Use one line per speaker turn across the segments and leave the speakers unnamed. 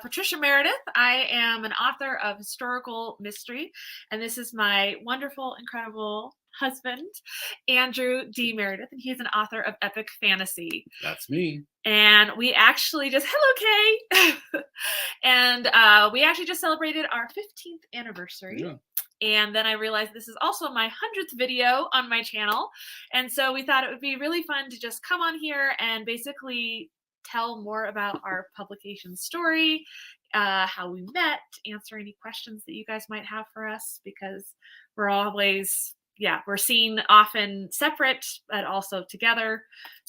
Patricia Meredith. I am an author of historical mystery, and this is my wonderful, incredible husband, Andrew D. Meredith, and he's an author of epic fantasy.
That's me.
And we actually just, hello, Kay. And we actually just celebrated our 15th anniversary.
Yeah.
And then I realized this is also my 100th video on my channel. And so we thought it would be really fun to just come on here and basically tell more about our publication story, how we met, answer any questions that you guys might have for us, because we're always, we're seen often separate, but also together.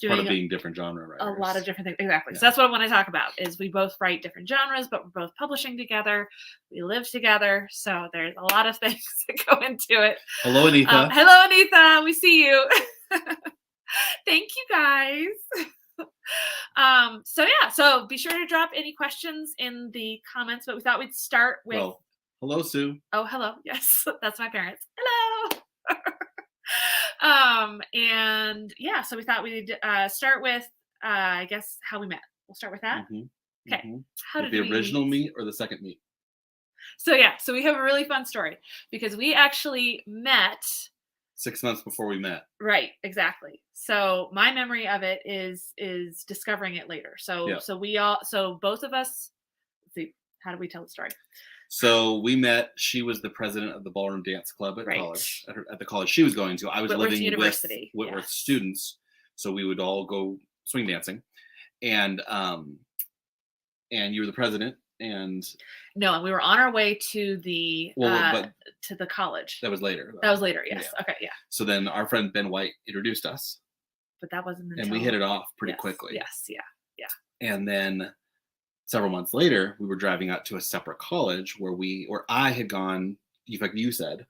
Part of being different genre writers.
A lot of different things. Exactly. Yeah. So that's what I want to talk about, is we both write different genres, but we're both publishing together. We live together. So there's a lot of things that go into it.
Hello, Anita.
Hello, Anita. We see you. Thank you, guys. So be sure to drop any questions in the comments, but we thought we'd start with...
Well, hello, Sue.
Oh, hello. Yes, that's my parents. Hello. So we thought we'd start with, I guess, how we met. We'll start with that.
Mm-hmm.
Okay.
Mm-hmm.
How did
the
we
original meet or the second meet?
So we have a really fun story, because we actually met
6 months before we met.
Right, exactly. So my memory of it is discovering it later. So both of us, let's see, how do we tell the story?
So we met. She was the president of the ballroom dance club at college, at the college she was going to. I was
Whitworth
living
University.
with Whitworth students, so we would all go swing dancing, and you were the president, and
no, and we were on our way to the to the college.
That was later.
That was later. Yes.
Yeah.
Okay. Yeah.
So then our friend Ben White introduced us,
but that wasn't until...
and we hit it off pretty quickly.
Yes. Yeah. Yeah.
And then several months later, we were driving out to a separate college where I had gone. In fact, you said,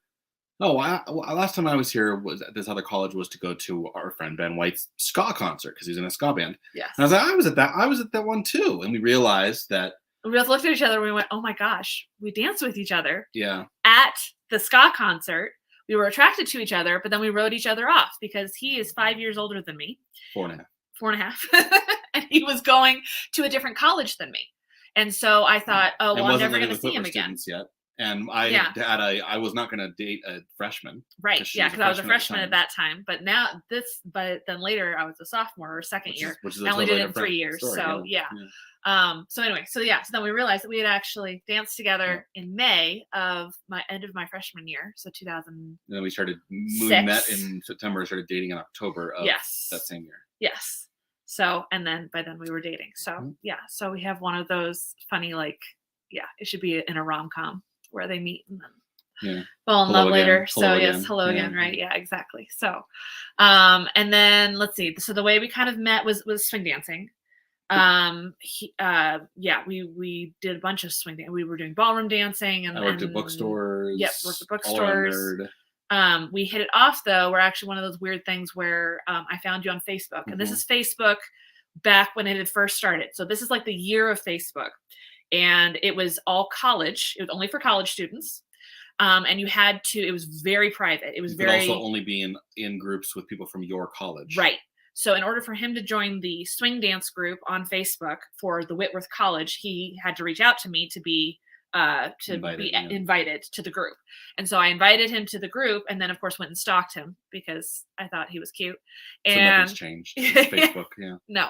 "Oh, last time I was here was at this other college was to go to our friend Ben White's ska concert because he's in a ska band."
Yes.
And I was like, I was at that one too, and we realized that
we both looked at each other and we went, "Oh my gosh, we danced with each other."
Yeah.
At the ska concert, we were attracted to each other, but then we wrote each other off because he is 5 years older than me.
4.5.
4.5. And he was going to a different college than me. And so I thought, oh, well, I'm never going to see him again.
Yet. And I was not going to date a freshman.
Right. Yeah, because I was a freshman at that time. But then later I was a sophomore or second year. I only did it in 3 years. Story, so yeah. So then we realized that we had actually danced together in May of end of my freshman year. So 2000. And
then we met in September, started dating in October of that same year.
Yes. So, and then by then we were dating. So so we have one of those funny, it should be in a rom-com where they meet and then fall in love later. So hello again, right? Yeah, exactly. So, and then let's see. So the way we kind of met was swing dancing. We did a bunch of swing dancing. We were doing ballroom dancing, and
I worked at bookstores.
Yep, worked at bookstores. We hit it off though. We're actually one of those weird things where I found you on Facebook, and this is Facebook back when it had first started. So this is like the year of Facebook, and it was all college. It was only for college students, and you had to. It was very private. It was very
also only be in groups with people from your college,
right? So in order for him to join the swing dance group on Facebook for the Whitworth College, he had to reach out to me to be invited to the group. And so I invited him to the group, and then of course went and stalked him because I thought he was cute. And
so nothing's changed since Facebook. Yeah.
No.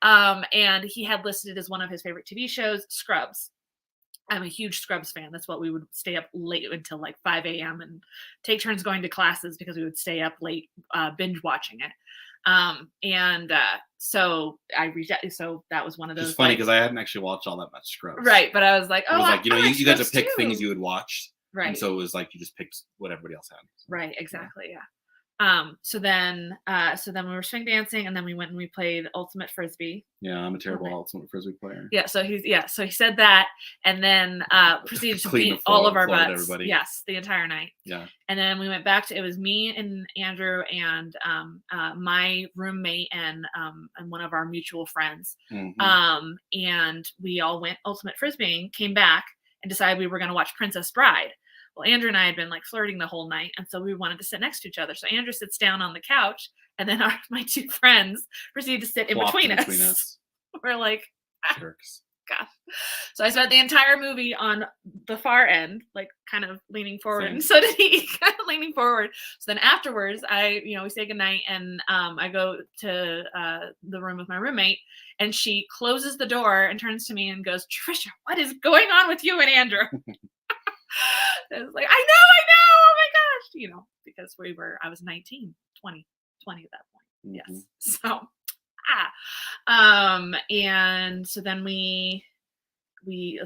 And he had listed as one of his favorite TV shows, Scrubs. I'm a huge Scrubs fan. That's what we would stay up late until like 5 a.m. and take turns going to classes because we would stay up late binge watching it. So I reached out. So that was one of those.
It's funny because I hadn't actually watched all that much Scrubs.
Right, but I was like,
you got to pick things you had watched,
right?
And so it was like you just picked what everybody else had.
Right, exactly, yeah. So then we were swing dancing, and then we went and we played ultimate frisbee.
Yeah, I'm a terrible ultimate frisbee player.
Yeah, so he said that, and then proceeded to beat all of our butts. Everybody. Yes, the entire night.
Yeah.
And then we went back to, it was me and Andrew and my roommate and one of our mutual friends.
Mm-hmm.
And we all went ultimate frisbeeing, came back, and decided we were going to watch Princess Bride. Well, Andrew and I had been flirting the whole night, and so we wanted to sit next to each other. So Andrew sits down on the couch, and then my two friends proceed to sit in between us. We're like,
jerks.
God. So I spent the entire movie on the far end, like kind of leaning forward,
Same.
and so did he, kind of leaning forward. So then afterwards, we say goodnight, and I go to the room with my roommate, and she closes the door and turns to me and goes, "Trisha, what is going on with you and Andrew?" I was like, I know, oh my gosh, because I was 19, 20 at that point.
Mm-hmm.
Yes. So, and so then let's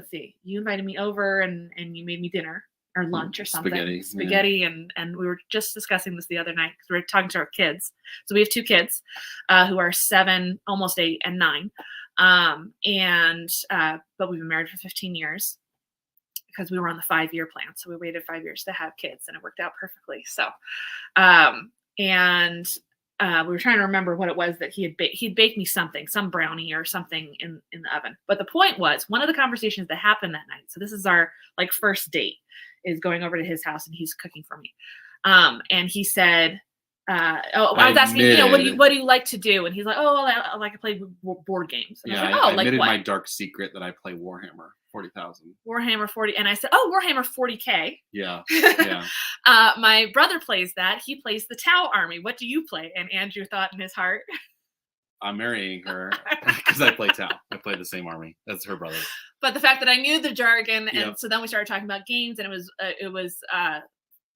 see, you invited me over and you made me dinner or lunch or something. Spaghetti. And we were just discussing this the other night because we were talking to our kids. So we have 2 kids who are 7, almost 8 and 9. But we've been married for 15 years because we were on the 5-year plan. So we waited 5 years to have kids and it worked out perfectly. So, we were trying to remember what it was that he'd baked me something, some brownie or something in the oven. But the point was, one of the conversations that happened that night, so this is our first date, is going over to his house and he's cooking for me. And he said, I was asking, what do you like to do? And he's like, oh, well, I like to play board games. And
I admitted my dark secret that I play Warhammer 40,000.
Warhammer 40. And I said, oh, Warhammer 40K.
Yeah. Yeah.
My brother plays that. He plays the Tau Army. What do you play? And Andrew thought in his heart,
I'm marrying her because I play Tau. I play the same army. That's her brother.
But the fact that I knew the jargon, and so then we started talking about games, and it was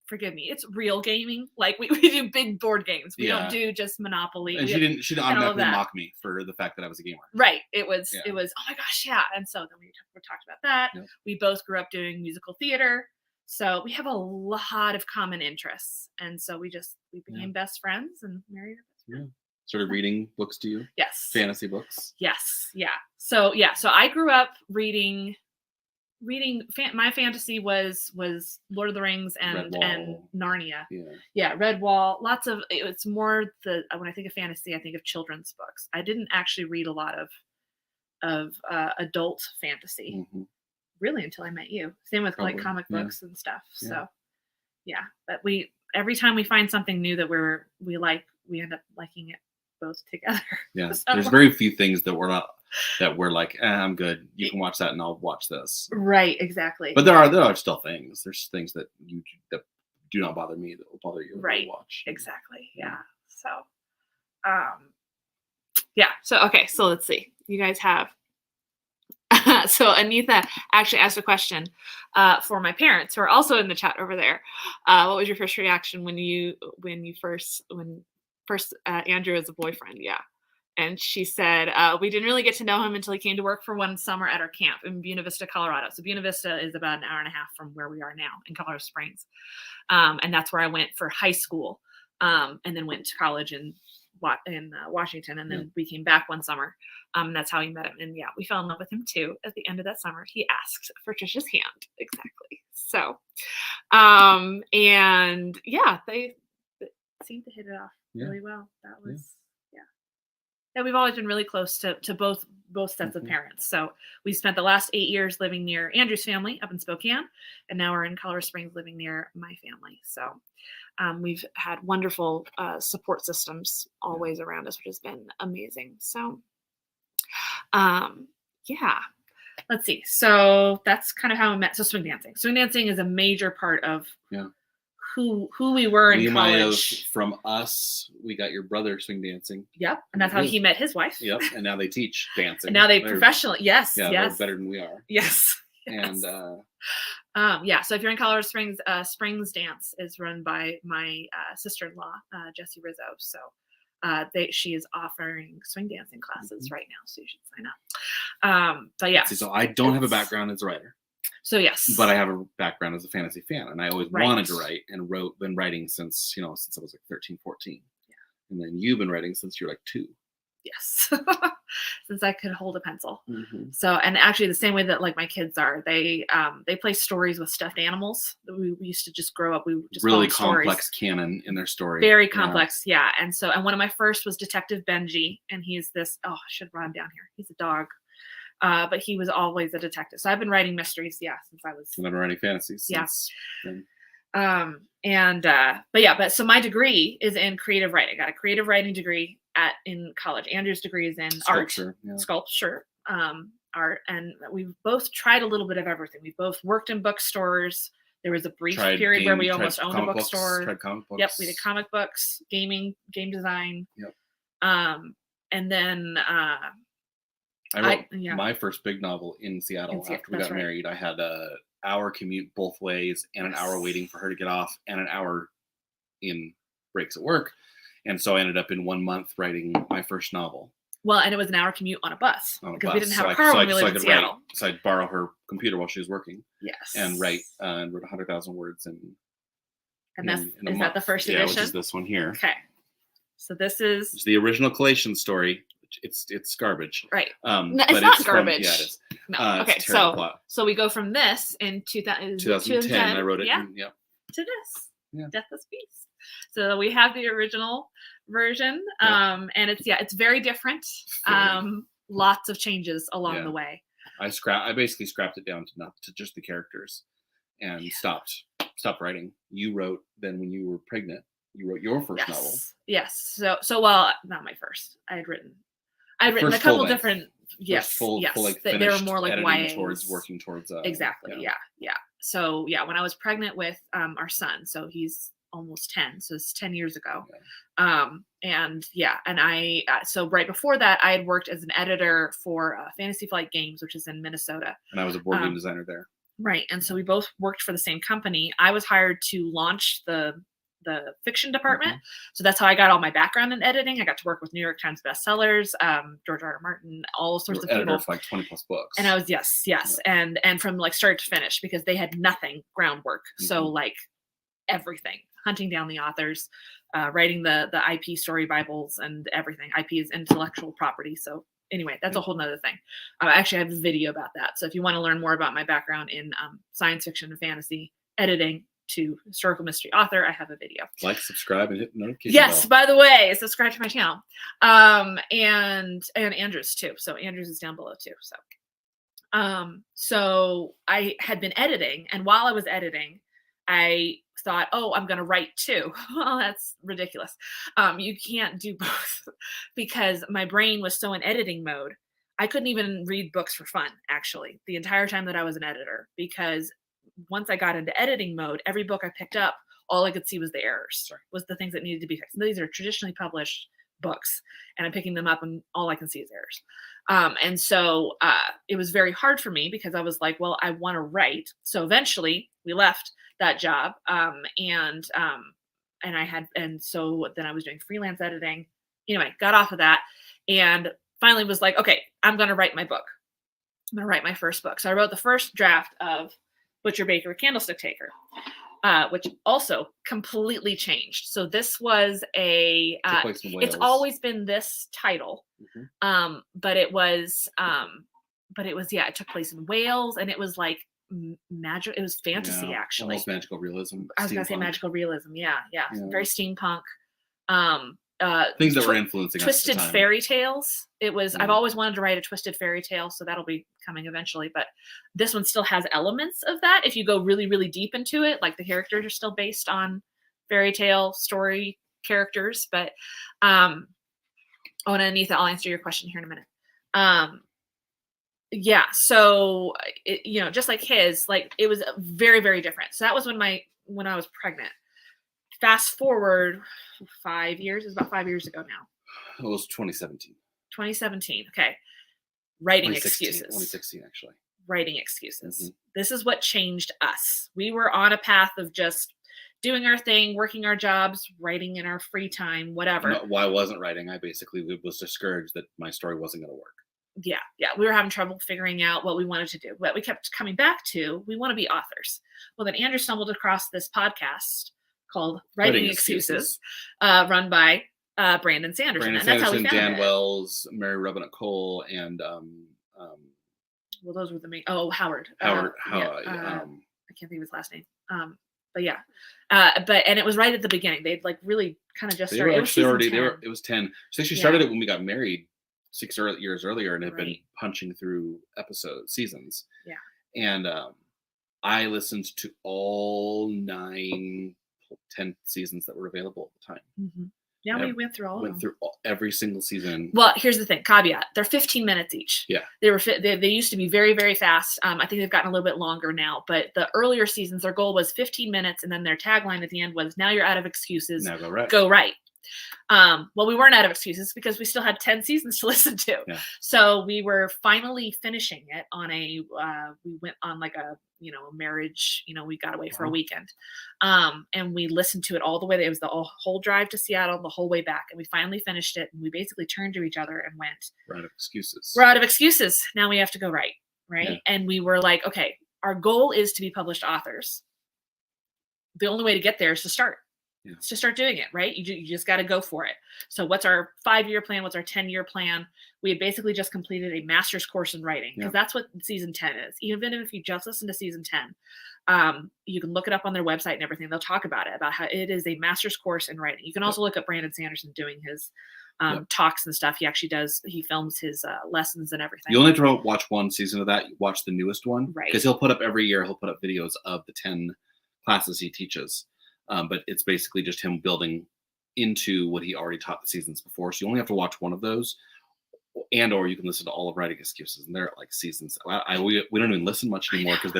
forgive me, it's real gaming. Like we do big board games. We don't do just Monopoly.
And she didn't automatically mock me for the fact that I was a gamer.
Right. It was oh my gosh, yeah. And so then we talked about that. Yep. We both grew up doing musical theater. So we have a lot of common interests. And so we became best friends and married our best friend.
Started reading books to you?
Yes.
Fantasy books?
Yes. Yeah. So I grew up reading my fantasy was Lord of the Rings and Narnia. Yeah, Redwall. It's more when I think of fantasy, I think of children's books. I didn't actually read a lot of adult fantasy really until I met you. Same with like comic books and stuff. So but every time we find something new that we like, we end up liking it both together.
Yeah. So, there's very few things that we're like, I'm good. You can watch that and I'll watch this.
Right, exactly.
But there are still things. There's things that do not bother me that will bother you.
Right.
To watch.
Exactly. Yeah. So, So, okay. So let's see. You guys have. So Anitha actually asked a question for my parents who are also in the chat over there. What was your first reaction when first Andrew as a boyfriend? Yeah. And she said, we didn't really get to know him until he came to work for one summer at our camp in Buena Vista, Colorado. So Buena Vista is about an hour and a half from where we are now in Colorado Springs. And that's where I went for high school, and then went to college in Washington. And then we came back one summer. And that's how we met him. And we fell in love with him too. At the end of that summer, he asked for Trisha's hand. Exactly. So, they seemed to hit it off really well. That was, and we've always been really close to both sets of parents. So we spent the last 8 years living near Andrew's family up in Spokane, and now we're in Colorado Springs living near my family. So we've had wonderful support systems always around us, which has been amazing. So, let's see. So that's kind of how we met. So swing dancing is a major part of who we were in college.
From us, we got your brother swing dancing.
Yep, and that's how he met his wife.
Yep, and now they teach dancing.
And now they professionally, yes.
They're better than we are.
Yes.
And
so if you're in Colorado Springs, Springs Dance is run by my sister-in-law, Jessie Rizzo. So she is offering swing dancing classes right now, so you should sign up.
So I don't have a background as a writer.
So yes,
but I have a background as a fantasy fan, and I always wanted to write and been writing since I was like 13, 14. Yeah. And then you've been writing since you're like 2.
Yes. Since I could hold a pencil. So, and actually the same way that like my kids are, they play stories with stuffed animals. We used to just grow up. We just
really complex canon in their story.
Very complex. Yeah. And one of my first was Detective Benji, and he's this, I should run down here. He's a dog. But he was always a detective. So I've been writing mysteries, since I was.
And I've been writing fantasies.
Yes. But so my degree is in creative writing. I got a creative writing degree in college. Andrew's degree is in
sculpture,
art, sculpture. and we've both tried a little bit of everything. We both worked in bookstores. There was a brief period where we almost owned a bookstore.
Tried comic books.
Yep, we did comic books, gaming, game design.
Yep.
And then
I wrote my first big novel in Seattle after we got married. I had an hour commute both ways and an hour waiting for her to get off and an hour in breaks at work. And so I ended up in 1 month writing my first novel.
Well, and it was an hour commute on a bus because we didn't have a car when we lived in Seattle.
So I'd borrow her computer while she was working.
Yes.
And write 100,000 words
is that the first edition?
Yeah, which is this one here.
Okay. So this is
the original collation story. It's garbage.
Right.
No,
it's not garbage.
Yeah, it is.
No. Okay. So we go from this in 2010.
I wrote it.
Yeah. To this. Yeah. Death of Peace. So we have the original version, and it's very different. Lots of changes along the way.
I basically scrapped it down to just the characters, and stopped writing. You wrote then when you were pregnant. You wrote your first novel.
Yes. So well, not my first. I had written a couple different. Yes. Full length. They were more like YAs.
Working towards.
Exactly. Yeah. So when I was pregnant with our son, so he's almost 10, so it's 10 years ago. And I so right before that I had worked as an editor for Fantasy Flight Games, which is in Minnesota,
and I was a board game designer there.
Right. And so we both worked for the same company. I was hired to launch the fiction department. So that's how I got all my background in editing. I got to work with New York Times bestsellers, George R. R. Martin, all sorts of people.
For like 20 plus books.
And I was yes. And from like start to finish, because they had nothing groundwork. So like everything, hunting down the authors, writing the IP story Bibles and everything. IP is intellectual property. So anyway, that's a whole nother thing. I actually have a video about that. So if you want to learn more about my background in science fiction and fantasy editing to historical mystery author, I have a video.
Like, subscribe, and hit the notification
Yes,
bell.
by the way, subscribe to my channel. And Andrew's too. So Andrew's is down below too. So I had been editing, and while I was editing, I thought, I'm going to write too. Well, that's ridiculous. You can't do both because my brain was so in editing mode. I couldn't even read books for fun, actually, the entire time that I was an editor, because once I got into editing mode, every book I picked up, all I could see was the errors, was the things that needed to be fixed. And these are traditionally published books, and I'm picking them up and all I can see is errors. And so it was very hard for me because I was like, well, I want to write. So eventually we left that job. So then I was doing freelance editing. Anyway, got off of that and finally was like, okay, I'm going to write my book. I'm going to write my first book. So I wrote the first draft of Butcher, Baker, Candlestick Taker, which also completely changed. So this was it's always been this title. But it took place in Wales, and it was like magic. It was fantasy, actually.
Almost magical realism.
I was going to say magical realism. Yeah. Very steampunk.
Things that were influencing
twisted
us at the time.
Fairy tales. It was. I've always wanted to write a twisted fairy tale, so that'll be coming eventually. But this one still has elements of that. If you go really, really deep into it, like the characters are still based on fairy tale story characters. But and Anita, I'll answer your question here in a minute. So just like his, like it was very, very different. So that was when I was pregnant. Fast forward 5 years, it's about 5 years ago now.
It was 2017.
2017. Okay. Writing
2016,
excuses.
2016, actually.
Writing excuses. This is what changed us. We were on a path of just doing our thing, working our jobs, writing in our free time, whatever.
No, why I wasn't writing, I basically was discouraged that my story wasn't going to work.
Yeah. We were having trouble figuring out what we wanted to do. But we kept coming back to, we want to be authors. Well, then Andrew stumbled across this podcast called Writing Excuses, run by Brandon Sanderson.
And that's how we found Dan Wells, Mary Robinette Cole, and
well, those were the main. Oh, Howard. I can't think of his last name. But and it was right at the beginning. They'd like really kind of just started.
It was 10. So she started it when we got married 6 years earlier, and had been punching through seasons. Yeah. And I listened to all 9, 10 seasons that were available at the time.
Yeah, we went through all of
Went
them.
through every single season.
Well, here's the thing, caveat. They're 15 minutes each.
Yeah.
They used to be very, very fast. I think they've gotten a little bit longer now, but the earlier seasons, their goal was 15 minutes, and then their tagline at the end was, "Now you're out of excuses.
Now go right.
Go right." Well, we weren't out of excuses because we still had 10 seasons to listen to.
Yeah.
So we were finally finishing it on we went on like a marriage, we got away for a weekend. And we listened to it all the way. It was the whole drive to Seattle, the whole way back. And we finally finished it. And we basically turned to each other and went,
We're out of excuses.
"We're out of excuses. Now we have to go right." Right.
Yeah.
And we were like, okay, our goal is to be published authors. The only way to get there is to start.
Yeah.
To start doing it, right? You just got to go for it. So what's our 5-year plan? What's our 10-year plan? We had basically just completed a master's course in writing, because that's what season 10 is. Even if you just listen to season 10, you can look it up on their website and everything. They'll talk about it, about how it is a master's course in writing. You can also look up Brandon Sanderson doing his talks and stuff. He actually he films his lessons and everything.
You only have to watch one season of that. You watch the newest one,
right?
Because he'll put up every year. He'll put up videos of the 10 classes he teaches. But it's basically just him building into what he already taught the seasons before. So you only have to watch one of those, or you can listen to all of Writing Excuses, and they're like seasons. We don't even listen much anymore because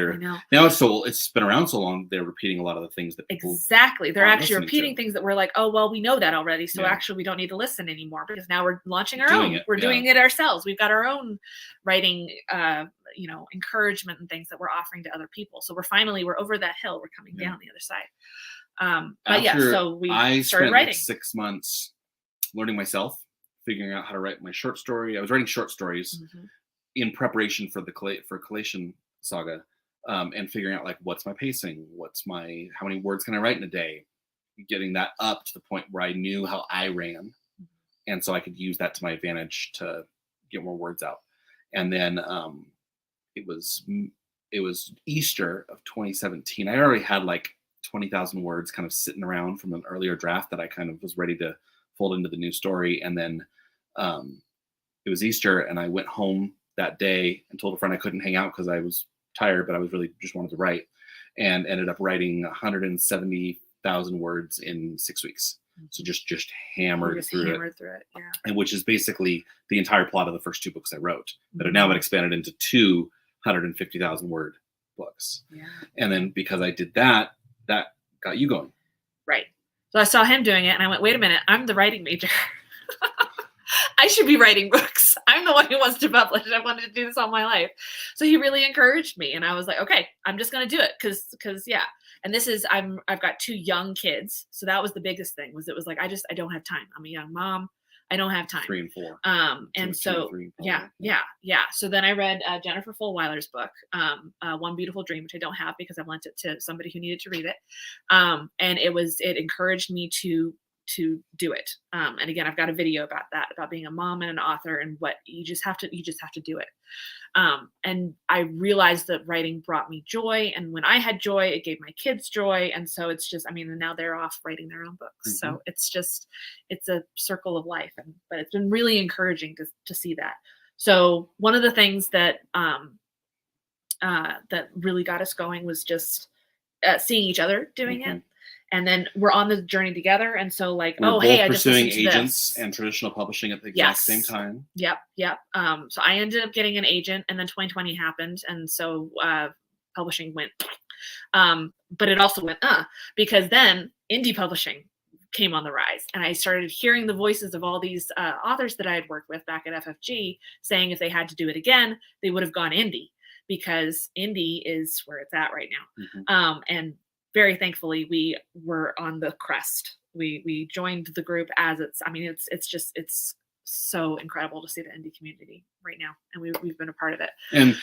now it's been around so long. They're repeating a lot of the things that people
they're actually repeating things that we're like, oh well, we know that already. So actually, we don't need to listen anymore, because now we're launching our own. We're doing it ourselves. We've got our own writing, encouragement and things that we're offering to other people. So we're over that hill. We're coming down the other side. So I started writing.
6 months learning myself, figuring out how to write my short story. I was writing short stories in preparation for the Collation Saga, and figuring out like, what's my pacing, how many words can I write in a day, getting that up to the point where I knew how I ran, and so I could use that to my advantage to get more words out. And then it was Easter of 2017. I already had like 20,000 words kind of sitting around from an earlier draft that I kind of was ready to fold into the new story. And then it was Easter, and I went home that day and told a friend I couldn't hang out because I was tired, but I was really just wanted to write, and ended up writing 170,000 words in 6 weeks. So just hammered through it. Yeah. And which is basically the entire plot of the first 2 books I wrote that have now been expanded into 250,000 word books. Yeah. And then because I did that got you going.
Right. So I saw him doing it, and I went, wait a minute, I'm the writing major. I should be writing books. I'm the one who wants to publish. I wanted to do this all my life. So he really encouraged me, and I was like, okay, I'm just going to do it. Cause yeah. And this is, I've got 2 young kids. So that was the biggest thing, was it was like, I don't have time. I'm a young mom. I don't have time.
3 and 4.
And so, yeah. So then I read Jennifer Fulwiler's book, One Beautiful Dream, which I don't have because I lent it to somebody who needed to read it. And it encouraged me to do it. And again, I've got a video about that, about being a mom and an author, and what you just have to do it. And I realized that writing brought me joy, and when I had joy, it gave my kids joy. And so it's just, and now they're off writing their own books. So it's a circle of life, but it's been really encouraging to see that. So one of the things that really got us going was just seeing each other doing it. And then we're on the journey together. And so like,
we're
hey, I
both
just
pursuing
listened to
agents
this.
and traditional publishing at the exact same time.
Yep. So I ended up getting an agent, and then 2020 happened. And so publishing went, but it also went, because then indie publishing came on the rise. And I started hearing the voices of all these authors that I had worked with back at FFG saying if they had to do it again, they would have gone indie, because indie is where it's at right now. And very thankfully, we were on the crest. We joined the group as it's so incredible to see the indie community right now, and we've been a part of it.
And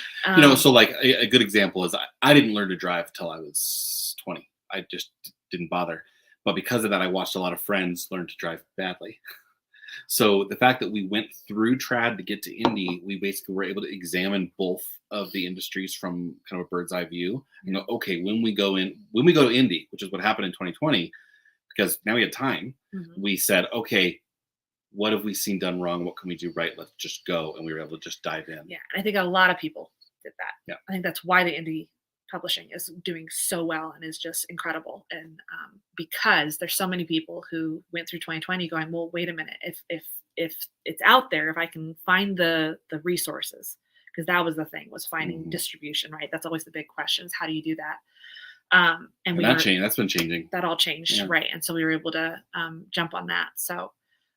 so like a good example is I didn't learn to drive till I was 20. I just didn't bother. But because of that, I watched a lot of friends learn to drive badly. So the fact that we went through trad to get to indie, we basically were able to examine both of the industries from kind of a bird's eye view. Okay, when we go to indie, which is what happened in 2020, because now we had time, we said, okay, what have we seen done wrong? What can we do right? Let's just go. And we were able to just dive in.
Yeah, I think a lot of people did that.
Yeah,
I think that's why the indie publishing is doing so well and is just incredible. And because there's so many people who went through 2020 going, well, wait a minute, if it's out there, if I can find the resources, because that was the thing, was finding distribution, right? That's always the big question, is how do you do that? And
that's been changing.
That all changed, right? And so we were able to jump on that. So,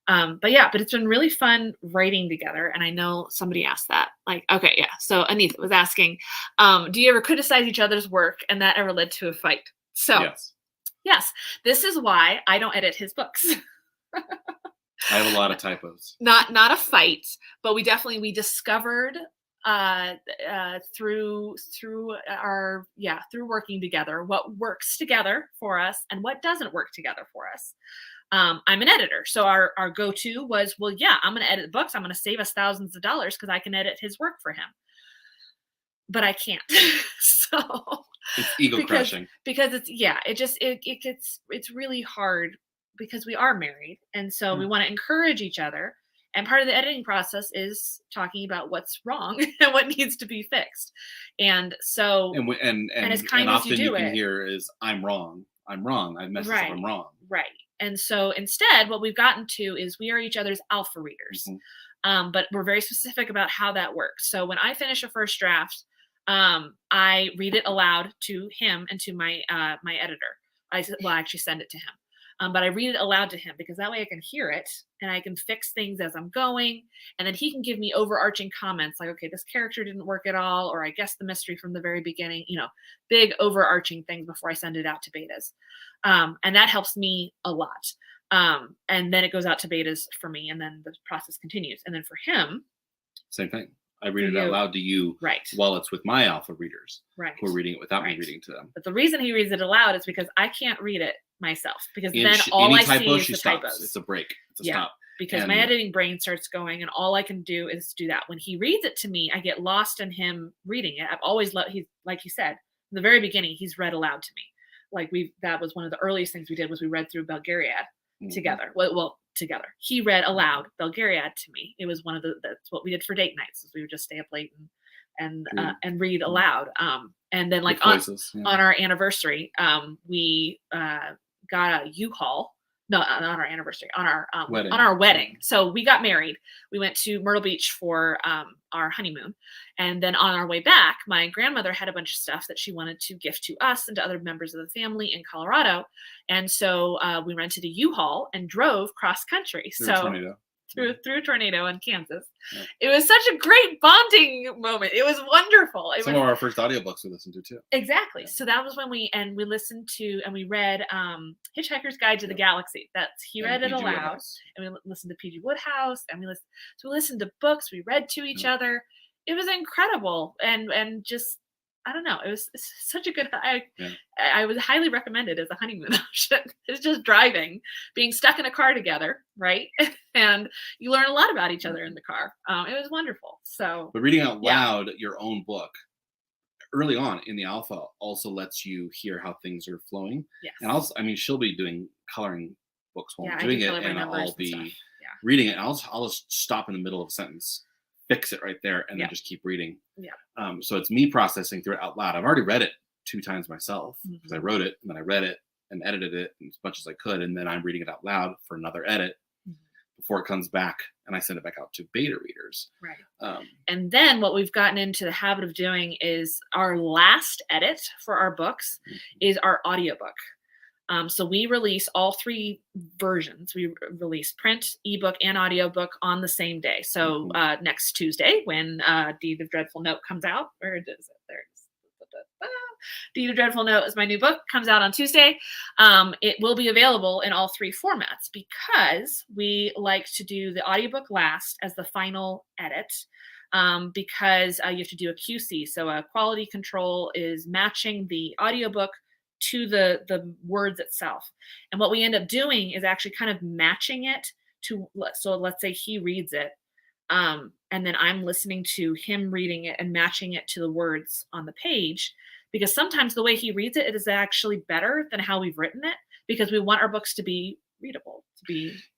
but it's been really fun writing together. And I know somebody asked that, like, okay, yeah. So Anita was asking, do you ever criticize each other's work, and that ever led to a fight? So, yes, this is why I don't edit his books.
I have a lot of typos.
Not a fight, but we discovered through working together what works together for us and what doesn't work together for us. I'm an editor, so our go-to was, well, yeah, I'm going to edit books. I'm going to save us thousands of dollars because I can edit his work for him, but I can't. So
it's ego crushing
because it's really hard because we are married, and so we want to encourage each other. And part of the editing process is talking about what's wrong and what needs to be fixed. And so, and as kind as you can
hear is, I'm wrong. I messed up. I'm wrong.
Right. And so instead, what we've gotten to is we are each other's alpha readers. But we're very specific about how that works. So when I finish a first draft, I read it aloud to him and to my my editor. I actually send it to him. But I read it aloud to him because that way I can hear it and I can fix things as I'm going. And then he can give me overarching comments like, okay, this character didn't work at all, or I guessed the mystery from the very beginning, big overarching things before I send it out to betas. And that helps me a lot. And then it goes out to betas for me, and then the process continues. And then for him,
same thing. I read it out loud to you,
right,
while it's with my alpha readers,
right,
who are reading it without me reading to them.
But the reason he reads it aloud is because I can't read it myself, because then all I see is the typos.
It's a break. It's a stop.
Because my editing brain starts going, and all I can do is do that. When he reads it to me, I get lost in him reading it. I've always loved, like you said, from the very beginning, he's read aloud to me. Like that was one of the earliest things we did, was we read through Belgariad together. Well, together. He read aloud Belgariad to me. It was that's what we did for date nights, is we would just stay up late and read aloud. And then like on our anniversary, we got a U-Haul. No, not our anniversary, on our wedding. So we got married. We went to Myrtle Beach for our honeymoon. And then on our way back, my grandmother had a bunch of stuff that she wanted to gift to us and to other members of the family in Colorado. And so we rented a U-Haul and drove cross country. Through a tornado in Kansas. Yeah. It was such a great bonding moment. It was wonderful.
Some of our first audiobooks we listened to too.
Exactly. So that was when we listened to, and we read Hitchhiker's Guide to the Galaxy. He read it aloud, and we listened to P.G. Woodhouse, and we listened to books. We read to each other. It was incredible, and just, I don't know. It's such a good. I would highly recommend it as a honeymoon option. It's just driving, being stuck in a car together, right? And you learn a lot about each other in the car. It was wonderful. So,
but reading out loud your own book early on in the alpha also lets you hear how things are flowing.
Yes.
And also, she'll be doing coloring books while I'm doing it, and I'll be reading it. And I'll just stop in the middle of a sentence, fix it right there, and then just keep reading.
Yeah.
So it's me processing through it out loud. I've already read it 2 times myself, because I wrote it and then I read it and edited it as much as I could, and then I'm reading it out loud for another edit before it comes back, and I send it back out to beta readers.
Right. And then what we've gotten into the habit of doing is our last edit for our books is our audiobook. So we release all 3 versions. We release print, ebook, and audiobook on the same day. So next Tuesday, when Deed of Dreadful Note comes out, where is it? There it is. Deed of Dreadful Note is my new book, comes out on Tuesday. It will be available in all 3 formats, because we like to do the audiobook last as the final edit. Because you have to do a QC. So a quality control is matching the audiobook to the words itself. And what we end up doing is actually kind of matching it to, so let's say he reads it, and then I'm listening to him reading it and matching it to the words on the page, because sometimes the way he reads it is actually better than how we've written it, because we want our books to be readable,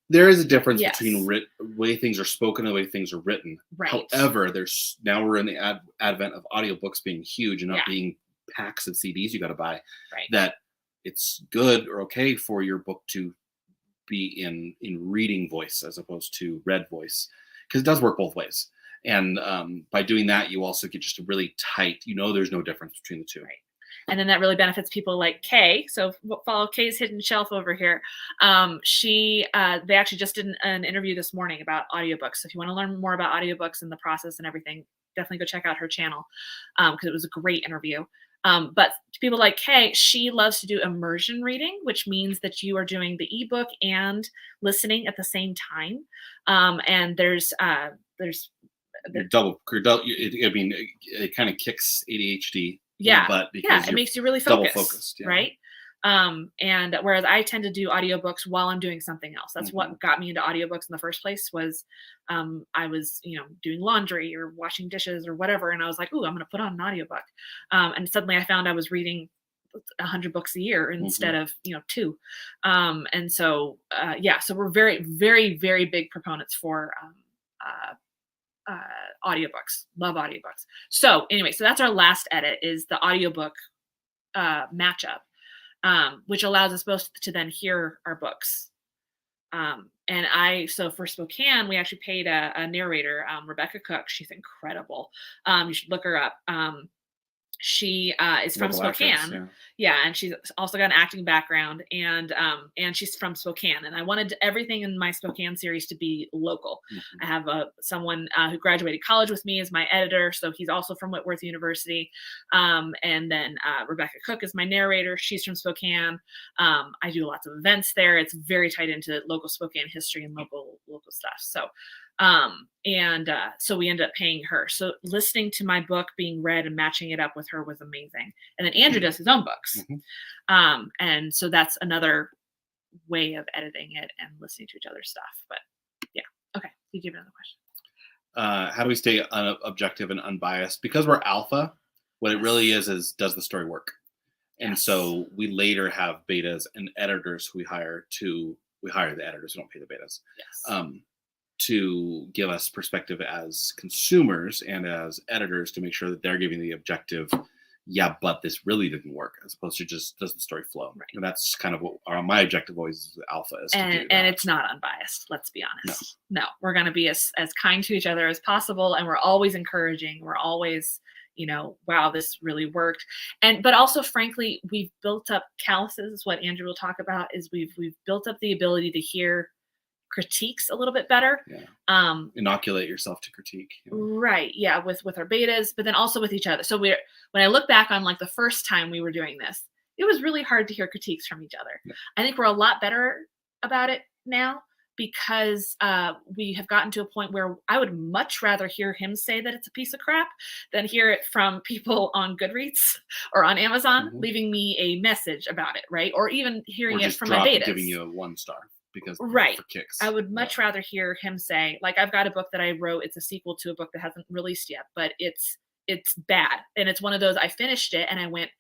There is a difference between the way things are spoken and the way things are written.
Right.
However, we're in the advent of audiobooks being huge and not being packs of CDs you got to buy,
Right.
that it's good or okay for your book to be in reading voice as opposed to read voice, because it does work both ways. And by doing that, you also get just a really tight, there's no difference between the two.
Right. And then that really benefits people like Kay. So follow Kay's hidden shelf over here. They actually just did an interview this morning about audiobooks. So if you want to learn more about audiobooks and the process and everything, definitely go check out her channel, because it was a great interview. But people like Kay, she loves to do immersion reading, which means that you are doing the ebook and listening at the same time. And there's
You're it kind of kicks ADHD in the
yeah,
butt
yeah,
because
it you're
you're
makes you really
double
focus,
focused. Yeah.
right? And whereas I tend to do audiobooks while I'm doing something else. That's what got me into audiobooks in the first place was I was, doing laundry or washing dishes or whatever, and I was like, "Ooh, I'm going to put on an audiobook." And suddenly I found I was reading 100 books a year instead of, two. And so yeah, so we're very, very, very big proponents for audiobooks. Love audiobooks. So anyway, so that's our last edit is the audiobook matchup, which allows us both to then hear our books. So for Spokane, we actually paid a narrator, Rebecca Cook. She's incredible. You should look her up. She is from
Local actress,
Spokane. Yeah, and she's also got an acting background, and she's from Spokane. And I wanted everything in my Spokane series to be local. I have someone who graduated college with me as my editor, so he's also from Whitworth University. And then Rebecca Cook is my narrator. She's from Spokane. I do lots of events there. It's very tied into local Spokane history and local stuff. So so we ended up paying her. So listening to my book being read and matching it up with her was amazing. And then Andrew does his own books. And so that's another way of editing it and listening to each other's stuff. But yeah. Okay. You give another question.
How do we stay objective and unbiased? Because we're alpha, what it really is does the story work? And so we later have betas and editors who we hire the editors, we don't pay the betas.
Yes.
To give us perspective as consumers and as editors to make sure that they're giving the objective, yeah, but this really didn't work, as opposed to just does the story flow. Right. And that's kind of what my objective always is, alpha is.
And it's not unbiased, let's be honest. No, we're going to be as kind to each other as possible. And we're always encouraging. We're always, wow, this really worked. But also, frankly, we've built up calluses. What Andrew will talk about is we've built up the ability to hear critiques a little bit better.
Inoculate yourself to critique.
Right. Yeah. With our betas, but then also with each other. So when I look back on like the first time we were doing this, it was really hard to hear critiques from each other. I think we're a lot better about it now because we have gotten to a point where I would much rather hear him say that it's a piece of crap than hear it from people on Goodreads or on Amazon leaving me a message about it. Right. Or even hearing it from my betas.
Giving you a 1-star. Because for kicks.
I would much rather hear him say, like, I've got a book that I wrote. It's a sequel to a book that hasn't released yet, but it's bad. And it's one of those, I finished it and I went,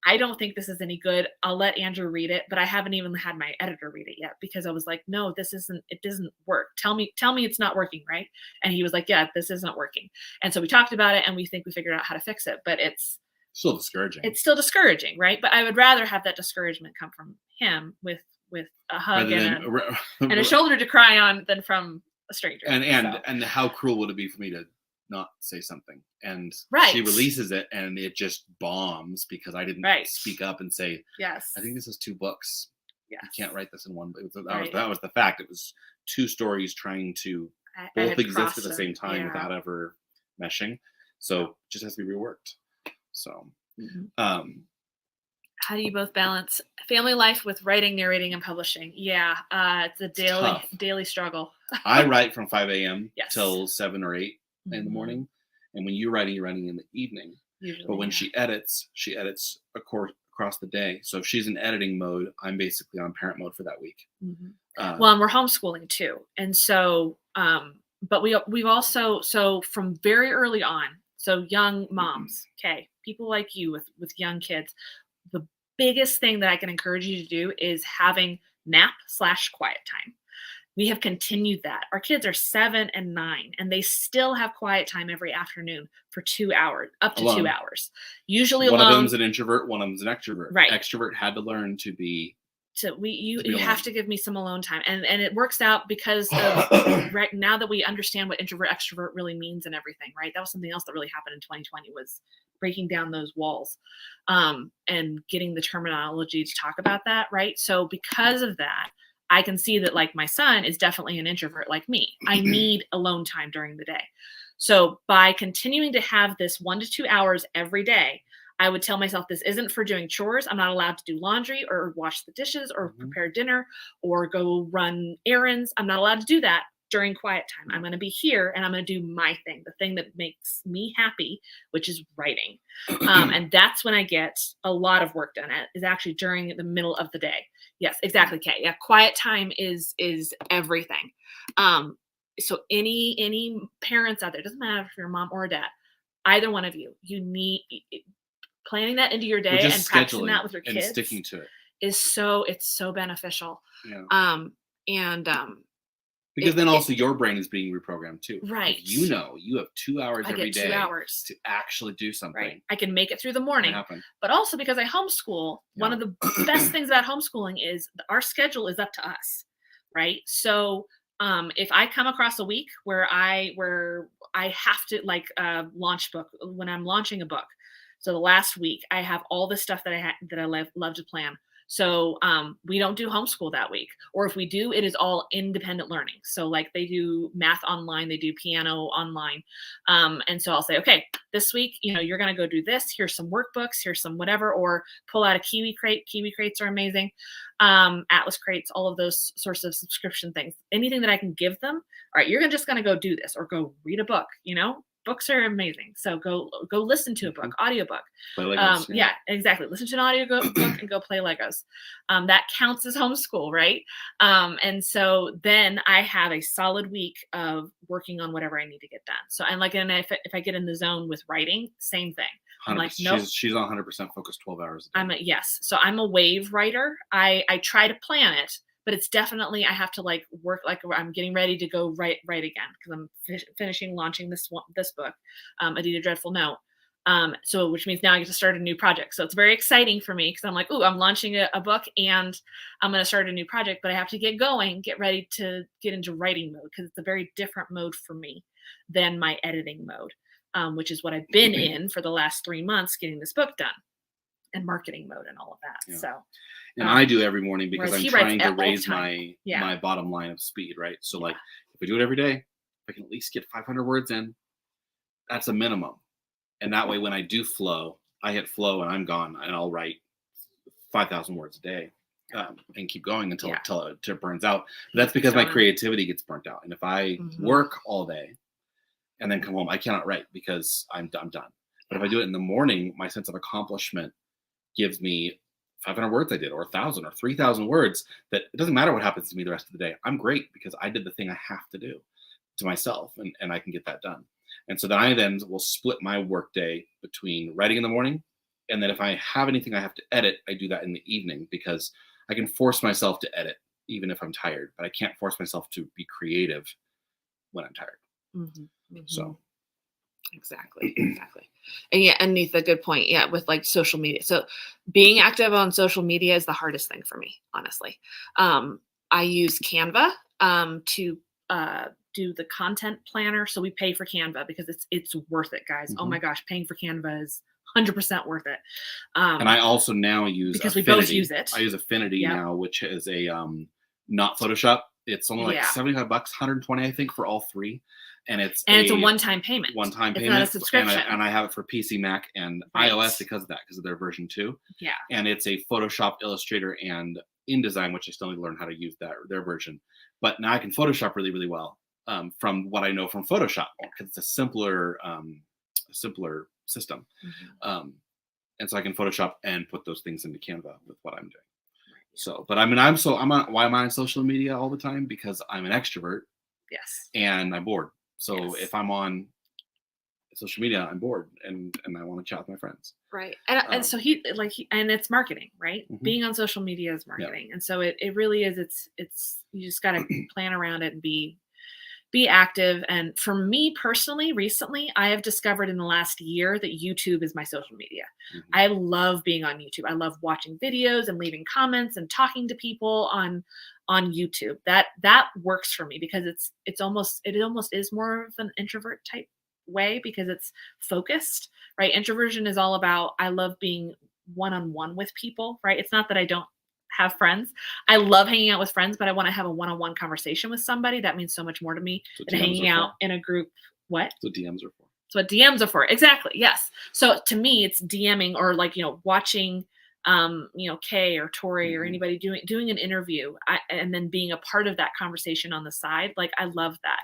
I don't think this is any good. I'll let Andrew read it, but I haven't even had my editor read it yet because I was like, no, it doesn't work. Tell me it's not working. Right. And he was like, yeah, this isn't working. And so we talked about it and we think we figured out how to fix it, but it's
still discouraging.
It's still discouraging. Right. But I would rather have that discouragement come from him with a hug and a shoulder to cry on than from a stranger.
And how cruel would it be for me to not say something? And she releases it and it just bombs because I didn't speak up and say,
yes,
I think this is 2 books.
Yes.
You can't write this in one. That was the fact. It was 2 stories trying to both exist at the same time without ever meshing. So it just has to be reworked. So
how do you both balance family life with writing, narrating, and publishing? Yeah, it's a daily struggle.
I write from 5 a.m. till 7 or 8 in the morning. And when you're writing in the evening. Usually, but when she edits across the day. So if she's in editing mode, I'm basically on parent mode for that week.
Well, and we're homeschooling too. And so, but we've also, so from very early on, so young moms, people like you with young kids, the biggest thing that I can encourage you to do is having nap/quiet time. We have continued that. Our kids are 7 and 9, and they still have quiet time every afternoon for 2 hours, up to 2
Alone.
hours, usually
One of
alone.
them's an introvert, one of them's an extrovert.
Right.
Extrovert had to learn to be
You have
alone.
to give me some alone time, and it works out because of right now that we understand what introvert extrovert really means and everything, right? That was something else that really happened in 2020, was breaking down those walls, and getting the terminology to talk about that, right? So because of that, I can see that, like, my son is definitely an introvert like me. I need alone time during the day. So by continuing to have this 1 to 2 hours every day, I would tell myself, this isn't for doing chores. I'm not allowed to do laundry or wash the dishes or
Mhm.
prepare dinner or go run errands. I'm not allowed to do that during quiet time. I'm going to be here and I'm going to do my thing, the thing that makes me happy, which is writing. And that's when I get a lot of work done. Is actually during the middle of the day. Yes, exactly, Kay. Yeah, quiet time is everything. So any parents out there, doesn't matter if you're a mom or a dad, either one of you, you need planning that into your
Well,
day and
just
practicing
scheduling
that with your
and
kids
sticking to it.
is so it's so beneficial.
Yeah.
And
Because
it,
then
it
also your brain is being reprogrammed too.
right.
If you know you have 2 hours
I
every
get 2
day
hours.
to actually do
Right.
something,
I can make it through the
it's gonna
morning.
happen.
But also because I homeschool, one
Yeah.
of the best things about homeschooling is our schedule is up to us. Right. So if I come across a week where I have to, like, launch book, when I'm launching a book. So the last week I have all the stuff that love to plan. So we don't do homeschool that week, or if we do, it is all independent learning. So, like, they do math online, they do piano online, and so I'll say, okay, this week, you're going to go do this. Here's some workbooks. Here's some whatever, or pull out a Kiwi crate. Kiwi crates are amazing. Atlas crates, all of those sorts of subscription things. Anything that I can give them. All right, you're just going to go do this or go read a book. Books are amazing. So go listen to a book, audiobook.
Play Legos.
Yeah, exactly. Listen to an audio book and go play Legos. That counts as homeschool, right? And so then I have a solid week of working on whatever I need to get done. So I'm like, and if I get in the zone with writing, same thing. I'm like,
100%.
nope.
She's on 100% focused 12 hours a day.
Yes. So I'm a wave writer. I try to plan it, but it's definitely, I have to, like, work like I'm getting ready to go write again because I'm finishing launching this book, Adita Dreadful Note. So which means now I get to start a new project. So it's very exciting for me because I'm like, ooh, I'm launching a book and I'm going to start a new project, but I have to get ready to get into writing mode because it's a very different mode for me than my editing mode, which is what I've been in for the last 3 months getting this book done, and marketing mode and all of that.
Yeah.
So,
and I do every morning because
whereas
I'm
he writes
trying to
all the
raise
time.
my bottom line of speed, right? So,
Yeah.
like, if we do it every day, if I can at least get 500 words in, that's a minimum. And that way, when I do flow, I hit flow and I'm gone, and I'll write 5,000 words a day, and keep going until it burns out. But that's because my creativity gets burnt out. And if I work all day and then come home, I cannot write because I'm done. But if I do it in the morning, my sense of accomplishment gives me 500 words I did, or 1,000 or 3,000 words, that it doesn't matter what happens to me the rest of the day. I'm great because I did the thing I have to do to myself, and I can get that done. And so then I will split my work day between writing in the morning, and then if I have anything I have to edit, I do that in the evening because I can force myself to edit even if I'm tired, but I can't force myself to be creative when I'm tired. So
Exactly. And yeah, Anita, good point. Yeah, with, like, social media. So being active on social media is the hardest thing for me, honestly. I use Canva to do the content planner. So we pay for Canva because it's worth it, guys. Oh my gosh, paying for Canva is 100% worth it.
And I also now use
because
Affinity.
we both use it.
I use Affinity now, which is a not Photoshop. It's only like $75, 120, I think, for all three. And it's a
one-time payment. It's not a subscription.
And I have it for PC, Mac, and iOS because of their version 2.
Yeah.
And it's a Photoshop, Illustrator, and InDesign, which I still need to learn how to use their version. But now I can Photoshop really, really well from what I know from Photoshop because it's a simpler system. And so I can Photoshop and put those things into Canva with what I'm doing. So, but I mean, why am I on social media all the time? Because I'm an extrovert.
Yes.
And I'm bored. So if I'm on social media, I'm bored and I want to chat with my friends.
Right. And so and it's marketing, right?
Mhm.
Being on social media is
Yeah.
marketing. And so it really is, it's you just gotta plan around it and be active. And for me personally, recently, I have discovered in the last year that YouTube is my social media.
Mhm.
I love being on YouTube. I love watching videos and leaving comments and talking to people on YouTube. That works for me because it almost is more of an introvert type way because it's focused, right? Introversion is all about I love being one-on-one with people, right? It's not that I don't have friends. I love hanging out with friends, but I want to have a one-on-one conversation with somebody. That means so much more to me
So
than
DMs
hanging
are
out
for.
in a group. What?
So DMs are for.
That's what DMs are for. Exactly. Yes. So to me, it's DMing or watching Kay or Tori or
Mhm.
anybody doing an interview and then being a part of that conversation on the side. Like I love that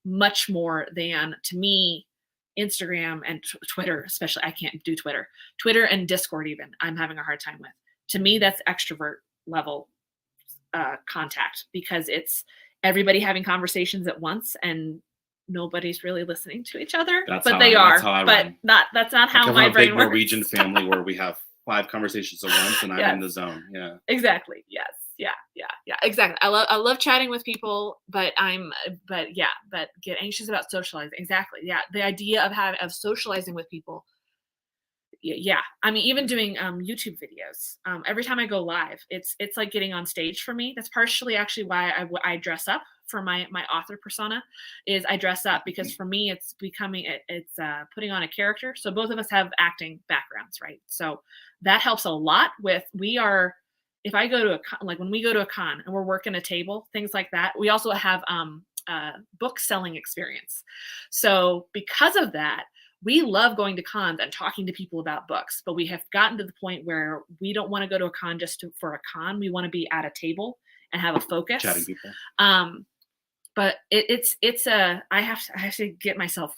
much more than to me Instagram and Twitter, especially. I can't do Twitter and Discord even. I'm having a hard time with. To me, that's extrovert level contact because it's everybody having conversations at once and nobody's really listening to each other, but they
That's
are.
how I
But
run.
that's not
I
how
come
my
from a big
brain
Norwegian
works.
family where we have 5 conversations at once, and I'm in
Yes,
the zone. Yeah.
exactly. Yes, yeah. Exactly. I love chatting with people, but but get anxious about socializing. Exactly. Yeah, the idea of socializing with people. Yeah, I mean even doing YouTube videos, every time I go live it's like getting on stage for me. That's partially actually why I dress up for my author persona. Is I dress up because for me it's it's putting on a character. So both of us have acting backgrounds, right? So that helps a lot with we are if I go to a like when we go to a con and we're working a table, things like that. We also have book selling experience. So because of that, we love going to cons and talking to people about books, but we have gotten to the point where we don't want to go to a con for a con. We want to be at a table and have a
Chatting
focus.
people.
But it's a I have to get myself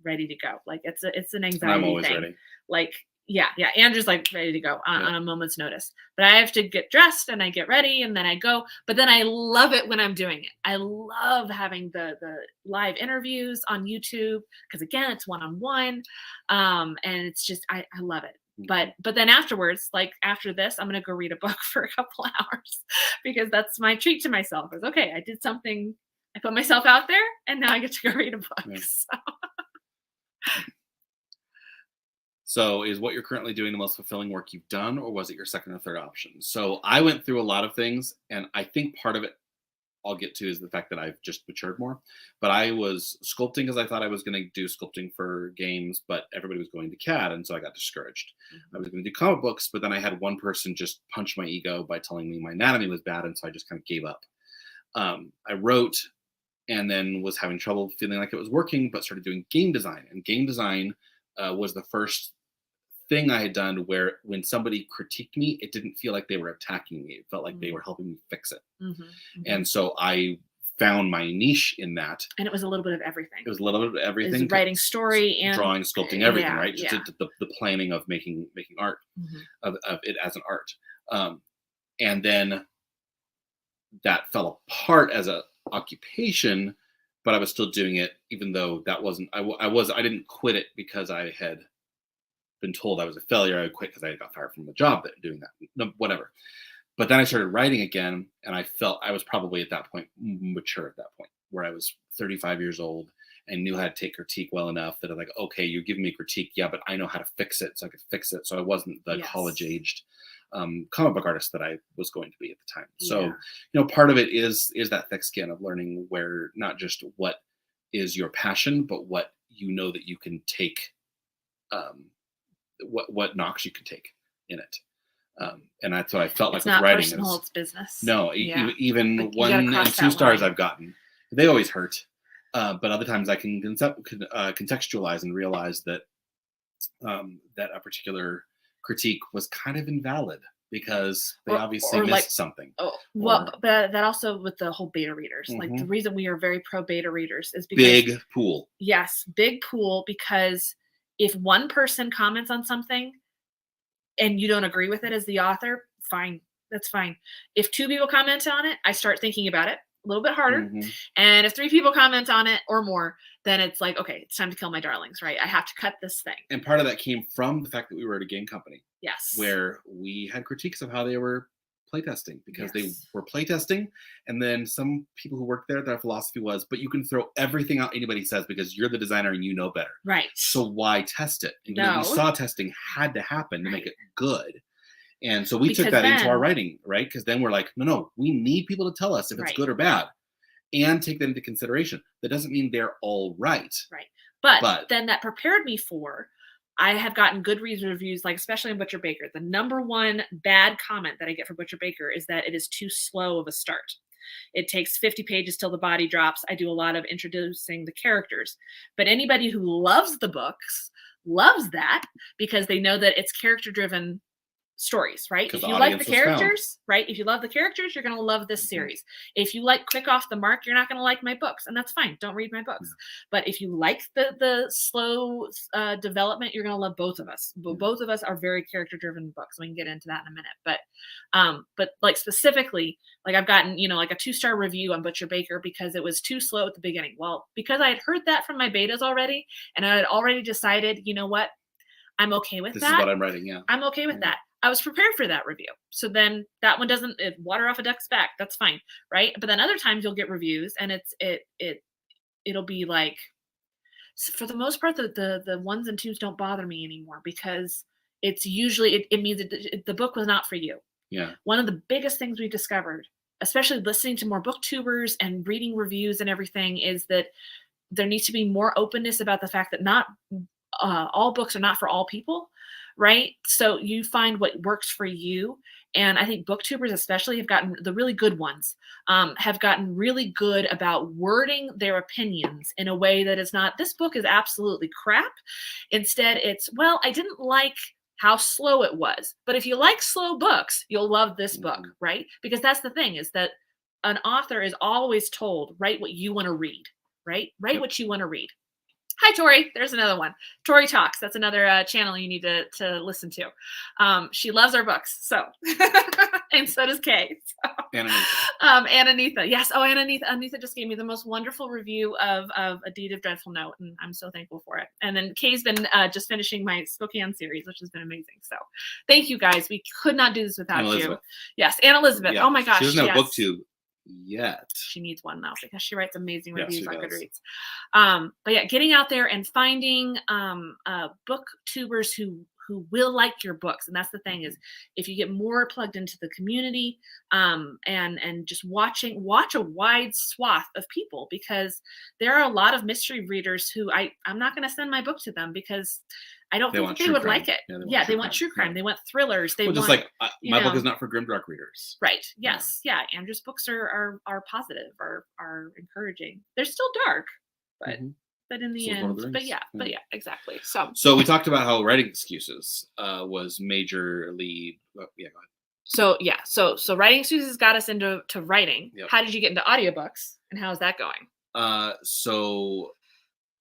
ready to go. Like it's an
And I'm
anxiety
always
thing.
ready.
Like yeah. Andrew's like ready to go
Yeah.
on a moment's notice. But I have to get dressed and I get ready and then I go. But then I love it when I'm doing it. I love having the live interviews on YouTube because again it's one on one, and it's just I love it.
Mhm.
But then afterwards, like after this, I'm gonna go read a book for a couple hours because that's my treat to myself. Is okay, I did something. I put myself out there, and now I get to go read a book.
Yeah.
So.
So is what you're currently doing the most fulfilling work you've done, or was it your second or third option? So I went through a lot of things, and I think part of it I'll get to is the fact that I've just matured more. But I was sculpting because I thought I was going to do sculpting for games, but everybody was going to CAD, and so I got discouraged. I was going to do comic books, but then I had one person just punch my ego by telling me my anatomy was bad, and so I just kind of gave up. I wrote and then was having trouble feeling like it was working, but started doing game design. And game design was the first thing I had done where when somebody critiqued me, it didn't feel like they were attacking me. It felt like they were helping me fix it. And so I found my niche in that.
And it was a little bit of everything.
It was a little bit of
It
everything.
was writing story and
drawing, sculpting, everything,
yeah,
right? Just
yeah.
the planning of making art
Mhm.
of it as an art. And then that fell apart as a occupation, but I was still doing it, even though that wasn't. I didn't quit it because I had been told I was a failure. I quit because I got fired from the job that doing that. No, whatever. But then I started writing again, and I felt I was probably at that point mature at that point, where I was 35 years old and knew how to take critique well enough that I'm like, okay, you're giving me critique, yeah, but I know how to fix it, so I could fix it. So I wasn't the
Yes.
college-aged comic book artist that I was going to be at the time. So
Yeah.
part of it is that thick skin of learning where not just what is your passion, but what you know that you can take, what knocks you can take in it. And that's what I felt like
It's
with
not
writing.
personal, it's business.
No,
Yeah.
even
Like, you gotta
1
cross
and 2
that
stars
line.
I've gotten, they always hurt. But other times I can contextualize and realize that that a particular critique was kind of invalid because they obviously
or like
missed something.
oh well,
Or
but that also with the whole beta readers. Like the
Mhm.
reason we are very pro beta readers is because
Big pool.
yes, big pool because if one person comments on something and you don't agree with it as the author, fine. That's fine. If two people comment on it, I start thinking about it. little bit harder.
Mhm.
And if 3 people comment on it or more, then it's like, okay, it's time to kill my darlings, right? I have to cut this thing.
And part of that came from the fact that we were at a game company
Yes.
where we had critiques of how they were playtesting because they
Yes.
were playtesting, and then some people who worked there, their philosophy was, but you can throw everything out anybody says because you're the designer and you know better.
Right.
So why test it? And we
No.
saw testing had to happen to make
Right.
it good. And so we took
Because
that into our
then-
writing, right? Because then we're like, no, we need people to tell us if it's
Right.
good or bad and take that into consideration. That doesn't mean they're all right.
Right. But
But-
then that prepared me for, I have gotten good reviews, like especially on Butcher Baker. The number one bad comment that I get for Butcher Baker is that it is too slow of a start. It takes 50 pages till the body drops. I do a lot of introducing the characters. But anybody who loves the books loves that because they know that it's character-driven stories, right?
'Cause
If
the
you like the
audience was found.
characters, right? If you love the characters, you're going to love this
Mhm.
series. If you like quick off the mark, you're not going to like my books, and that's fine. Don't read my books. But if you like the slow development, you're going to love both of us. Both of us are very character driven books. We can get into that in a minute. But like specifically, like I've gotten, like a 2-star review on Butcher Baker because it was too slow at the beginning. Well, because I had heard that from my betas already, and I had already decided, you know what, I'm okay with
This
that.
is what I'm writing, yeah.
I'm okay with that. I was prepared for that review. So then that one doesn't water off a duck's back. That's fine, right? But then other times you'll get reviews and it'll be like, for the most part, the ones and twos don't bother me anymore because it's usually it means the book was not for you.
Yeah.
One of the biggest things we discovered, especially listening to more booktubers and reading reviews and everything, is that there needs to be more openness about the fact that not all books are not for all people, right? So you find what works for you. And I think booktubers especially have gotten, the really good ones, have gotten really good about wording their opinions in a way that is not, this book is absolutely crap. Instead, it's, well, I didn't like how slow it was. But if you like slow books, you'll love this book,
Mhm.
right? Because that's the thing, is that an author is always told, write what you want to read, right? Write
Yep.
what you want to read. Hi, Tori. There's another one. Tori Talks. That's another channel you need to listen to. She loves our books. So, and so does Kay. So.
And Anita.
And Anita. Yes. Oh, and Anita. Anita just gave me the most wonderful review of A Deed of Dreadful Note, and I'm so thankful for it. And then Kay's been just finishing my Spokane series, which has been amazing. So, thank you guys. We could not do this without
And
you.
Elizabeth.
Yes, and Elizabeth.
Yeah.
Oh my gosh.
She doesn't have
yes.
BookTube yet.
She needs one now because she writes amazing
Yes,
reviews
she
on
does.
Goodreads. But yeah, getting out there and finding booktubers who will like your books. And that's the thing, is if you get more plugged into the community, and just watch a wide swath of people, because there are a lot of mystery readers who I'm not going to send my book to them because I don't think they would like it.
Yeah,
They want true crime.
Yeah.
They want thrillers. They
Well, just
want,
like my book is not for grimdark readers.
right. Yes. Yeah. Andrew's books are positive, are encouraging. They're still dark, but
Mhm.
but in the
So is Lord of
end,
the
but
Rings.
yeah, exactly. So
So we talked about how writing excuses was majorly. Yeah, go ahead.
so writing excuses got us into writing.
Yep.
How did you get into audiobooks, and how is that going?
So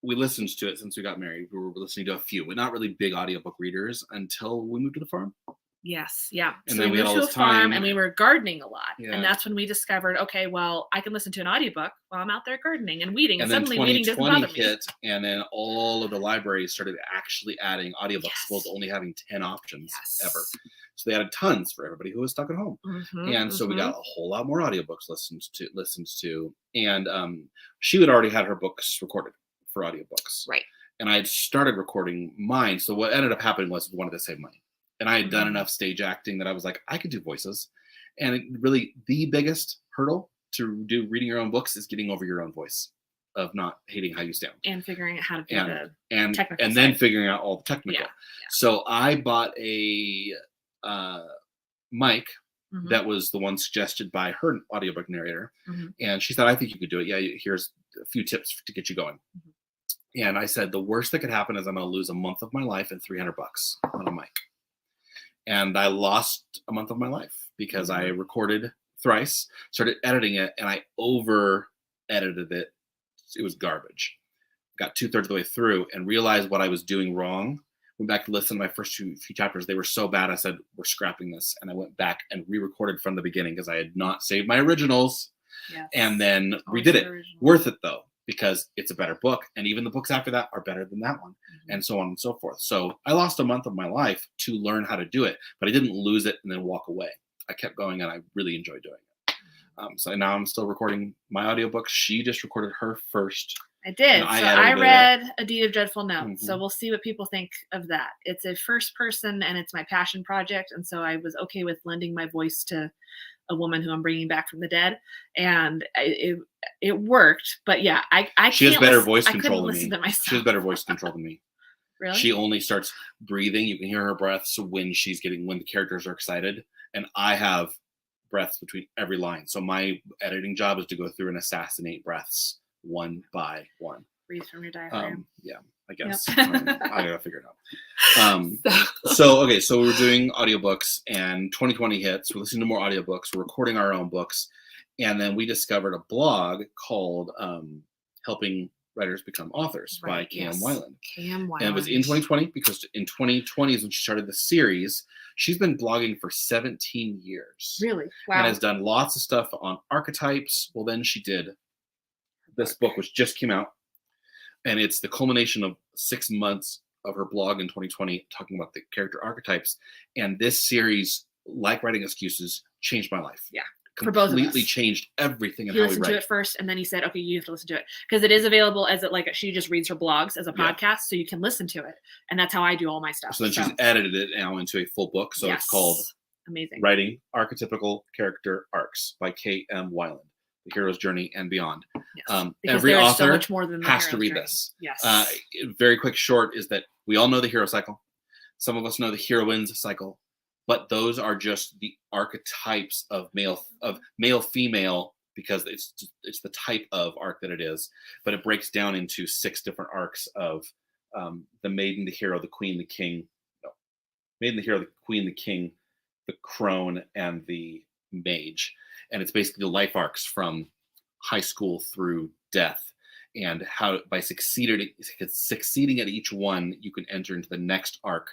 we listened to it since we got married. We were listening to a few, but not really big audiobook readers until we moved to the farm.
Yes, yeah.
And
So
then
we
we had
moved
all
to a
this
farm,
time.
and we were gardening a lot,
Yeah.
and that's when we discovered, okay, well, I can listen to an audiobook while I'm out there gardening and weeding,
And
and
then
suddenly weeding doesn't
2020
bother me.
hit, and then all of the libraries started actually adding audiobooks,
Yes.
as opposed to only having 10 options
Yes.
ever. So they added tons for everybody who was stuck at home. And so we got a whole lot more audiobooks listened to. And she had already had her books recorded for audiobooks.
Right.
And I had started recording mine. So what ended up happening was we wanted to save money. And I had done enough stage acting that I was like, I could do voices. And really, the biggest hurdle to do reading your own books is getting over your own voice, of not hating how you sound.
And figuring out how to do
And
technical
then
side.
figuring out all the technical.
Yeah.
So I bought a mic
Mhm.
that was the one suggested by her audiobook narrator.
Mhm.
And she said, I think you could do it. Yeah, here's a few tips to get you going.
Mhm.
And I said, the worst that could happen is I'm going to lose a month of my life and $300 on a mic. And I lost a month of my life because I recorded thrice, started editing it, and I over edited it. It was garbage. Got 2/3 of the way through and realized what I was doing wrong. Went back to listen to my first few chapters. They were so bad. I said, we're scrapping this. And I went back and re-recorded from the beginning because I had not saved my originals.
Yes.
and then
Always
redid
the
it.
original.
Worth it though, because it's a better book, and even the books after that are better than that one,
Mhm.
and so on and so forth. So I lost a month of my life to learn how to do it, but I didn't lose it and then walk away. I kept going, and I really enjoyed doing it. So now I'm still recording my audiobooks. She just recorded her first.
I did.
And I
So I
edited it.
read A Deed of Dreadful Note. So
Mhm.
we'll see what people think of that. It's a first person and it's my passion project. And so I was okay with lending my voice to a woman who I'm bringing back from the dead. And it worked. But yeah, I
She has
can't
better
listen,
voice
I couldn't
control than
listen
me.
to myself.
She has better voice control than me.
Really?
She only starts breathing. You can hear her breaths when when the characters are excited, and I have breaths between every line. So my editing job is to go through and assassinate breaths one by one.
Breathe from your diaphragm.
Yeah, I guess.
Yep.
I gotta figure it out. So we were doing audiobooks, and 2020 hits. We're listening to more audiobooks. We're recording our own books, and then we discovered a blog called "Helping Writers Become Authors" by Cam Weiland.
Cam Weiland.
And it was in 2020 because in 2020 is when she started the series. She's been blogging for 17 years.
Really? Wow.
And has done lots of stuff on archetypes. Well, then she did this book, which just came out. And it's the culmination of 6 months of her blog in 2020 talking about the character archetypes. And this series, like Writing Excuses, changed my life.
Yeah. For both of us.
Completely changed everything in
He
how we
listened
write.
to it first, and then he said, "Okay, you have to listen to it because it is available as she just reads her blogs as a podcast, so you can listen to it." And that's how I do all my stuff.
So then she's edited it now into a full book. So it's called
Amazing.
Writing Archetypical Character Arcs by K.M. Weiland, The Hero's Journey and Beyond.
Yes.
Every author
so much more than the
has to
hero's
read
journey.
this.
Yes.
Very quick short is that we all know the hero cycle. Some of us know the heroine's cycle, but those are just the archetypes of male female, because it's the type of arc that it is. But it breaks down into 6 different arcs of the maiden, the hero, the queen, the king. No, maiden, the hero, the queen, the king, the crone, and the mage. And it's basically the life arcs from high school through death, and how by succeeding at each one, you can enter into the next arc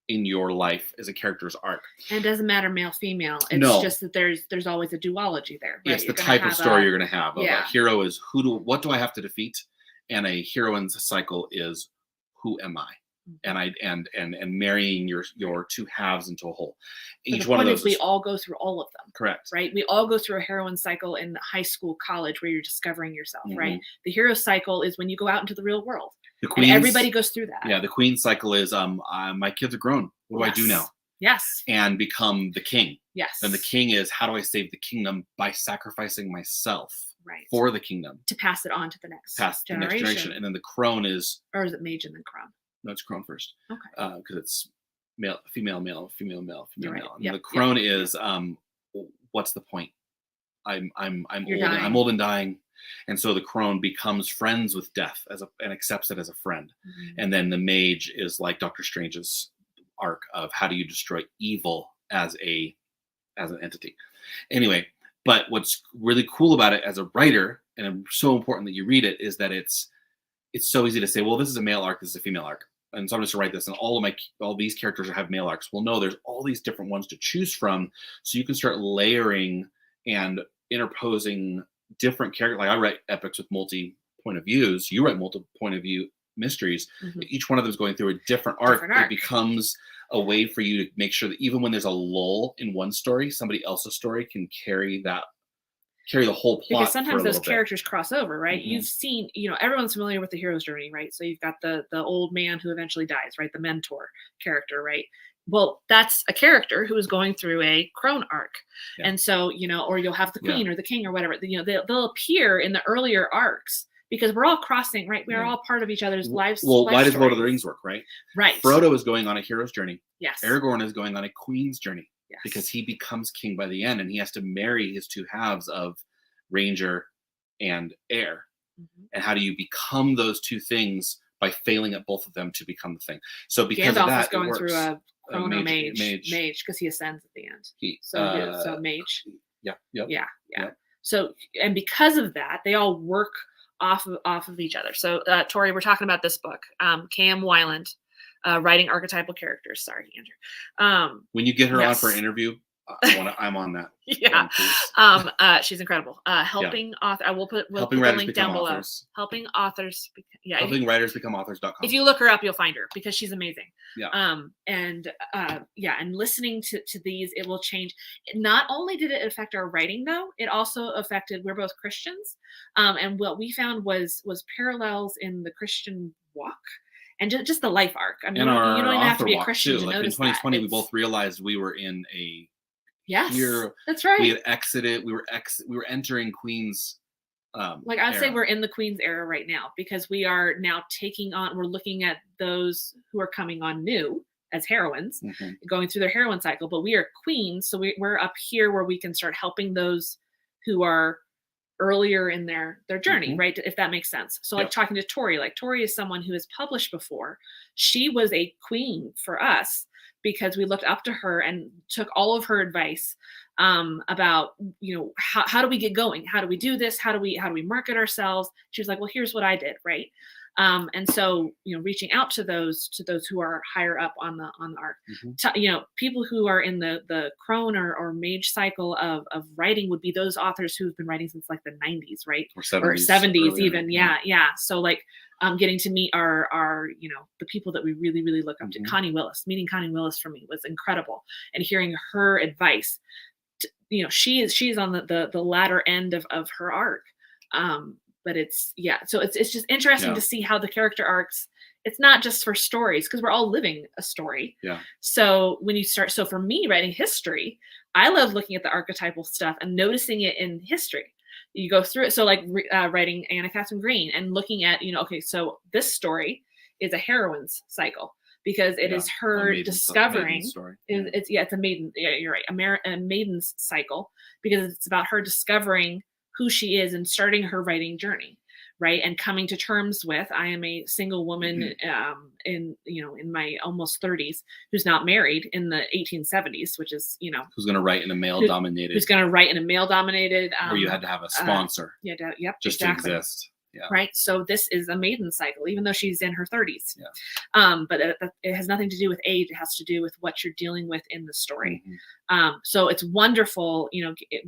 in your life as a character's arc.
And it doesn't matter male, female. It's just that there's always a duology there. Right?
Yes, the type of story you're going to have.
Yeah.
A hero is what do I have to defeat, and a heroine's cycle is who am I, and marrying your two halves into a whole. Each one of those.
We all go through all of them.
Correct.
Right. We all go through a heroine cycle in high school, college, where you're discovering yourself. Right. The hero cycle is when you go out into the real world. And everybody goes through that.
Yeah, the queen cycle is my kids are grown. What do I do now?
Yes.
And become the king.
Yes.
And the king is, how do I save the kingdom by sacrificing myself for the kingdom
to pass it on to the next
generation. And then the crone is,
or is it mage and then crone?
No, it's crone first.
Okay.
Because it's male, female, male, female, male, female,
right.
male. And the crone is what's the point? I'm old and dying. And so the crone becomes friends with death and accepts it as a friend. And then the mage is like Doctor Strange's arc of how do you destroy evil as an entity. Anyway, but what's really cool about it as a writer, and so important that you read it, is that it's so easy to say, well, this is a male arc, this is a female arc. And so I'm just to write this, and all these characters have male arcs. Well, no, there's all these different ones to choose from. So you can start layering and interposing different characters. Like I write epics with multi point of views. You write multiple point of view mysteries. Each one of them is going through a different arc. It becomes a way for you to make sure that even when there's a lull in one story, somebody else's story can carry the whole plot.
Because sometimes those characters cross over, right? You've seen, everyone's familiar with the hero's journey, right? So you've got the old man who eventually dies, right? The mentor character, right? Well, that's a character who is going through a crone arc. And so, or you'll have the queen or the king or whatever, they'll appear in the earlier arcs because we're all crossing, right? We're all part of each other's lives.
Well, why does Lord of the Rings work, right?
Right.
Frodo is going on a hero's journey.
Yes.
Aragorn is going on a queen's journey.
Yes.
Because he becomes king by the end, and he has to marry his two halves of ranger and heir. And how do you become those two things? By failing at both of them to become the thing. So because
Gandalf
of that,
is going
it works.
through a chrono mage
because
he ascends at the end.
So
mage.
Yeah.
So, and because of that, they all work off of each other. So, Tori, we're talking about this book, Cam Weiland, Writing Archetypal Characters. Sorry, Andrew.
When you get her on for an interview, I'm on that.
Yeah.
One, please.
She's incredible. Helping author. I will we'll
Helping
put the
writers
link
become
down below.
authors.
Helping authors. Yeah.
Helping writers become authors.com.
If you look her up, you'll find her because she's amazing.
Yeah.
And listening to these, it will change. Not only did it affect our writing though, it also affected, we're both Christians. And what we found was parallels in the Christian walk and just the life arc. I mean,
and
you don't even have to be a
walk,
Christian
too.
to
Like in
notice
2020,
that.
we both realized we were in a
Yes,
year.
that's right.
We had exited. We were entering Queen's.
Like I'd say
era.
we're in the Queen's era right now because we are now we're looking at those who are coming on new as heroines, going through their heroine cycle, but we are queens. So we're up here where we can start helping those who are earlier in their journey, right? If that makes sense. So like talking to Tori, like Tori is someone who has published before. She was a queen for us because we looked up to her and took all of her advice about, how do we get going? How do we do this? How do we market ourselves? She was like, well, here's what I did. Right. And so, reaching out to those who are higher up on the arc, people who are in the crone or mage cycle of writing would be those authors who've been writing since like the 90s, right?
Or 70s,
or 70s
earlier.
even. Yeah. So like, getting to meet our the people that we really, really look up to. Connie Willis, meeting Connie Willis for me was incredible. And hearing her advice, she's on the latter end of her arc. But so it's just interesting to see how the character arcs, it's not just for stories because we're all living a story.
Yeah.
So when you start, so for me writing history, I love looking at the archetypal stuff and noticing it in history. You go through it. So like writing Anna Catherine Green and looking at, okay, so this story is a heroine's cycle because it is her discovering. It's a maiden. Yeah, you're right. A maiden's cycle because it's about her discovering who she is and starting her writing journey, right? And coming to terms with, I am a single woman in my almost 30s who's not married in the 1870s, which is,
who's going to write in a male-dominated.
Who's going to write in a male-dominated.
Where you had to have a sponsor. Just to exist. Yeah.
Right. So this is a maiden cycle, even though she's in her 30s. Yeah. But it has nothing to do with age. It has to do with what you're dealing with in the story. So it's wonderful,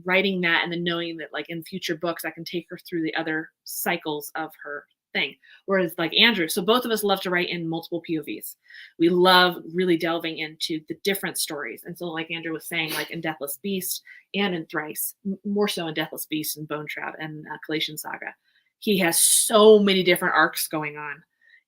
writing that and then knowing that like in future books, I can take her through the other cycles of her thing. Whereas like Andrew, so both of us love to write in multiple POVs. We love really delving into the different stories. And so like Andrew was saying, like in Deathless Beast and in Thrice, more so in Deathless Beast and Bone Trap and Collation Saga, he has so many different arcs going on.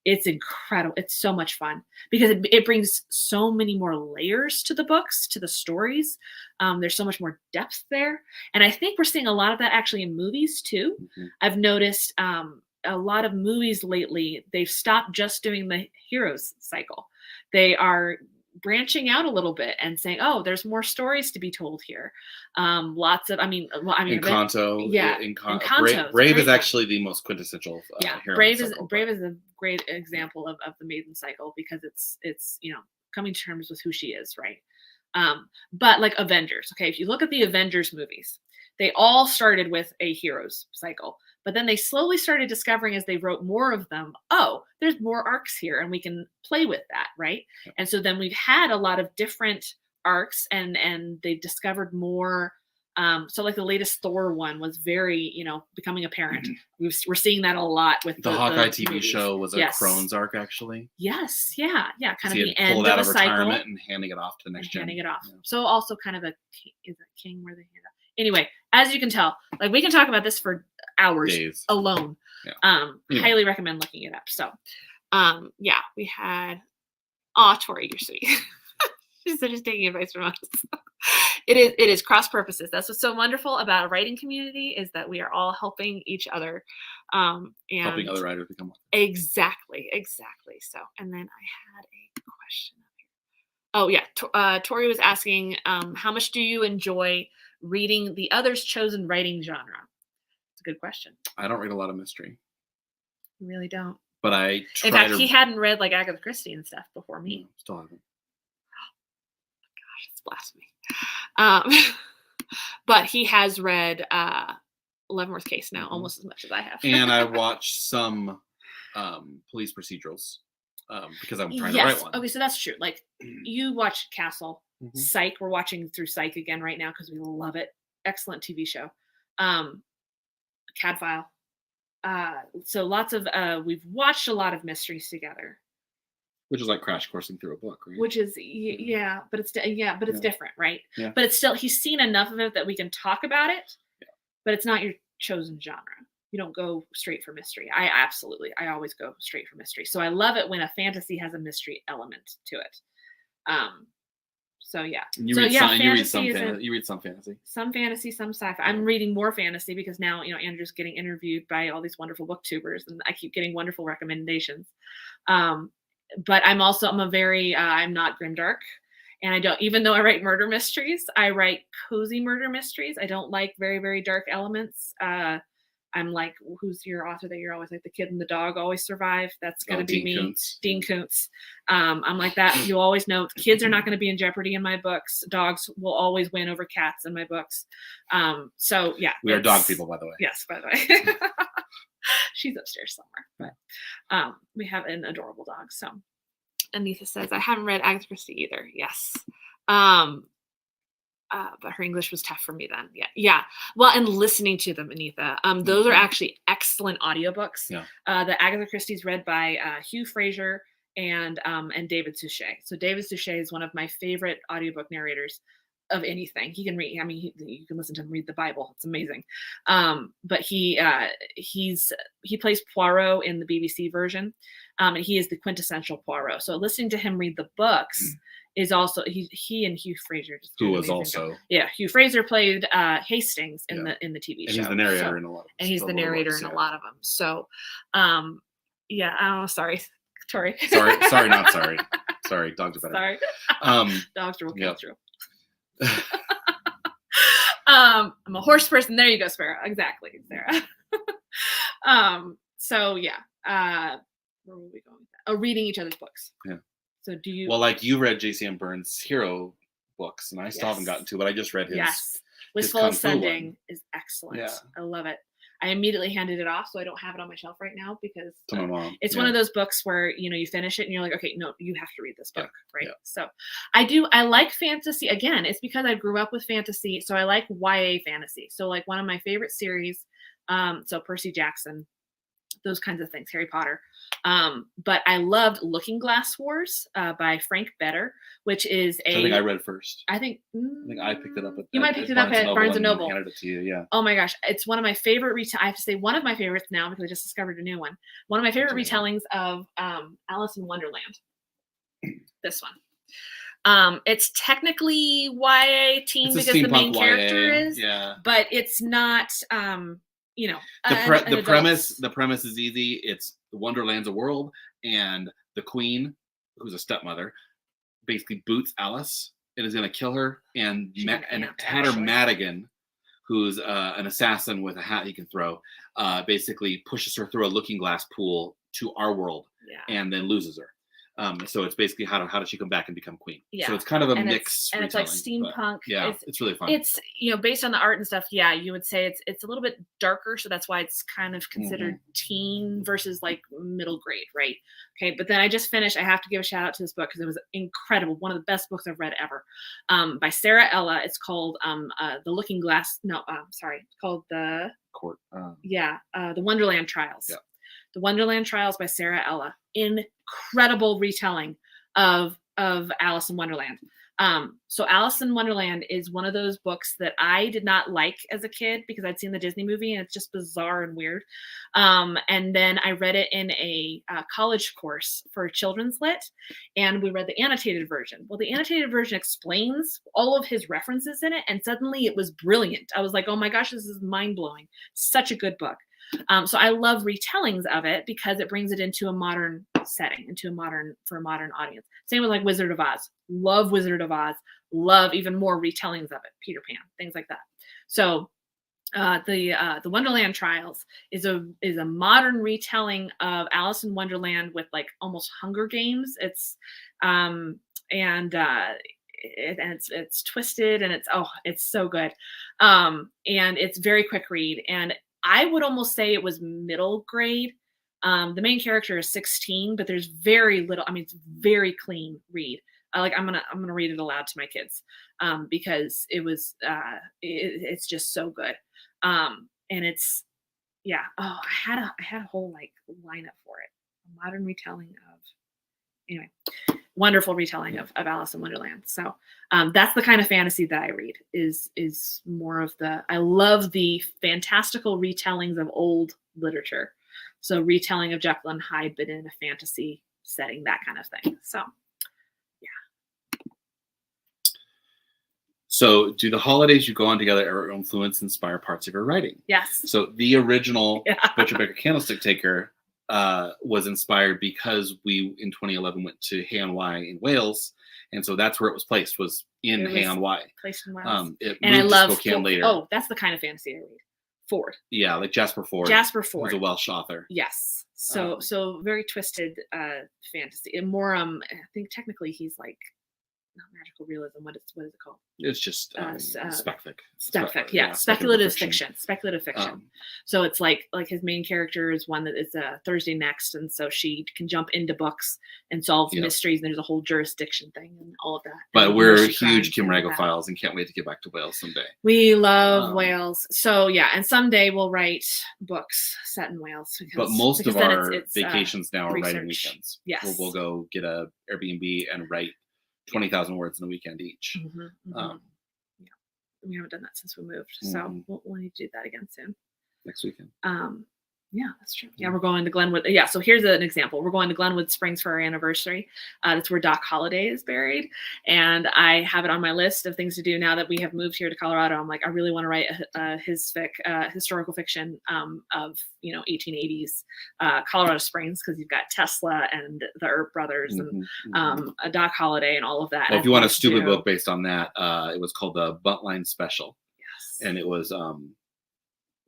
It's incredible. It's so much fun because it brings so many more layers to the books, to the stories. There's so much more depth there. And I think we're seeing a lot of that actually in movies too. I've noticed a lot of movies lately, they've stopped just doing the heroes cycle. They are branching out a little bit and saying, oh, there's more stories to be told here. Lots of,
Encanto.
Encanto.
Brave is actually the most quintessential.
Brave is a great example of the maiden cycle because it's coming to terms with who she is, right? But like Avengers, okay, if you look at the Avengers movies, they all started with a heroes cycle. But then they slowly started discovering as they wrote more of them, oh, there's more arcs here and we can play with that, right? Yeah. And so then we've had a lot of different arcs and they've discovered more. So like the latest Thor one was very, becoming apparent. We're seeing that a lot with
the Hawkeye TV
movies.
Show was a Crohn's arc actually.
Yes, yeah. Kind of the
end
of
out
a
of
cycle.
Retirement and handing it off to the next gen.
Handing it off. Yeah. So also kind of is it king where they hand it? Anyway, as you can tell, like we can talk about this for hours
Days.
Alone. Yeah. Highly recommend looking it up. So, we had, Tori, you're sweet. She's just taking advice from us. It is cross purposes. That's what's so wonderful about a writing community is that we are all helping each other. And
helping other writers become one.
Exactly. So, and then I had a question up here. Oh yeah. Tori was asking, how much do you enjoy reading the others' chosen writing genre? It's a good question.
I don't read a lot of mystery.
You really don't.
But I try.
In fact, he hadn't read like Agatha Christie and stuff before me.
No, still haven't.
Gosh, it's blasphemy. But he has read Leavenworth Case now almost as much as I have.
And I watch some police procedurals because I'm trying to write one.
Okay, so that's true. Like you watched Castle.
Mhm.
Psych, we're watching through Psych again right now because we love it. Excellent TV show. Um, Cadfile. So lots of we've watched a lot of mysteries together,
Which is like crash coursing through a book, right?
which is
Yeah.
yeah, but it's
Yeah.
different, right?
Yeah.
But it's still he's seen enough of it that we can talk about it,
Yeah.
but it's not your chosen genre. You don't go straight for mystery. I always go straight for mystery. So I love it when a fantasy has a mystery element to it. Um, so yeah.
And you
So
read
yeah,
some.
fantasy is
You read some fantasy.
some fantasy, some sci-fi. I'm reading more fantasy because now, Andrew's getting interviewed by all these wonderful booktubers and I keep getting wonderful recommendations. Um, but I'm a very, I'm not grimdark. And I don't, even though I write murder mysteries, I write cozy murder mysteries. I don't like very, very dark elements. I'm like, who's your author that you're always like, the kid and the dog always survive? That's going to be
Dean
me,
Koontz.
Dean Koontz. I'm like that. You'll always know kids are not going to be in jeopardy in my books. Dogs will always win over cats in my books. So yeah.
We are dog people, by the way.
Yes, by the way. She's upstairs somewhere, but we have an adorable dog. So Anita says, I haven't read Agatha Christie either. Yes. But her English was tough for me then. Yeah. Yeah. Well, and listening to them, Anita, those are actually excellent audiobooks.
Yeah.
The Agatha Christie's read by Hugh Fraser and David Suchet. So David Suchet is one of my favorite audiobook narrators of anything. He can read, I mean, you can listen to him read the Bible. It's amazing. But he plays Poirot in the BBC version. And he is the quintessential Poirot. So listening to him read the books is also he and Hugh Fraser,
who was also
Hugh Fraser played Hastings in the TV show.
And he's the narrator in a lot of them.
And he's the narrator in a lot of them. So yeah, oh sorry, Tori.
sorry, not sorry. Sorry, dogs are better.
Sorry. Dogs will kill through. I'm a horse person. There you go, Sparrow. Exactly, Sarah. So yeah. Where were we going with that? Oh, reading each other's books.
Yeah.
So do you?
Well, like you read J.C.M. Burns' hero books, and I still haven't gotten to, but I just read his.
Yes. Wistful Ascending is excellent.
Yeah.
I love it. I immediately handed it off, so I don't have it on my shelf right now because
to my mom.
It's one of those books where you finish it and you're like, okay, no, you have to read this book, right?
Yeah.
So I like fantasy. Again, it's because I grew up with fantasy, so I like YA fantasy. So like one of my favorite series, so Percy Jackson, those kinds of things, Harry Potter. But I loved Looking Glass Wars by Frank Better, which is
I think I read first.
I think
I picked it up.
You might pick it up at Barnes and Noble.
Handed it to you, yeah.
Oh my gosh, it's one of my favorite I have to say one of my favorites now because I just discovered a new one. One of my favorite retellings of Alice in Wonderland. This one. It's technically YA teen because the main character is, but it's not.
The premise is easy. It's Wonderland's a world, and the queen, who's a stepmother, basically boots Alice and is going to kill her. And Hatter Madigan, who's an assassin with a hat he can throw, basically pushes her through a looking glass pool to our world, and then loses her. So it's basically how does she come back and become queen? Yeah. So it's kind of a mix,
and it's like steampunk.
It's really fun.
It's based on the art and stuff. Yeah, you would say it's a little bit darker, so that's why it's kind of considered teen versus like middle grade, right? Okay, but then I just finished. I have to give a shout out to this book because it was incredible. One of the best books I've read ever, by Sarah Ella. It's called The Looking Glass. No, sorry, it's called the
Court.
The Wonderland Trials.
Yeah.
The Wonderland Trials by Sarah Ella. Incredible retelling of Alice in Wonderland. So Alice in Wonderland is one of those books that I did not like as a kid because I'd seen the Disney movie and it's just bizarre and weird. And then I read it in a college course for children's lit, and we read the annotated version. Well, the annotated version explains all of his references in it, and suddenly it was brilliant. I was like, oh my gosh, this is mind-blowing. Such a good book. So I love retellings of it because it brings it into a modern setting, for a modern audience. Same with like Wizard of Oz. Love Wizard of Oz. Love even more retellings of it. Peter Pan, things like that. So the Wonderland Trials is a modern retelling of Alice in Wonderland with like almost Hunger Games. It's it's twisted and it's so good. And it's very quick read, and I would almost say it was middle grade. The main character is 16, but there's very little. I mean, it's very clean read. I'm gonna read it aloud to my kids, because it's just so good. And it's yeah. Oh, I had a whole like lineup for it. A modern retelling of anyway, wonderful retelling of Alice in Wonderland. So that's the kind of fantasy that I read. Is more of the I love the fantastical retellings of old literature. So retelling of Jekyll and Hyde, but in a fantasy setting, that kind of thing. So
So, do the holidays you go on together ever influence, inspire parts of your writing?
yes,
So, the original
yeah.
Butcher Baker Candlestick Taker was inspired because we in 2011 went to Hay-on-Wye in Wales, and so that's where it was placed, was in
It was
Hay-on-Wye.
placed in Wales.
It
And I
moved to
love
Spokane later.
Oh, that's the kind of fantasy I read. Ford.
Yeah, like Jasper Ford.
Jasper Ford.
Who's a Welsh author.
Yes. So very twisted fantasy. And more I think technically he's like not magical realism. What is it called?
It's just specfic.
Specfic, yeah. Speculative fiction. Speculative fiction. So it's like his main character is one that is Thursday Next, and so she can jump into books and solve mysteries, and there's a whole jurisdiction thing and all of that.
But we're huge Kim Ragophiles and can't wait to get back to Wales someday.
We love Wales. So yeah, and someday we'll write books set in Wales.
But most of our vacations now are
research.
writing weekends.
Yes.
We'll go get a Airbnb and write 20,000 words in a weekend each.
Yeah, we haven't done that since we moved, so we'll need to do that again soon.
Next weekend.
Yeah, that's true. Yeah, we're going to Glenwood. Yeah, so here's an example. We're going to Glenwood Springs for our anniversary. That's where Doc Holliday is buried, and I have it on my list of things to do now that we have moved here to Colorado. I'm like, I really want to write a historical fiction of 1880s Colorado Springs, because you've got Tesla and the Earp brothers and a Doc Holliday and all of that.
Well, if you want a stupid book based on that, it was called the Buntline Special. Yes, and it was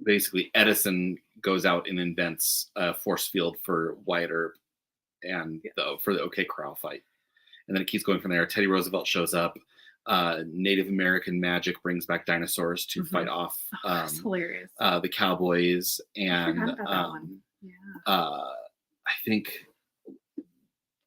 basically Edison goes out and invents a force field for Wyatt Earp and for the OK Corral fight, and then it keeps going from there. Teddy Roosevelt shows up. Native American magic brings back dinosaurs to fight off
that's hilarious.
The cowboys, and I think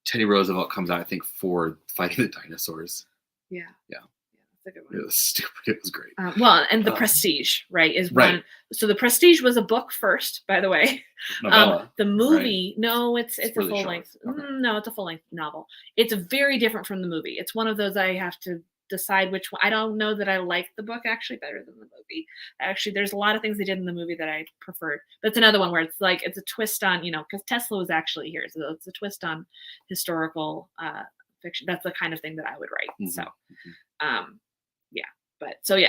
Teddy Roosevelt comes out, I think, for fighting the dinosaurs. Yeah. That's a good one. It was stupid. It was great.
And The Prestige, right, is one. So The Prestige was a book first, by the way.
Novella,
the movie, no, it's a
really
full
short.
length.
Okay.
No, it's a full length novel. It's very different from the movie. It's one of those I have to decide which one. I don't know that I like the book actually better than the movie. Actually, there's a lot of things they did in the movie that I preferred. But it's another one where it's like it's a twist on, because Tesla was actually here, so it's a twist on historical fiction. That's the kind of thing that I would write. So,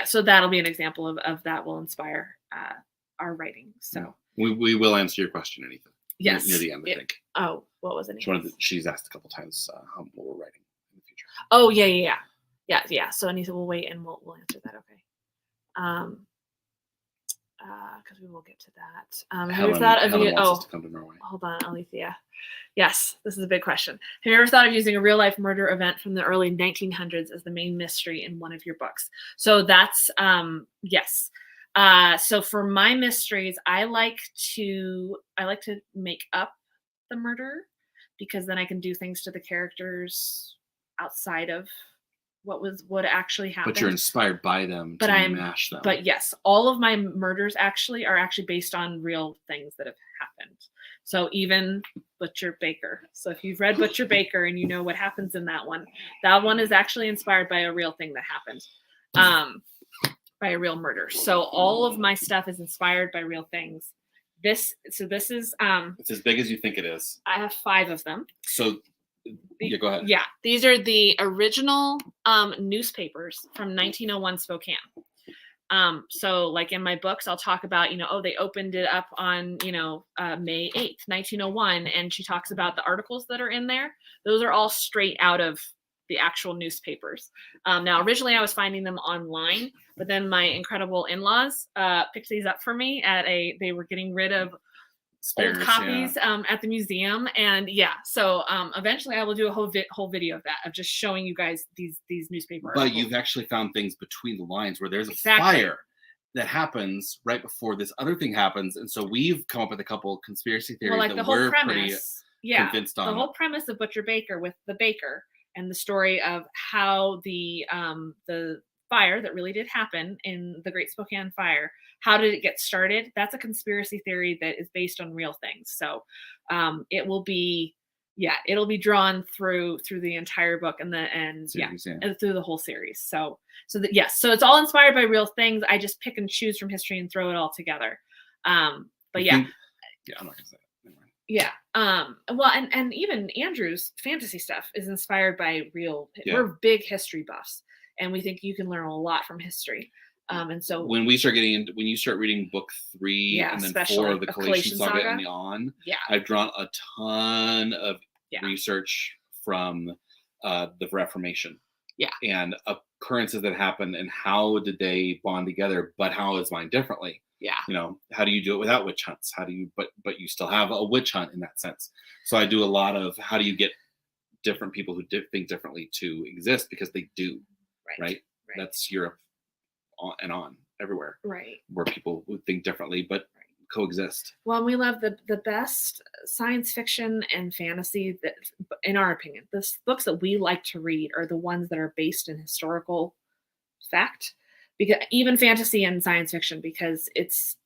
so that'll be an example of that will inspire our writing. So
we will answer your question, anything.
Yes,
near the end, I think.
Oh, what was it?
She's asked a couple times what we're writing in the future.
Oh yeah. So Anita, we'll wait and we'll answer that. Okay. Because we will get to that. Have you ever thought of
wants us to come to Norway.
Hold on, Alethea. Yes, this is a big question. Have you ever thought of using a real life murder event from the early 1900s as the main mystery in one of your books? So that's yes. So for my mysteries, I like to make up the murder, because then I can do things to the characters outside of what actually happened.
But you're inspired by them to mash them.
But yes, all of my murders are actually based on real things that have happened. So even Butcher Baker. So if you've read Butcher Baker and you know what happens in that one is actually inspired by a real thing that happened. By a real murder. So all of my stuff is inspired by real things. This is
it's as big as you think it is.
I have 5 of them.
So go ahead.
Yeah, these are the original newspapers from 1901 Spokane. So like in my books, I'll talk about, they opened it up on, May 8th, 1901. And she talks about the articles that are in there. Those are all straight out of the actual newspapers. Now, originally I was finding them online, but then my incredible in-laws picked these up for me they were getting rid of old copies at the museum. And so eventually I will do a whole video of that, of just showing you guys these newspaper articles.
But you've actually found things between the lines where there's a fire that happens right before this other thing happens. And so we've come up with a couple conspiracy theories that we're pretty convinced on.
The whole premise of Butcher Baker with the baker and the story of how the fire that really did happen in the Great Spokane Fire, how did it get started? That's a conspiracy theory that is based on real things. So it will be, yeah, it'll be drawn through the entire book and
Series, yeah.
and through the whole series. So that, yes, so it's all inspired by real things. I just pick and choose from history and throw it all together. But yeah.
Yeah, I'm not gonna say it. Never mind.
Yeah. Well, and even Andrew's fantasy stuff is inspired by real.
Yeah.
We're big history buffs, and we think you can learn a lot from history. And so
when we start getting into, when you start reading book 3 and then 4 of the Collation Saga and on,
yeah,
I've drawn a ton of research from the Reformation.
Yeah.
And occurrences that happened and how did they bond together, but how is mine differently?
Yeah.
You know, how do you do it without witch hunts? How do you, but you still have a witch hunt in that sense. So I do a lot of how do you get different people who think differently to exist, because they do, right? That's Europe on everywhere,
right? Where
people who think differently but coexist.
Well, we love the best science fiction and fantasy that, in our opinion, the books that we like to read are the ones that are based in historical fact, because even fantasy and science fiction, because it's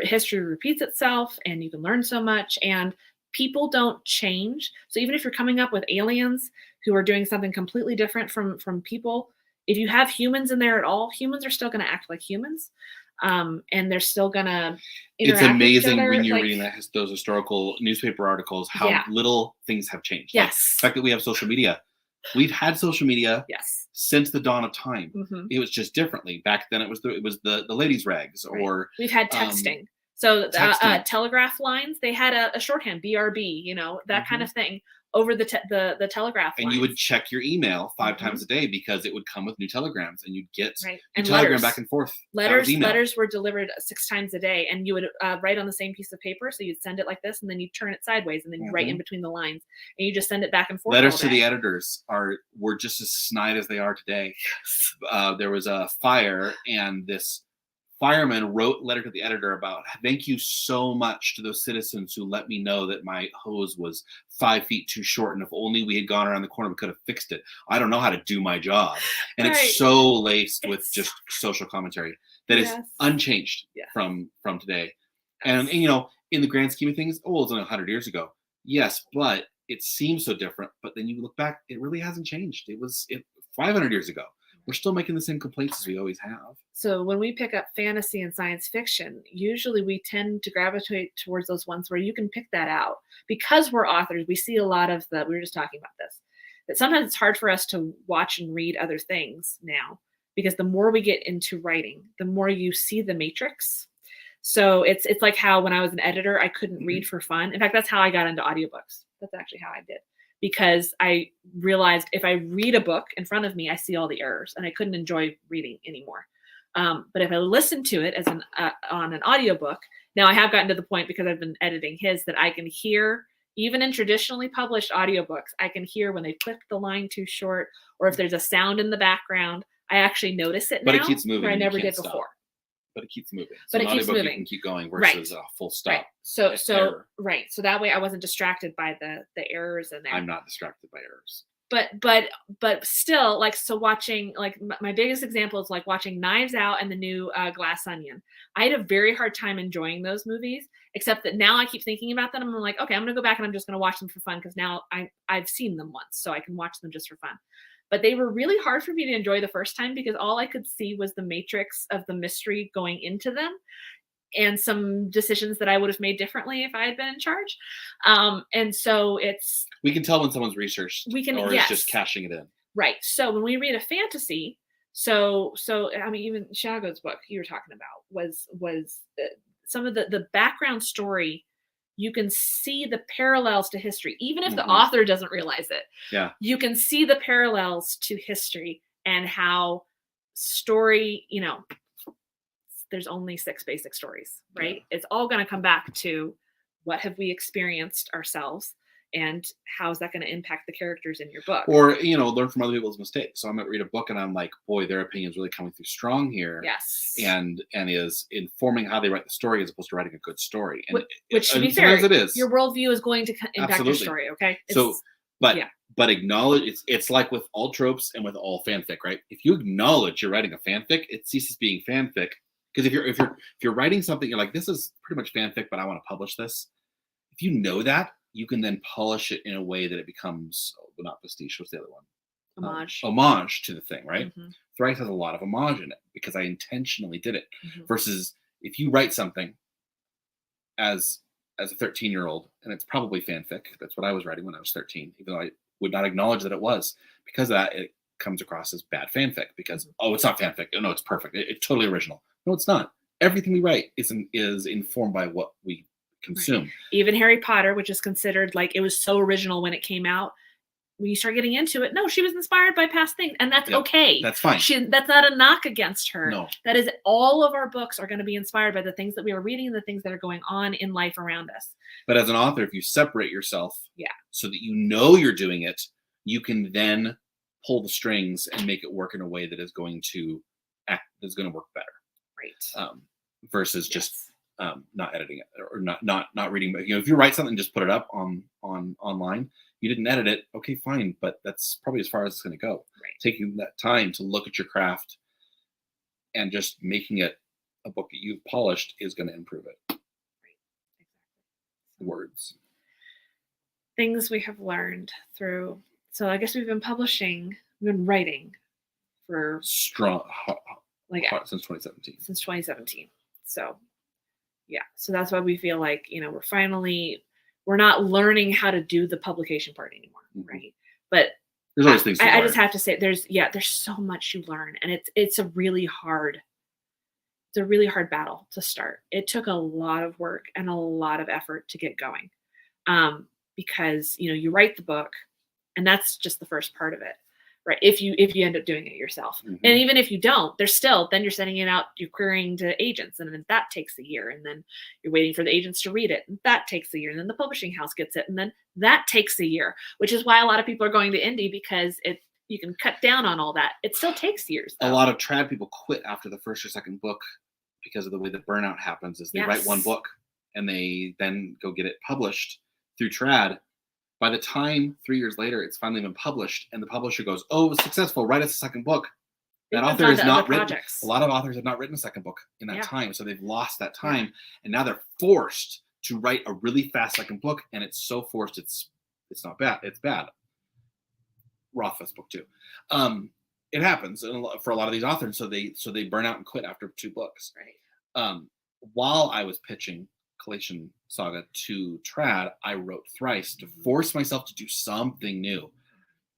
history repeats itself and you can learn so much and people don't change. So even if you're coming up with aliens who are doing something completely different from people, if you have humans in there at all, humans are still going to act like humans. And they're still gonna interact.
It's amazing
with each other,
when you're reading those historical newspaper articles, how little things have changed.
Yes.
Like the fact that we have social media. We've had social media since the dawn of time.
Mm-hmm.
It was just differently. Back then it was the ladies' rags, or
we've had texting. So telegraph lines, they had a shorthand, BRB, you know, that kind of thing over the telegraph lines.
And you would check your email 5 times a day because it would come with new telegrams, and you'd get
and
telegram
letters.
Back and forth.
Letters were delivered 6 times a day, and you would write on the same piece of paper. So you'd send it like this, and then you turn it sideways, and then you write in between the lines, and you just send it back and forth.
Letters to the editors were just as snide as they are today. There was a fire, and this fireman wrote a letter to the editor about, thank you so much to those citizens who let me know that my hose was 5 feet too short, and if only we had gone around the corner we could have fixed it. I don't know how to do my job. And it's so laced with just social commentary that is unchanged from today. And you know, in the grand scheme of things, it was only 100 years ago, yes, but it seems so different. But then you look back, it really hasn't changed. It was 500 years ago. We're still making the same complaints as we always have.
So when we pick up fantasy and science fiction, usually we tend to gravitate towards those ones where you can pick that out. Because we're authors, we see a lot of we were just talking about this, that sometimes it's hard for us to watch and read other things now, because the more we get into writing, the more you see the matrix. So it's like how when I was an editor, I couldn't read for fun. In fact, that's how I got into audiobooks. That's actually how I did. Because I realized if I read a book in front of me, I see all the errors, and I couldn't enjoy reading anymore. But if I listen to it as on an audiobook, now I have gotten to the point, because I've been editing his, that I can hear, even in traditionally published audiobooks, I can hear when they clip the line too short, or if there's a sound in the background. I actually notice it now,
but it keeps moving,
where I never did before.
But it keeps moving.
So but it keeps moving.
You can keep going versus a full stop.
Right. So So that way I wasn't distracted by the errors in there.
I'm not distracted by errors.
But still, so watching, my biggest example is watching Knives Out and the new Glass Onion. I had a very hard time enjoying those movies, except that now I keep thinking about them. I'm like, okay, I'm going to go back and I'm just going to watch them for fun, because now I've seen them once, so I can watch them just for fun. But they were really hard for me to enjoy the first time, because all I could see was the matrix of the mystery going into them, and some decisions that I would have made differently if I had been in charge. And so
we can tell when someone's researched or is just cashing it in.
Right. So when we read a fantasy, so I mean, even Shago's book you were talking about was some of the background story. You can see the parallels to history, even if the author doesn't realize it.
Yeah.
You can see the parallels to history and how story, there's only 6 basic stories, right? Yeah. It's all going to come back to what have we experienced ourselves, and how is that going to impact the characters in your book?
Or, learn from other people's mistakes. So I might read a book and I'm like, boy, their opinion's really coming through strong here.
Yes.
And is informing how they write the story as opposed to writing a good story. And
which to be fair,
it is.
Your worldview is going to impact your story, okay?
But but acknowledge it's like with all tropes and with all fanfic, right? If you acknowledge you're writing a fanfic, it ceases being fanfic. Because if you're writing something, you're like, this is pretty much fanfic, but I want to publish this. If you know that, you can then polish it in a way that it becomes not pastiche. What's the other one? Homage to the thing, right?
Mm-hmm.
Thrice has a lot of homage in it because I intentionally did it.
Mm-hmm.
Versus if you write something as a 13-year-old, and it's probably fanfic. That's what I was writing when I was 13, even though I would not acknowledge that it was. Because of that, it comes across as bad fanfic because, oh, it's not fanfic. No, it's perfect. It's totally original. No, it's not. Everything we write is informed by what we consume.
Right. Even Harry Potter, which is considered like it was so original when it came out. When you start getting into it, no, she was inspired by past things, and that's okay.
That's fine.
That's not a knock against her.
No.
That is, all of our books are going to be inspired by the things that we are reading and the things that are going on in life around us.
But as an author, if you separate yourself so that you know you're doing it, you can then pull the strings and make it work in a way that is going to work better.
Right.
Versus just not editing it or not reading. But if you write something and just put it up on online, you didn't edit it, okay, fine, but that's probably as far as it's going to go.
Right.
Taking that time to look at your craft and just making it a book that you've polished is going to improve it.
Right. Exactly.
Words.
Things we have learned through. So I guess we've been writing for
strong, since 2017.
Since 2017. So yeah, so that's why we feel like we're not learning how to do the publication part anymore, right? But
there's always things to learn.
I just have to say there's so much you learn, and it's a really hard battle to start. It took a lot of work and a lot of effort to get going. Because you write the book, and that's just the first part of it. Right. If you end up doing it yourself.
Mm-hmm.
And even if you don't, then you're sending it out, you're querying to agents, and then that takes a year. And then you're waiting for the agents to read it. And that takes a year. And then the publishing house gets it. And then that takes a year, which is why a lot of people are going to indie, because you can cut down on all that. It still takes years, though.
A lot of trad people quit after the first or second book because of the way the burnout happens is they write one book and they then go get it published through trad. By the time 3 years later it's finally been published and the publisher goes, oh, it was successful, write us a second book. That author has not written. A lot of authors have not written a second book in that time. So they've lost that time. And now they're forced to write a really fast second book. And it's so forced, it's not bad. It's bad. Rothfuss book too. It happens for a lot of these authors. So they burn out and quit after 2 books.
Right.
While I was pitching Collation Saga to trad, I wrote Thrice to force myself to do something new.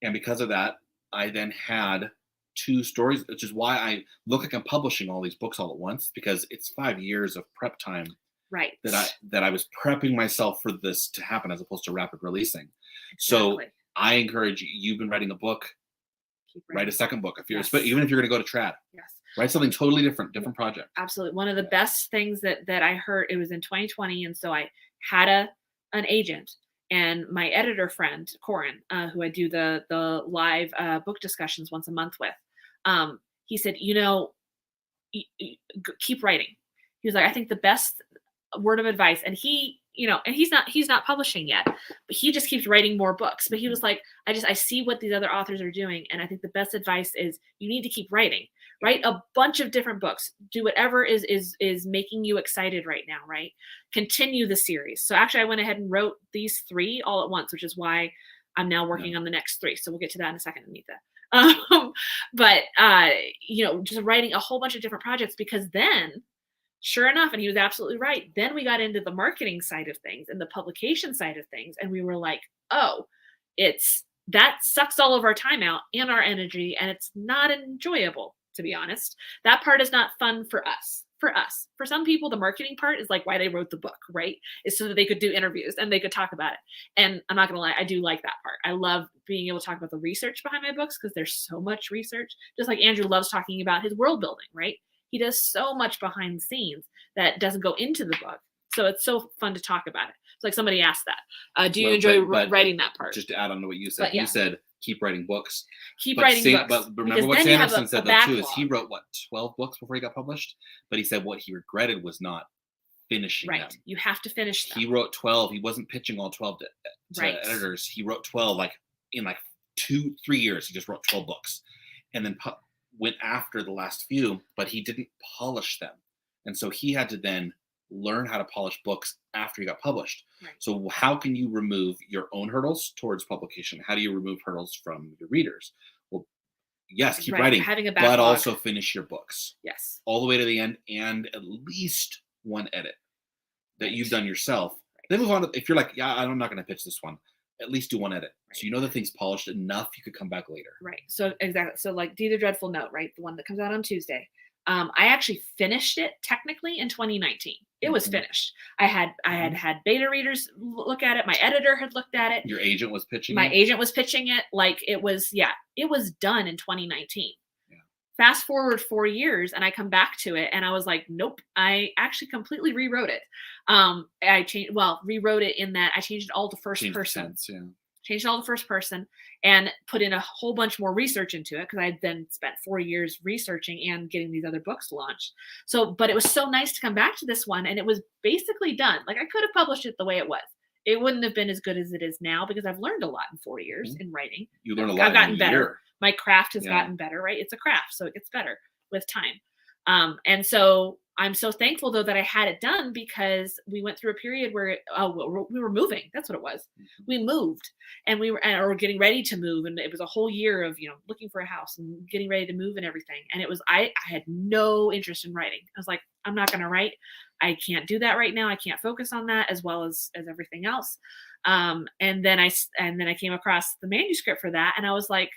And because of that, I then had 2 stories, which is why I look like I'm publishing all these books all at once, because it's 5 years of prep time.
Right.
That I was prepping myself for this to happen as opposed to rapid releasing. Exactly. So I encourage you, you've been writing a book, write a second book. Even if you're going to go to trad.
Yes.
Write something totally different project.
Absolutely. One of the best things that I heard, it was in 2020. And so I had an agent, and my editor friend, Corin, who I do the live book discussions once a month with, he said, keep writing. He was like, I think the best word of advice, and he's not publishing yet, but he just keeps writing more books. But he was like, I see what these other authors are doing, and I think the best advice is you need to keep writing. Write a bunch of different books. Do whatever is making you excited right now, right? Continue the series. So actually I went ahead and wrote these 3 all at once, which is why I'm now working on the next 3. So we'll get to that in a second, Anita. But just writing a whole bunch of different projects, because then, sure enough, and he was absolutely right, then we got into the marketing side of things and the publication side of things. And we were like, oh, that sucks all of our time out and our energy, and it's not enjoyable. To be honest, that part is not fun for us. For some people, the marketing part is like why they wrote the book, right? Is so that they could do interviews and they could talk about it. And I'm not gonna lie, I do like that part. I love being able to talk about the research behind my books, because there's so much research. Just like Andrew loves talking about his world building, right? He does so much behind the scenes that doesn't go into the book. So it's so fun to talk about it. It's like somebody asked that. Do you enjoy writing that part?
Just to add on to what you said, you said keep writing books.
Books.
But remember what Sanderson said though too is he wrote 12 books before he got published. But he said what he regretted was not finishing them.
You have to finish them.
He wrote 12. He wasn't pitching all 12 to editors. He wrote 12 like in like 2-3 years, he just wrote 12 books, and then went after the last few, but he didn't polish them, and so he had to then learn how to polish books after he got published.
Right.
So how can you remove your own hurdles towards publication? How do you remove hurdles from your readers? Well, yes, keep writing,
having a backlog,
but also finish your books.
Yes.
All the way to the end, and at least one edit that you've done yourself. Then move on to, if you're like, yeah, I'm not going to pitch this one, at least do one edit. So you know the thing's polished enough, you could come back later.
Right. So exactly. So like D the Dreadful Note, right? The one that comes out on Tuesday. I actually finished it technically in 2019. It was finished. I had beta readers look at it. My editor had looked at it.
Your agent was pitching
My
it?
agent was pitching it. Like it was done in 2019.
Yeah.
Fast forward 4 years and I come back to it and I was like, nope, I actually completely rewrote it. Rewrote it in that I changed it all to first person. Changed it all to first person and put in a whole bunch more research into it because I then spent 4 years researching and getting these other books launched. So, but it was so nice to come back to this one and it was basically done. Like I could have published it the way it was. It wouldn't have been as good as it is now because I've learned a lot in 4 years in writing.
You learn a lot.
I've gotten better.
Year.
My craft has gotten better, right? It's a craft, so it gets better with time. And so I'm so thankful though that I had it done because we went through a period where we were moving. That's what it was. We moved and we were getting ready to move. And it was a whole year of, looking for a house and getting ready to move and everything. And it was, I had no interest in writing. I was like, I'm not going to write. I can't do that right now. I can't focus on that as well as everything else. And then I came across the manuscript for that. And I was like,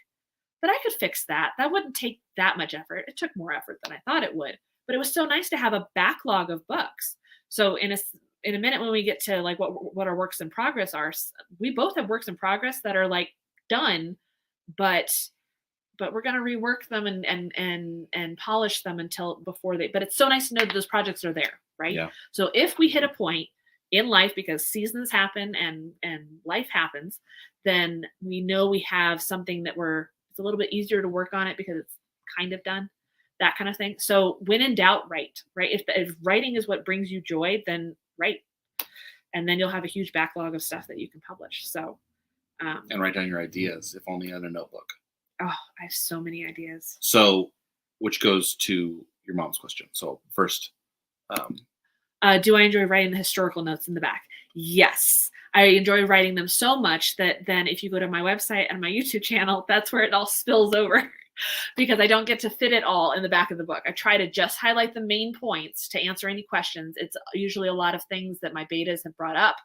but I could fix that. That wouldn't take that much effort. It took more effort than I thought it would. But it was so nice to have a backlog of books. So in a minute when we get to like what our works in progress are, we both have works in progress that are like done, but we're going to rework them and polish them but it's so nice to know that those projects are there, right?
Yeah.
So if we hit a point in life because seasons happen and life happens, then we know we have something that it's a little bit easier to work on it because it's kind of done. That kind of thing. So when in doubt, write, right? If writing is what brings you joy, then write. And then you'll have a huge backlog of stuff that you can publish. So,
and write down your ideas, if only in a notebook.
Oh, I have so many ideas.
So, which goes to your mom's question. So first,
do I enjoy writing the historical notes in the back? Yes. I enjoy writing them so much that then if you go to my website and my YouTube channel, that's where it all spills over. Because I don't get to fit it all in the back of the book. I try to just highlight the main points to answer any questions. It's usually a lot of things that my betas have brought up.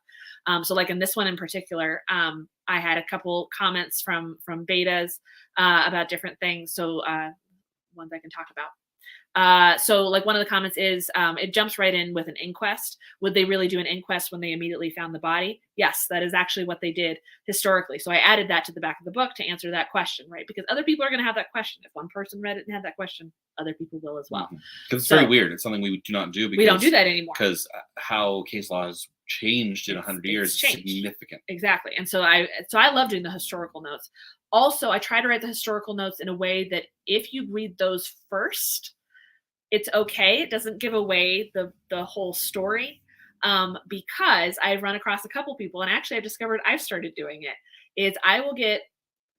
So like in this one in particular, I had a couple comments from betas about different things. So ones I can talk about. So like one of the comments is, it jumps right in with an inquest. Would they really do an inquest when they immediately found the body? Yes, that is actually what they did historically. So I added that to the back of the book to answer that question, right? Because other people are going to have that question. If one person read it and had that question, other people will as well.
Because it's very weird. It's something we do not do. Because,
we don't do that anymore.
Because how case law has changed in 100 years is significant.
Exactly. And so I love doing the historical notes. Also, I try to write the historical notes in a way that if you read those first, it's okay. It doesn't give away the whole story, because I've run across a couple people, and actually I've discovered I've started doing it, is I will get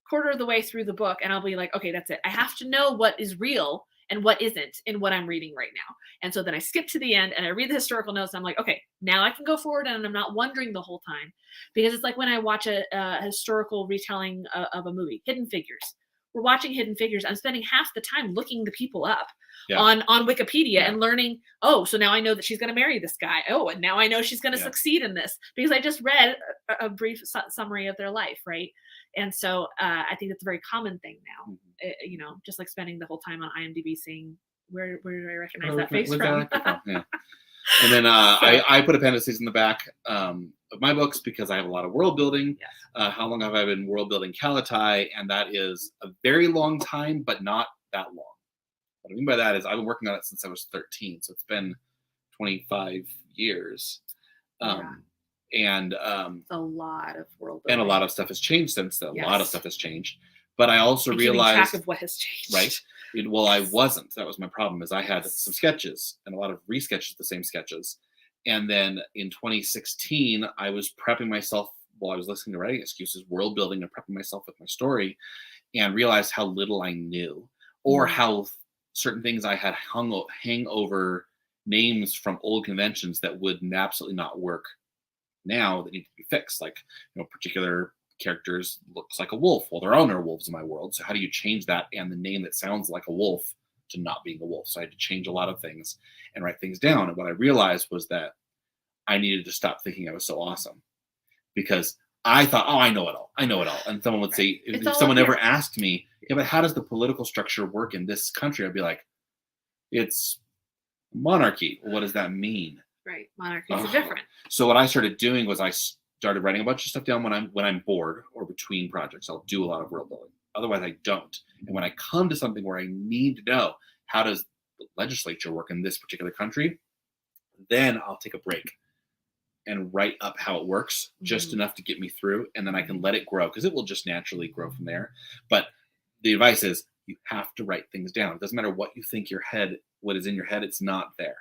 quarter of the way through the book and I'll be like, okay, that's it. I have to know what is real and what isn't in what I'm reading right now. And so then I skip to the end and I read the historical notes. And I'm like, okay, now I can go forward and I'm not wondering the whole time, because it's like when I watch a historical retelling of a movie, Hidden Figures. We're watching Hidden Figures. I'm spending half the time looking the people up on Wikipedia and learning, oh, so now I know that she's going to marry this guy. Oh, and now I know she's going to succeed in this because I just read a brief summary of their life, right? And so I think it's a very common thing now, just like spending the whole time on IMDb seeing where do I recognize that face from?
And then I put appendices in the back of my books because I have a lot of world building.
Yes.
How long have I been world building Calatai? And that is a very long time, but not that long. What I mean by that is I've been working on it since I was 13. So it's been 25 years. And
a lot of world building.
And a lot of stuff has changed since then. A lot of stuff has changed. But I also
and
realized
track of what has changed.
Right. Well, I wasn't. That was my problem. Is I had some sketches and a lot of resketches, the same sketches. And then in 2016, I was prepping myself while I was listening to writing excuses, world building and prepping myself with my story, and realized how little I knew, or
Mm.
how certain things I had hang over names from old conventions that would absolutely not work now, that need to be fixed. Like, particular characters looks like a wolf. Well, there are no wolves in my world. So how do you change that and the name that sounds like a wolf to not being a wolf? So I had to change a lot of things and write things down. And what I realized was that I needed to stop thinking I was so awesome, because I thought, oh, I know it all. I know it all. And someone would say,
It's
if
all up
someone
here.
ever asked me, yeah, but how does the political structure work in this country? I'd be like, it's monarchy. What does that mean?
Right. Monarchies are
Ugh.
different.
So what I started doing was I started writing a bunch of stuff down when I'm bored or between projects. I'll do a lot of world building. Otherwise, I don't. And when I come to something where I need to know how does the legislature work in this particular country, then I'll take a break and write up how it works, just
Mhm.
enough to get me through, and then I can let it grow, because it will just naturally grow from there. But the advice is, you have to write things down. It doesn't matter what you think what is in your head, it's not there.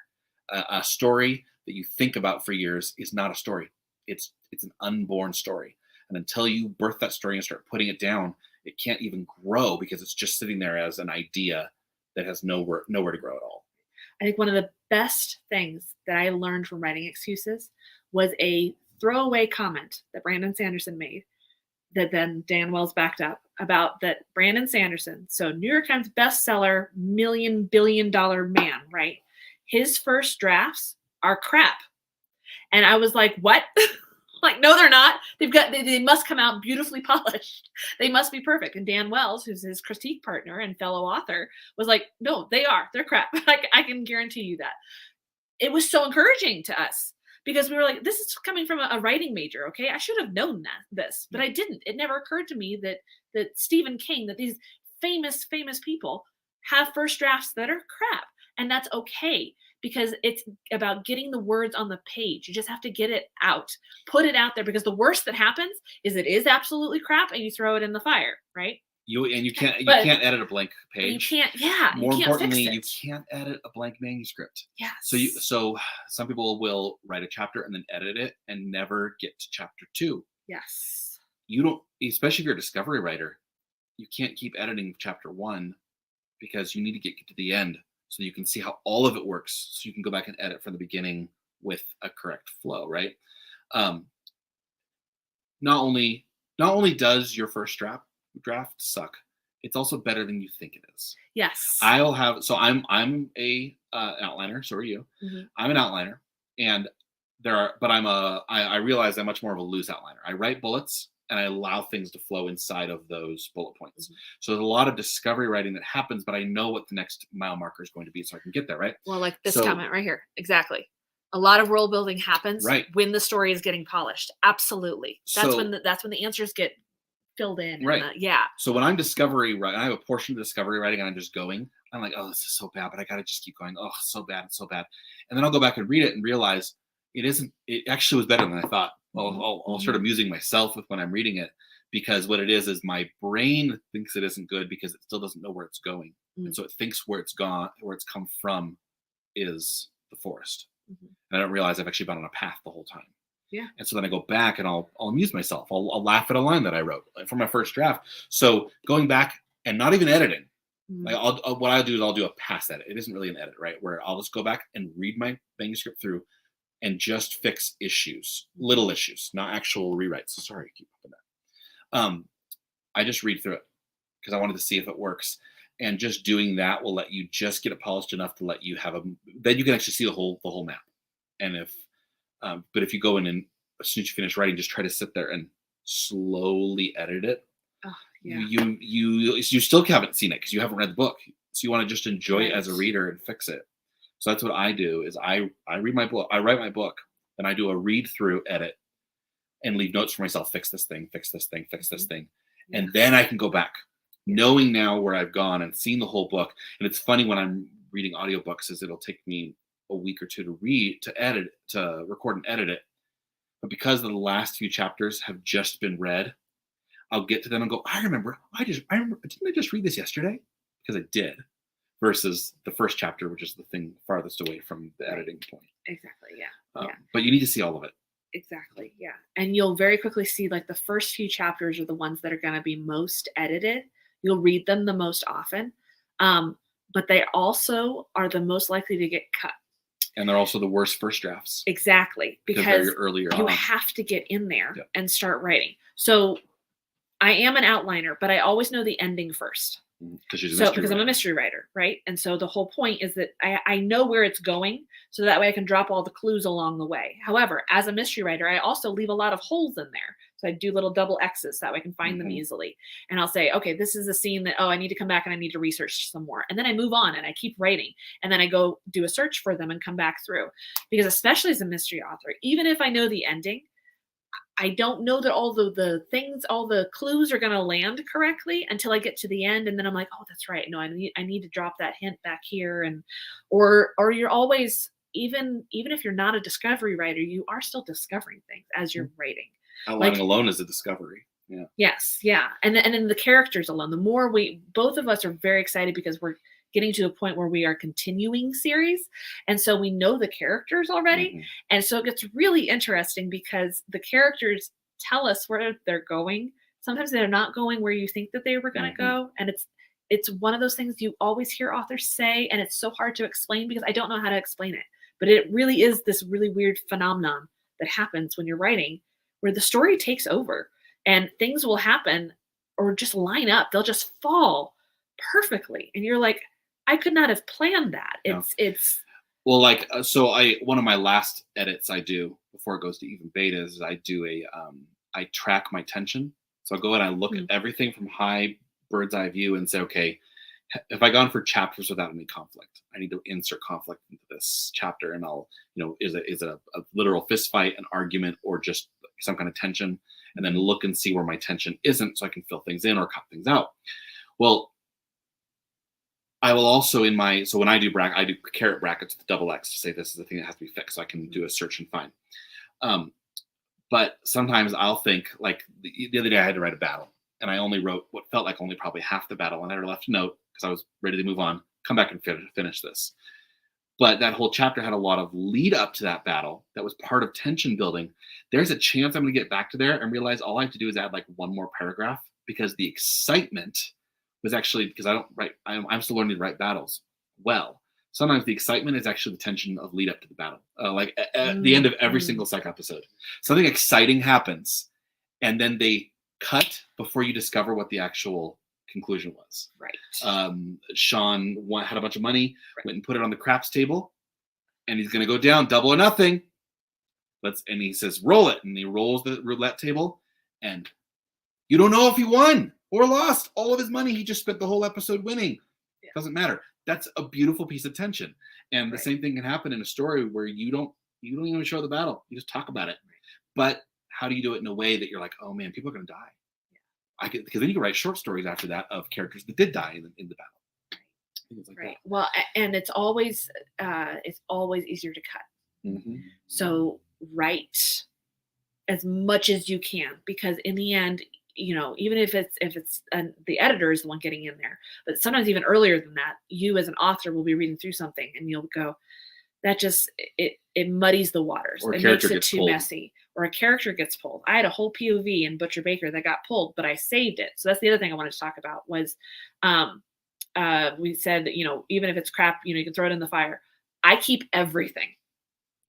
A story that you think about for years is not a story. It's an unborn story, and until you birth that story and start putting it down, it can't even grow, because it's just sitting there as an idea that has nowhere to grow at all.
I think one of the best things that I learned from writing excuses was a throwaway comment that Brandon Sanderson made, that then Dan Wells backed up, about that Brandon Sanderson, so New York Times bestseller, $1 billion man, right? His first drafts are crap. And I was like, what? Like, no, they're not. They must come out beautifully polished. They must be perfect. And Dan Wells, who's his critique partner and fellow author, was like, no, they are. They're crap. Like, I can guarantee you that. It was so encouraging to us, because we were like, this is coming from a writing major. Okay. I should have known this, but I didn't. It never occurred to me that Stephen King, that these famous people have first drafts that are crap. And that's okay, because it's about getting the words on the page. You just have to get it out, put it out there, because the worst that happens is it is absolutely crap and you throw it in the fire, right?
You can't
But
edit a blank
you
page.
can't, yeah, you
More
can't fix
importantly,
it.
you can't edit a blank manuscript.
Yes.
So some people will write a chapter and then edit it and never get to chapter 2.
Yes.
You don't, especially if you're a discovery writer, you can't keep editing chapter 1, because you need to get to the end so you can see how all of it works, so you can go back and edit from the beginning with a correct flow, right? Um, not only does your first draft suck, it's also better than you think it is.
Yes.
I'm a outliner. So are you.
Mhm.
I'm an outliner, and I realize I'm much more of a loose outliner. I write bullets and I allow things to flow inside of those bullet points.
Mhm.
So there's a lot of discovery writing that happens, but I know what the next mile marker is going to be, so I can get there, right?
Well, like this
So
comment right here. Exactly. A lot of world building happens
right.
when the story is getting polished. Absolutely. That's when the answers get filled in.
Right.
Yeah.
So when I'm discovery writing, I have a portion of discovery writing, and I'm just going. I'm like, oh, this is so bad, but I gotta just keep going. Oh, so bad, it's so bad. And then I'll go back and read it and realize it isn't. It actually was better than I thought. I'll start amusing myself with when I'm reading it, because what it is my brain thinks it isn't good because it still doesn't know where it's going, and so it thinks where it's come from is the forest.
Mhm.
And I don't realize I've actually been on a path the whole time.
Yeah.
And so then I go back and I'll amuse myself. I'll laugh at a line that I wrote from my first draft. So going back and not even editing,
Mhm.
like what I'll do is I'll do a pass edit. It isn't really an edit, right? Where I'll just go back and read my manuscript through and just fix issues, little issues, not actual rewrites. Sorry, I keep popping that. I just read through it because I wanted to see if it works. And just doing that will let you just get it polished enough to let you then you can actually see the whole map. And but if you go in and as soon as you finish writing, just try to sit there and slowly edit it.
Oh, yeah.
You still haven't seen it because you haven't read the book. So you want to just enjoy it as a
Right.
reader and fix it. So that's what I do is I read my book, I write my book, then I do a read through, edit, and leave notes for myself, fix this thing, fix this thing, fix this thing. And then I can go back, knowing now where I've gone and seen the whole book. And it's funny when I'm reading audiobooks is it'll take me a week or two to record and edit it. But because the last few chapters have just been read, I'll get to them and go, I remember, didn't I just read this yesterday? Because I did. Versus the first chapter, which is the thing farthest away from the editing point.
Exactly. Yeah.
But you need to see all of it.
Exactly. Yeah. And you'll very quickly see like the first few chapters are the ones that are going to be most edited. You'll read them the most often. Um, but they also are the most likely to get cut.
And they're also the worst first drafts.
Exactly. Because
they're earlier
you
on.
have to get in there and start writing. So I am an outliner, but I always know the ending first. Because I'm a mystery writer, right? And so the whole point is that I know where it's going, so that way I can drop all the clues along the way. However, as a mystery writer, I also leave a lot of holes in there. So I do little double X's so that way I can find them easily. And I'll say, okay, this is a scene that, I need to come back and I need to research some more. And then I move on and I keep writing. And then I go do a search for them and come back through. Because especially as a mystery author, even if I know the ending, I don't know that all the things, all the clues are going to land correctly until I get to the end. And then I'm like, oh, that's right. No, I need to drop that hint back here. And, or you're always, even if you're not a discovery writer, you are still discovering things as you're writing.
Outlining alone is a discovery. Yeah.
Yes. Yeah. And then the characters alone, the more both of us are very excited because we're getting to a point where we are continuing series. And so we know the characters already. And so it gets really interesting because the characters tell us where they're going. Sometimes they're not going where you think that they were going to go. And it's one of those things you always hear authors say, and it's so hard to explain because I don't know how to explain it. But it really is this really weird phenomenon that happens when you're writing where the story takes over and things will happen or just line up. They'll just fall perfectly. And you're like, I could not have planned that. It's
well, like, so one of my last edits I do before it goes to even beta is I do I track my tension. So I go and I look at everything from high bird's eye view and say, okay, if I gone for chapters without any conflict, I need to insert conflict into this chapter. And I'll, is it a literal fist fight, an argument, or just some kind of tension? And then look and see where my tension isn't so I can fill things in or cut things out. Well, I will also so when I do caret brackets with double X to say this is the thing that has to be fixed so I can do a search and find. But sometimes I'll think, like the other day I had to write a battle and I only wrote what felt like only probably half the battle and I left a note because I was ready to move on, come back and finish this. But that whole chapter had a lot of lead up to that battle that was part of tension building. There's a chance I'm going to get back to there and realize all I have to do is add like one more paragraph because the excitement was actually, because I'm still learning to write battles well. Sometimes the excitement is actually the tension of lead up to the battle. Like at the end of every single psych episode, something exciting happens and then they cut before you discover what the actual conclusion was.
Right.
Sean had a bunch of money, went and put it on the craps table, and he's going to go down double or nothing. And he says, roll it. And he rolls the roulette table, and you don't know if he won or lost all of his money. He just spent the whole episode winning. Yeah. Doesn't matter. That's a beautiful piece of tension. And the same thing can happen in a story where you don't even show the battle. You just talk about it. But how do you do it in a way that you're like, oh man, people are going to die? Because then you can write short stories after that of characters that did die in the battle.
Like right. That. Well, and it's always easier to cut. So write as much as you can, because in the end, even if it's the editor is the one getting in there, but sometimes even earlier than that, you as an author will be reading through something and you'll go, that just it muddies the waters.
Or
it makes it too messy. Or a character gets pulled. I had a whole POV in Butcher Baker that got pulled, but I saved it. So that's the other thing I wanted to talk about was we said that, even if it's crap, you can throw it in the fire. I keep everything.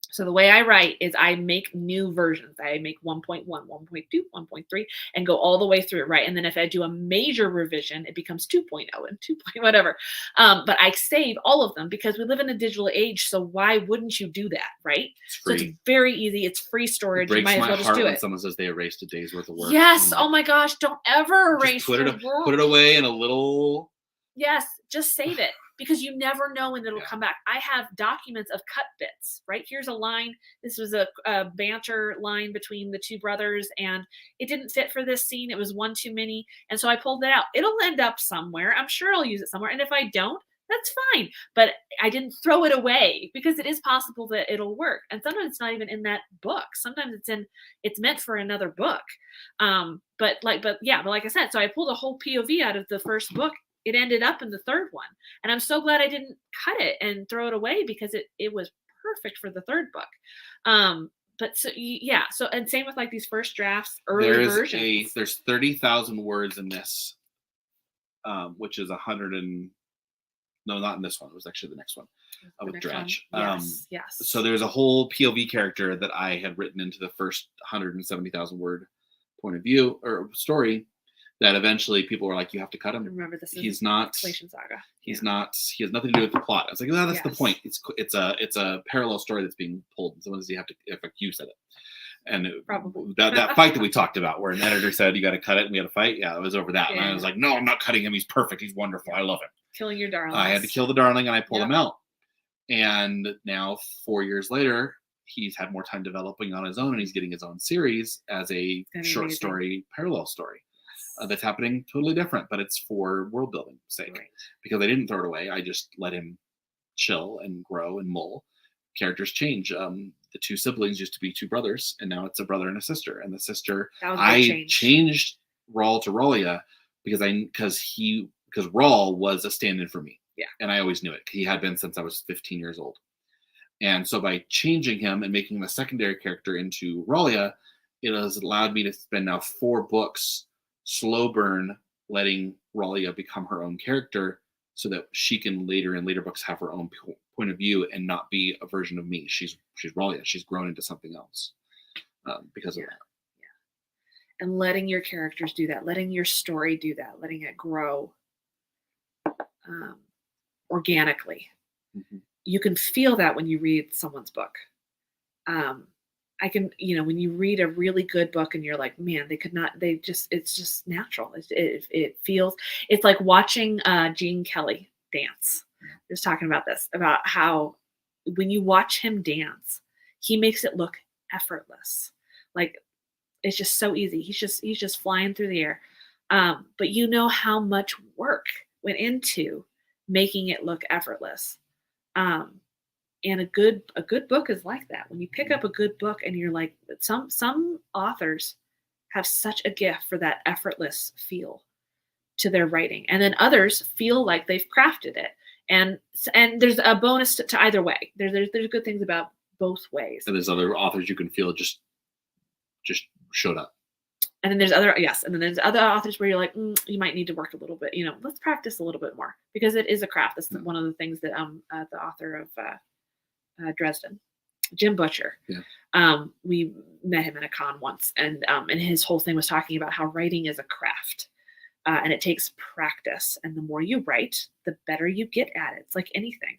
So the way I write is I make new versions. I make 1.1, 1.2, 1.3, and go all the way through it, right? And then if I do a major revision, it becomes 2.0 and 2. Whatever. But I save all of them because we live in a digital age. So why wouldn't you do that, right? So it's very easy. It's free storage.
It breaks
you might as well
my
just do
heart
it.
When someone says they erased a day's worth of work.
Yes. Oh my gosh! Don't ever erase.
Put it away in a little.
Yes, just save it. Because you never know when it'll come back. I have documents of cut bits, right? Here's a line. This was a banter line between the two brothers, and it didn't fit for this scene. It was one too many. And so I pulled it out. It'll end up somewhere. I'm sure I'll use it somewhere. And if I don't, that's fine. But I didn't throw it away because it is possible that it'll work. And sometimes it's not even in that book. Sometimes it's meant for another book. But like I said, so I pulled a whole POV out of the first book. It ended up in the third one. And I'm so glad I didn't cut it and throw it away because it was perfect for the third book. but so yeah, so and same with like these first drafts, early versions.
There's 30,000 words in this, which is 100 and no, not in this one. It was actually the next one
The
with
next one.
Dratch.
Yes, yes.
So there's a whole POV character that I had written into the first 170,000 word point of view or story that eventually people were like, you have to cut him.
Remember, this is
He's not.
Explanation Saga.
He's not. He has nothing to do with the plot. I was like, no, that's the
Yes.
point. It's a parallel story that's being pulled. And someone says you have to. If you said it, and
Probably.
that fight that we talked about, where an editor said you got to cut it, and we had a fight. Yeah, it was over that, and I
Yeah.
was like, no, I'm not cutting him. He's perfect. He's wonderful. I love him.
Killing your darling.
I had to kill the darling, and I pulled
Yep.
him out. And now 4 years later, he's had more time developing on his own, and he's getting his own series as a short
amazing.
story, parallel story. That's happening totally different, but it's for world building sake.
Right.
Because I didn't throw it away. I just let him chill and grow and mull. Characters change. The two siblings used to be two brothers, and now it's a brother and a sister. And the sister,
That was a big change.
changed Rawl to Rawlia because Rawl was a stand-in for me.
Yeah.
And I always knew it. He had been since I was 15 years old. And so by changing him and making him a secondary character into Rawlia, it has allowed me to spend now 4 books slow burn, letting Rawlia become her own character so that she can later in later books have her own point of view and not be a version of me. She's Rawlia. She's grown into something else because of that.
Yeah. And letting your characters do that, letting your story do that, letting it grow organically.
Mm-hmm.
You can feel that when you read someone's book. I can, when you read a really good book and you're like, man, it's just natural. It feels, it's like watching Gene Kelly dance. Just talking about this, about how when you watch him dance, he makes it look effortless. Like it's just so easy. He's just flying through the air. But you know how much work went into making it look effortless. And a good book is like that. When you pick up a good book and you're like, some authors have such a gift for that effortless feel to their writing, and then others feel like they've crafted it. And there's a bonus to either way. There's good things about both ways.
And there's other authors you can feel just showed up.
And then there's other authors where you're like, you might need to work a little bit. Let's practice a little bit more because it is a craft. That's one of the things that the author of Dresden, Jim Butcher.
Yeah.
We met him at a con once, and his whole thing was talking about how writing is a craft, and it takes practice. And the more you write, the better you get at it. It's like anything.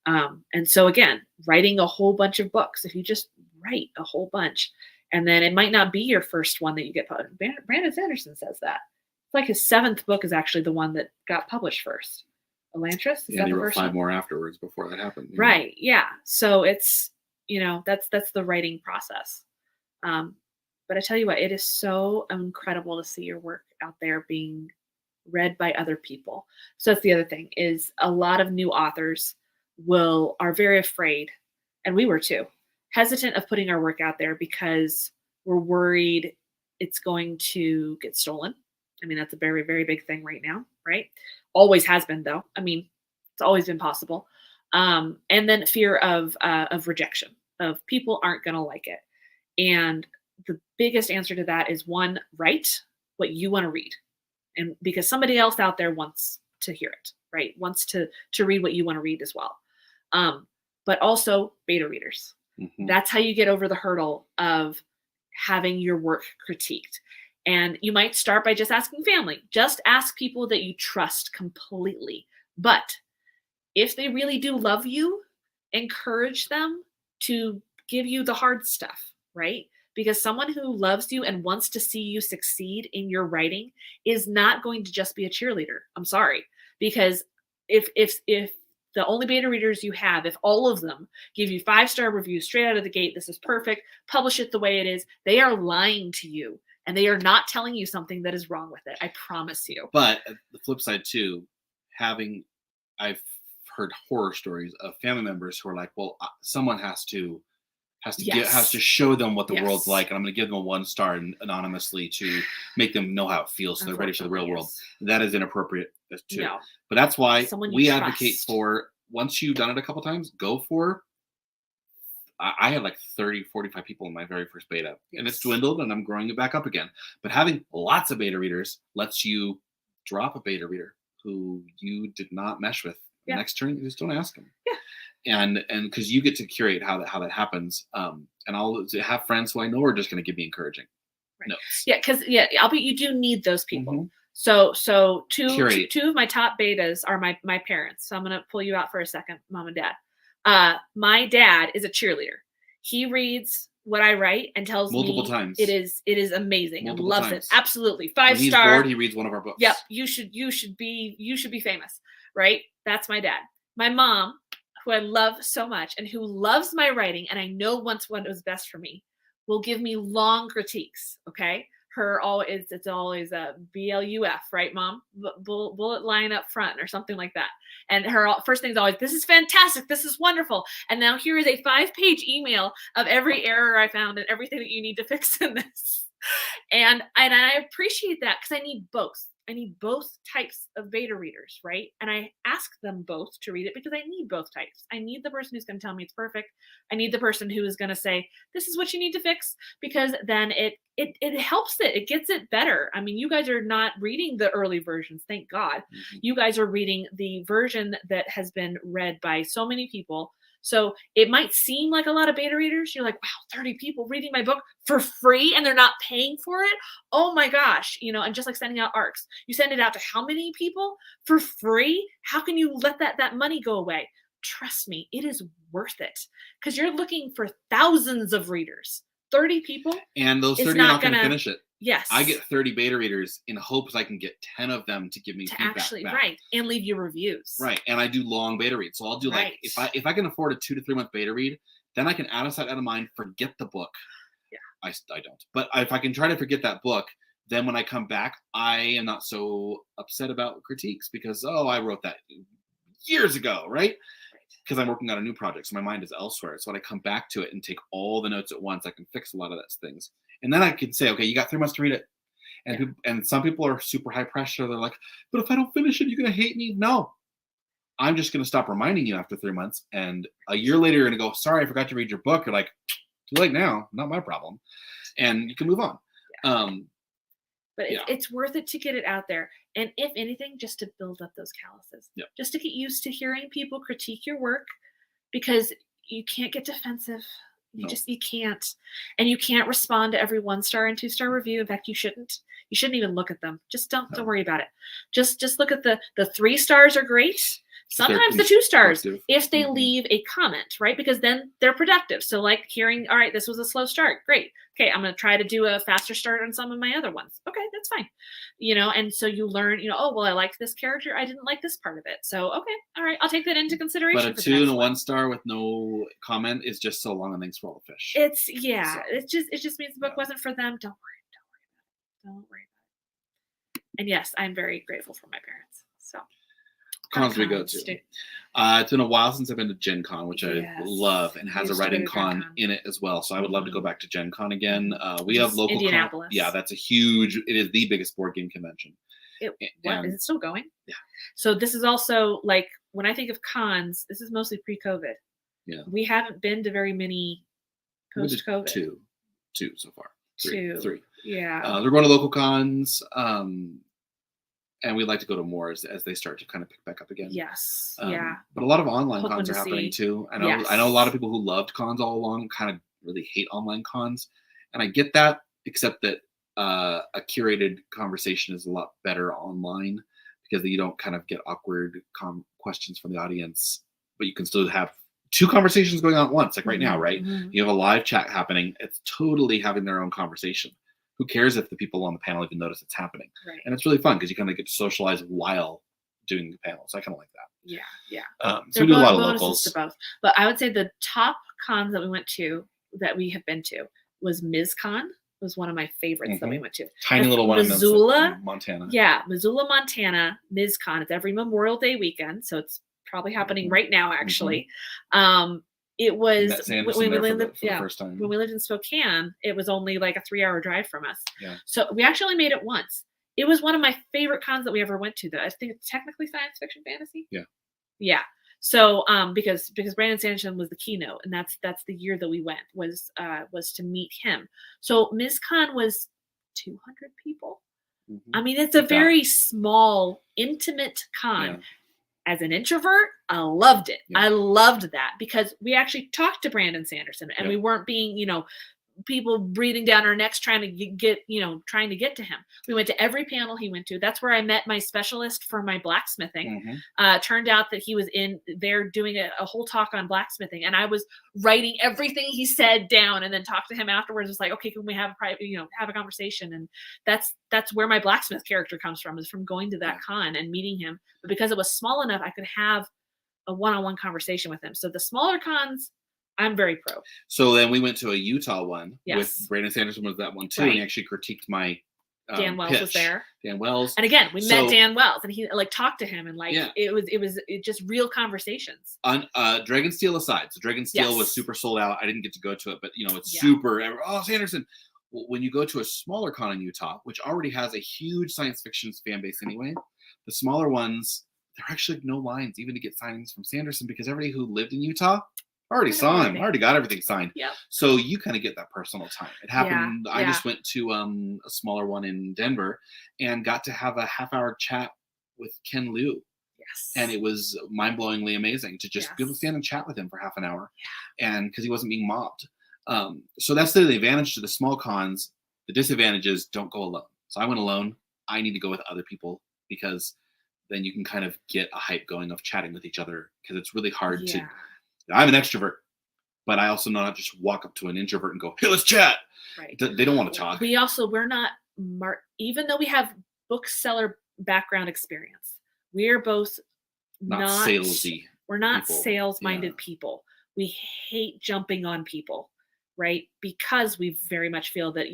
And so again, writing a whole bunch of books. If you just write a whole bunch, and then it might not be your first one that you get published. Brandon Sanderson says that. It's like his 7th book is actually the one that got published first. Elantris?
Yeah, and he wrote 5 more afterwards before that happened.
Right. Yeah. So it's, that's the writing process. But I tell you what, it is so incredible to see your work out there being read by other people. So that's the other thing, is a lot of new authors are very afraid, and we were too, hesitant of putting our work out there because we're worried it's going to get stolen. I mean, that's a very, very big thing right now, right? Always has been, though. I mean, it's always been possible. And then fear of rejection, of people aren't going to like it. And the biggest answer to that is, one, write what you want to read. And because somebody else out there wants to hear it, right? Wants to read what you want to read as well. But also beta readers. Mm-hmm. That's how you get over the hurdle of having your work critiqued. And you might start by just asking family. Just ask people that you trust completely. But if they really do love you, encourage them to give you the hard stuff, right? Because someone who loves you and wants to see you succeed in your writing is not going to just be a cheerleader. I'm sorry. Because if the only beta readers you have, if all of them give you 5-star reviews straight out of the gate, this is perfect, publish it the way it is, they are lying to you. And they are not telling you something that is wrong with it. I promise you.
But the flip side too, I've heard horror stories of family members who are like, well, someone has to show them what the world's like, and I'm going to give them a 1-star anonymously to make them know how it feels, so they're ready for the real world. That is inappropriate too. No. But that's why we advocate for, once you've done it a couple times, go for I had like 30, 45 people in my very first beta, and it's
Yes.
dwindled, and I'm growing it back up again. But having lots of beta readers lets you drop a beta reader who you did not mesh with.
Yeah.
Next turn, you just don't ask them.
Yeah.
And because you get to curate how that happens. And I'll have friends who I know are just going to give me encouraging notes.
Yeah, because I'll be. You do need those people.
Mhm.
So two
Curate.
of my top betas are my parents. So I'm gonna pull you out for a second, mom and dad. My dad is a cheerleader. He reads what I write and tells
Multiple
me
times.
it is amazing and
Multiple
loves
times.
it. Absolutely.
When
5
he's
star.
bored, he reads one of our books.
Yep. You should be famous, right? That's my dad. My mom, who I love so much and who loves my writing, and I know wants what was best for me, will give me long critiques. Okay. It's always a BLUF, right, mom? Bullet line up front or something like that. And her first thing is always, "This is fantastic. This is wonderful." And now here is a 5-page email of every error I found and everything that you need to fix in this. And I appreciate that because I need both. I need both types of beta readers, right? And I ask them both to read it because I need both types. I need the person who's going to tell me it's perfect. I need the person who is going to say, "This is what you need to fix," because then it helps it. It gets it better. I mean, you guys are not reading the early versions, thank God.
Mhm.
You guys are reading the version that has been read by so many people. So it might seem like a lot of beta readers. You're like, wow, 30 people reading my book for free and they're not paying for it. Oh my gosh. And just like sending out ARCs, you send it out to how many people for free? How can you let that money go away? Trust me, it is worth it because you're looking for thousands of readers. 30 people.
And those
is
30 are
not
not going to
gonna-
finish it.
Yes.
I get 30 beta readers in hopes I can get 10 of them to give me
to
feedback
actually,
back.
right. And leave you reviews.
Right. And I do long beta reads. So I'll do like,
Right.
if I can afford a 2 to 3 month beta read, then I can out of sight, out of mind, forget the book.
Yeah.
I don't. But if I can try to forget that book, then when I come back, I am not so upset about critiques because, I wrote that years ago, right? Because I'm working on a new project, so my mind is elsewhere. So when I come back to it and take all the notes at once, I can fix a lot of those things. And then I can say, okay, you got 3 months to read it. And and some people are super high pressure. They're like, but if I don't finish it, you're going to hate me. No, I'm just going to stop reminding you after 3 months. And a year later, you're going to go, sorry, I forgot to read your book. You're like, too late now. Not my problem. And you can move on.
Yeah. But it's worth it to get it out there. And if anything, just to build up those calluses.
Yep.
Just to get used to hearing people critique your work because you can't get defensive. You can't. And you can't respond to every 1-star and 2-star review. In fact, you shouldn't. You shouldn't even look at them. Just don't worry about it. Just look at the 3 stars are great. Sometimes the 2 stars, if they leave a comment, right? Because then they're productive. So like hearing, all right, this was a slow start. Great. Okay, I'm going to try to do a faster start on some of my other ones. Okay, that's fine. And so you learn, oh, well, I liked this character. I didn't like this part of it. So, okay, all right, I'll take that into consideration.
But a 2 and a 1 star with no comment is just so long and thanks for all the fish.
It just means the book wasn't for them. Don't worry about it. And yes, I'm very grateful for my parents. So.
Cons we go to. It's been a while since I've been to Gen Con, which I love and has a writing con in it as well. So I would love to go back to Gen Con again. We have local
Indianapolis.
Yeah, that's a huge. It is the biggest board game convention.
Is it still going?
Yeah.
So this is also like when I think of cons, this is mostly pre-COVID.
Yeah.
We haven't been to very many post-COVID.
Two so far.
Three. Yeah.
They're going to local cons. And we'd like to go to more as they start to kind of pick back up again.
Yes.
But a lot of online cons are happening too. I know a lot of people who loved cons all along kind of really hate online cons. And I get that, except that a curated conversation is a lot better online because you don't kind of get awkward questions from the audience, but you can still have 2 conversations going on at once, like right now, right?
Mm-hmm.
You have a live chat happening. It's totally having their own conversation. Who cares if the people on the panel even notice it's happening?
Right.
And it's really fun because you kind of get to socialize while doing the panels. I kind of like that.
Yeah.
So we do a lot of locals.
To both. But I would say the top cons that we have been to was MizCon. Was one of my favorites that we went to.
Tiny little one
Missoula,
in Montana.
Yeah, Missoula, Montana, MizCon. It's every Memorial Day weekend, so it's probably happening right now, actually. It was when we lived for the first time. When we lived in Spokane, it was only like a 3-hour drive from us.
Yeah.
So we actually made it once. It was one of my favorite cons that we ever went to. I think it's technically science fiction fantasy.
Yeah.
Yeah. So because Brandon Sanderson was the keynote, and that's the year that we went was to meet him. So MizCon was 200 people. I mean, it's a very small, intimate con.
Yeah.
As an introvert, I loved it.
Yeah.
I loved that because we actually talked to Brandon Sanderson, and
Yeah.
we weren't being, people breathing down our necks trying to trying to get to him. We went to every panel he went to. That's where I met my specialist for my blacksmithing. Turned out that he was in there doing a whole talk on blacksmithing, and I was writing everything he said down and then talked to him afterwards. It's like, okay, can we have a private, have a conversation? And that's where my blacksmith character comes from, is from going to that con and meeting him. But because it was small enough, I could have a one-on-one conversation with him. So the smaller cons, I'm very pro.
So then we went to a Utah one
Yes.
with Brandon Sanderson was that one too,
Right.
and he actually critiqued my
Dan Wells
pitch.
was there.
Dan Wells.
And again, we met Dan Wells, and he talked to him, and
Yeah.
it was just real conversations.
On Dragon Steel aside, so Dragon Steel
Yes.
was super sold out. I didn't get to go to it, but it's
Yeah.
super. Oh, Sanderson. Well, when you go to a smaller con in Utah, which already has a huge science fiction fan base anyway, the smaller ones, there are actually no lines even to get signings from Sanderson because everybody who lived in Utah already saw him, already got everything signed.
Yep.
So you kind of get that personal time. It happened.
Yeah.
I just went to a smaller one in Denver and got to have a half-hour chat with Ken Liu.
Yes.
And it was mind-blowingly amazing to just be able to stand and chat with him for half an hour. Yeah. And because he wasn't being mobbed. So that's the advantage to the small cons. The disadvantage is don't go alone. So I went alone. I need to go with other people because then you can kind of get a hype going of chatting with each other because it's really hard to. I'm an extrovert, but I also know not just walk up to an introvert and go, "Hey, let's chat."
Right.
They don't want to talk.
We're not even though we have bookseller background experience. We're both not
salesy.
We're not
people.
sales-minded people. We hate jumping on people, right? Because we very much feel that,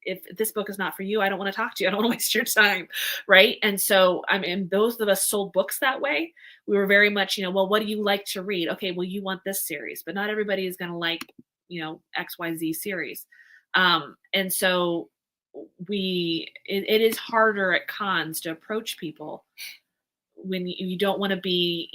if this book is not for you, I don't want to talk to you. I don't want to waste your time. Right. And so, those of us sold books that way. We were very much, well, what do you like to read? Okay, well, you want this series, but not everybody is going to like, XYZ series. And so it is harder at cons to approach people when you don't want to be,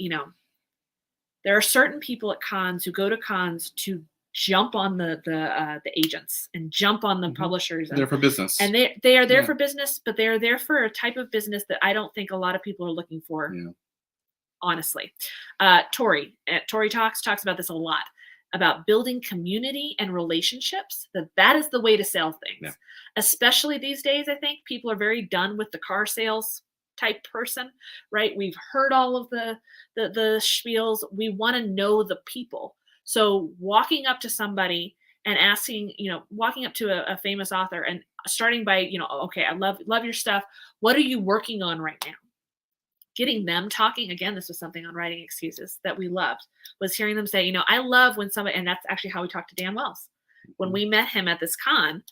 there are certain people at cons who go to cons to jump on the agents and jump on the publishers.
They're for business.
And they are there for business, but they are there for a type of business that I don't think a lot of people are looking for. Yeah. Honestly. Tori at Tori talks about this a lot, about building community and relationships, that is the way to sell things. Yeah. Especially these days, I think people are very done with the car sales type person, right? We've heard all of the spiels. We want to know the people. So walking up to somebody and asking, walking up to a famous author and starting by, okay, I love your stuff. What are you working on right now? Getting them talking. Again, this was something on Writing Excuses that we loved, was hearing them say, I love when somebody, and that's actually how we talked to Dan Wells. When we met him at this con,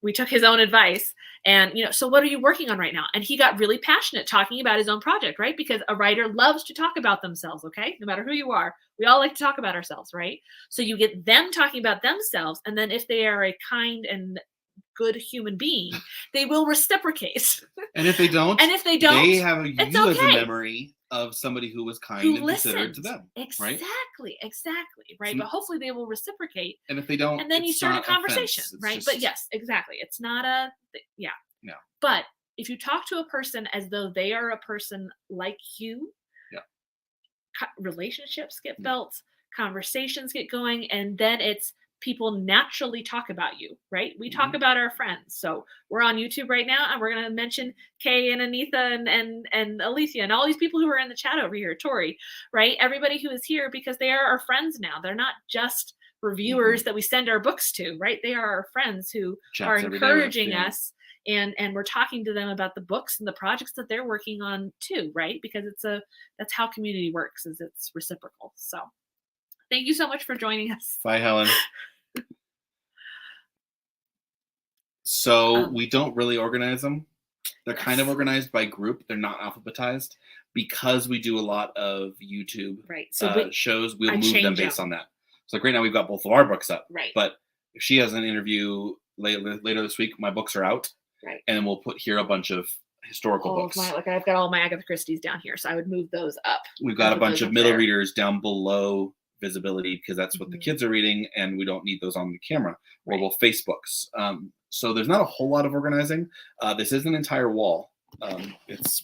we took his own advice and, so what are you working on right now? And he got really passionate talking about his own project, right? Because a writer loves to talk about themselves, okay? No matter who you are, we all like to talk about ourselves, right? So you get them talking about themselves. And then if they are a kind and good human being, they will reciprocate.
And if they don't,
they
have you as a memory of somebody who was kind and considerate to them.
Exactly, right?
So,
but hopefully they will reciprocate.
And if they don't,
and then you start a conversation, right? But yes, exactly. It's not no. But if you talk to a person as though they are a person like you, relationships get built, conversations get going, and then it's people naturally talk about you, right? We talk about our friends. So we're on YouTube right now, and we're going to mention Kay and Anitha and Alicia and all these people who are in the chat over here, Tori, right? Everybody who is here because they are our friends now. They're not just reviewers that we send our books to, right? They are our friends who are encouraging us, and we're talking to them about the books and the projects that they're working on too, right? Because that's how community works, is it's reciprocal. So thank you so much for joining us.
Bye, Helen. So we don't really organize them. They're kind of organized by group. They're not alphabetized because we do a lot of YouTube shows. We'll move them based on that. So like right now we've got both of our books up.
Right.
But if she has an interview later this week, my books are out.
Right.
And then we'll put here a bunch of historical
all
books.
of my, like I've got all my Agatha Christie's down here, so I would move those up.
We've got a
Put
bunch
those
of
up
middle
there.
readers down below visibility because that's what the
Mhm.
kids are reading, and we don't need those on the camera. Or
Right.
we'll face books. So there's not a whole lot of organizing. This is an entire wall.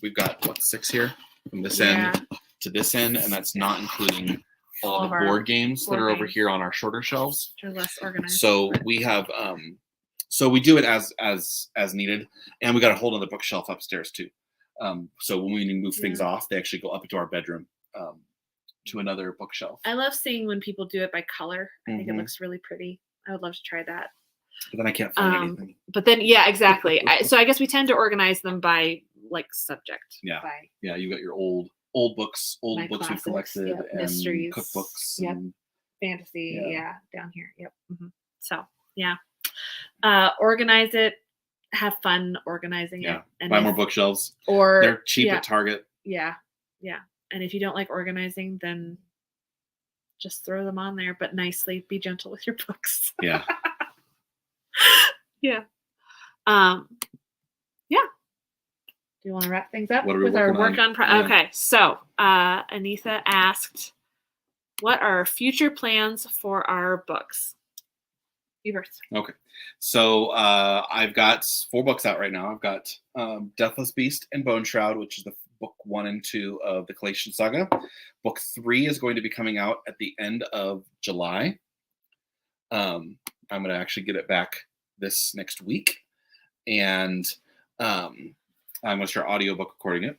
We've got what, 6 here from this
Yeah.
end to this end, and that's not including all
All
the
of our
board games that
board
are over
games.
here on our shorter shelves.
They're less organized.
So
but-
we have so we do it as needed, and we got a whole other bookshelf upstairs too. So when we move things
Yeah.
off, they actually go up into our bedroom to another bookshelf.
I love seeing when people do it by color. I think it
Mhm.
looks really pretty. I would love to try that.
But then I can't find anything.
But then, yeah, exactly. So I guess we tend to organize them by like subject.
Yeah.
By
Yeah, you got your old books,
my
we've
classics,
collected,
yep,
and
mysteries,
cookbooks.
yep.
And,
fantasy.
Yeah.
Yeah, down here. Yep. So yeah, organize it. Have fun organizing
yeah.
it. And
Buy
if-
more bookshelves.
Or
They're cheap
yeah,
at Target.
yeah. And if you don't like organizing, then just throw them on there, but nicely. Be gentle with your books.
Yeah.
Yeah. Yeah. Do you want to wrap things up
What are we
with our
working
work
on?
on?
Yeah.
Okay. So, Anitha asked, "What are our future plans for our books?" You first.
Okay. So I've got 4 books out right now. I've got Deathless Beast and Bone Shroud, which is the book 1 and 2 of the Collation Saga. Book 3 is going to be coming out at the end of July. I'm going to actually get it back this next week, and I'm going to start audiobook recording it.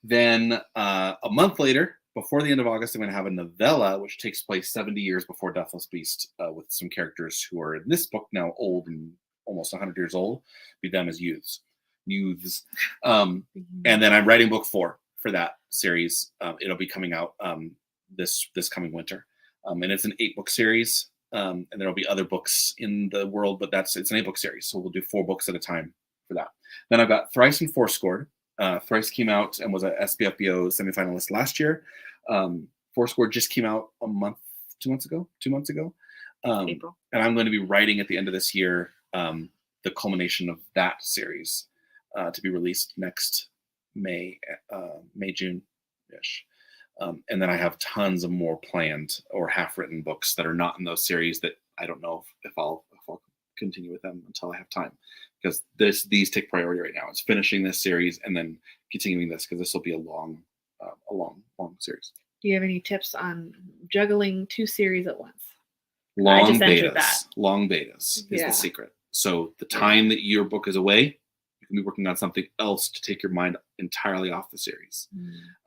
Then a month later, before the end of August, I'm going to have a novella which takes place 70 years before Deathless Beast, with some characters who are in this book now old and almost 100 years old, be them as youths. And then I'm writing book 4 for that series. It'll be coming out this coming winter, and it's an 8-book series. And there'll be other books in the world, but it's an 8-book series, so we'll do 4 books at a time for that. Then I've got Thrice and Fourscored. Thrice came out and was a SBFBO semifinalist last year. Fourscored just came out 2 months ago.
April.
And I'm going to be writing at the end of this year the culmination of that series to be released next May, June-ish. And then I have tons of more planned or half-written books that are not in those series that I don't know if I'll continue with them until I have time, because these take priority right now. It's finishing this series and then continuing this, because this will be a long series.
Do you have any tips on juggling 2 series at once?
Long
just entered
betas.
that.
Long betas is
Yeah.
the secret. So the time that your book is away, you can be working on something else to take your mind entirely off the series.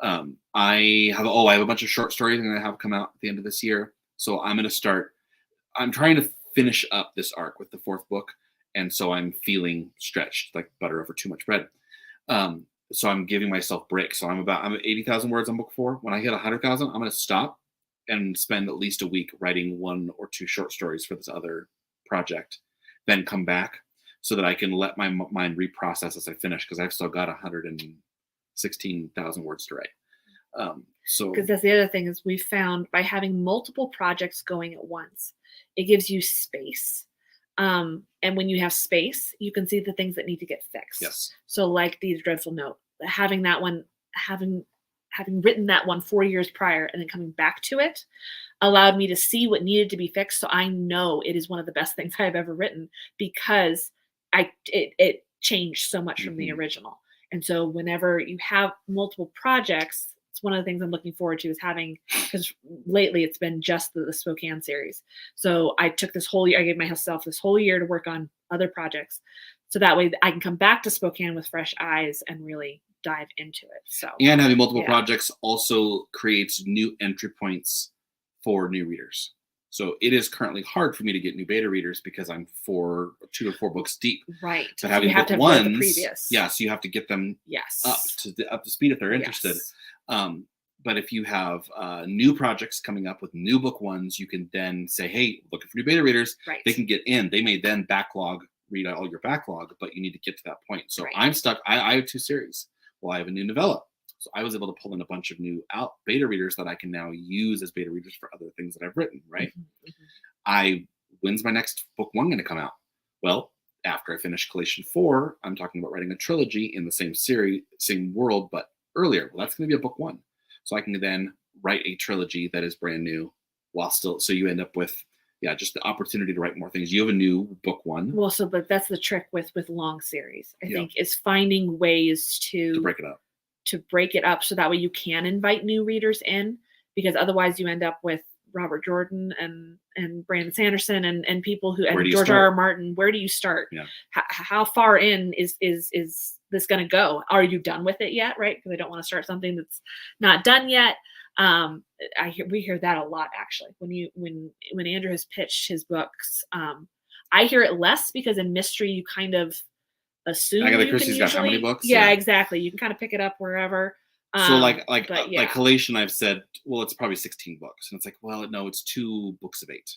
I have a bunch of short stories I'm going to have come out at the end of this year. So I'm trying to finish up this arc with the 4th book. And so I'm feeling stretched like butter over too much bread. So I'm giving myself breaks. So I'm at 80,000 words on book 4. When I hit 100,000, I'm going to stop and spend at least a week writing 1 or 2 short stories for this other project, then come back so that I can let my mind reprocess as I finish, because I've still got 116,000 words to write.
Because that's the other thing, is we found by having multiple projects going at once, it gives you space. And when you have space, you can see the things that need to get fixed.
Yes.
So like the Dreadful Note, having that one, having written that one 4 years prior and then coming back to it, allowed me to see what needed to be fixed. So I know it is one of the best things I've ever written, because it changed so much from the original. And so whenever you have multiple projects, it's one of the things I'm looking forward to, is having, because lately it's been just the Spokane series. So I took this whole year, I gave myself this whole year to work on other projects. So that way I can come back to Spokane with fresh eyes and really dive into it. So,
and having multiple projects also creates new entry points for new readers. So it is currently hard for me to get new beta readers because I'm 2 or 4 books deep.
Right.
So having
you have
book
to
ones,
the previous.
yeah. So you have to get them
Yes.
up to speed if they're interested.
Yes.
But if you have new projects coming up with new book ones, you can then say, "Hey, looking for new beta readers."
Right.
They can get in. They may then read all your backlog, but you need to get to that point. So
Right.
I'm stuck. I have 2 series. Well, I have a new novella. So I was able to pull in a bunch of new beta readers that I can now use as beta readers for other things that I've written, right? When's my next book 1 going to come out? Well, after I finish Collation 4, I'm talking about writing a trilogy in the same series, same world, but earlier. Well, that's going to be a book 1. So I can then write a trilogy that is brand new while still, so you end up with, just the opportunity to write more things. You have a new book 1.
Well, but that's the trick with long series, I
Yeah.
think, is finding ways
To break it up.
To break it up so that way you can invite new readers in, because otherwise you end up with Robert Jordan and Brandon Sanderson and people who, and George R.R. Martin. Where do you start?
Yeah.
How far in is this going to go? Are you done with it yet? Right? Because I don't want to start something that's not done yet. We hear that a lot, actually. When Andrew has pitched his books, I hear it less, because in mystery you kind of assume
Agatha
you
Christie's
can
got how many books?
Yeah, exactly. You can kind of pick it up wherever.
So like
yeah.
Collation, I've said, well, it's probably 16 books, and it's like, well, no, it's 2 books of 8.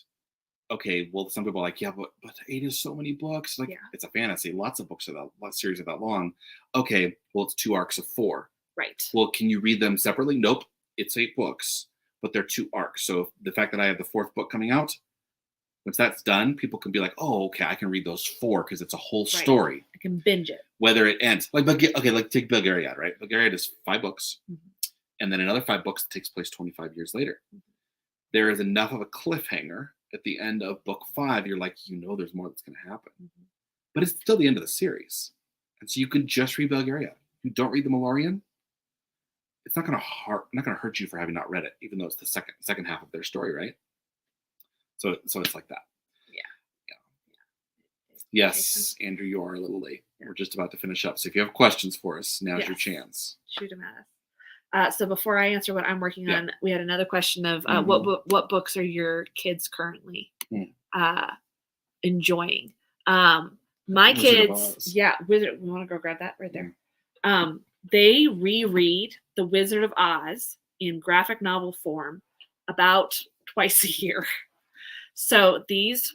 Okay, well, some people are like, yeah, but 8 is so many books. Like, it's a fantasy. Lots of books are that series are that long. Okay, well, it's 2 arcs of 4.
Right.
Well, can you read them separately? Nope. It's 8 books, but they're 2 arcs. So the fact that I have the 4th book coming out, once that's done, people can be like, oh, okay, I can read those 4 because it's a whole story.
I can binge it.
Whether it ends like take Belgariad, right? Belgariad is 5 books, and then another 5 books that takes place 25 years later. There is enough of a cliffhanger at the end of book 5. You're like, there's more that's going to happen, but it's still the end of the series, and so you can just read Belgariad. You don't read the Malorian, it's not going to hurt you for having not read it, even though it's the second half of their story, right? So it's like that. Yes, Andrew, you are a little late. We're just about to finish up. So if you have questions for us, now's your chance.
Shoot them at us. So before I answer what I'm working on, we had another question of what books are your kids currently enjoying? My kids, Wizard. We want to go grab that right there. They reread The Wizard of Oz in graphic novel form about twice a year. So this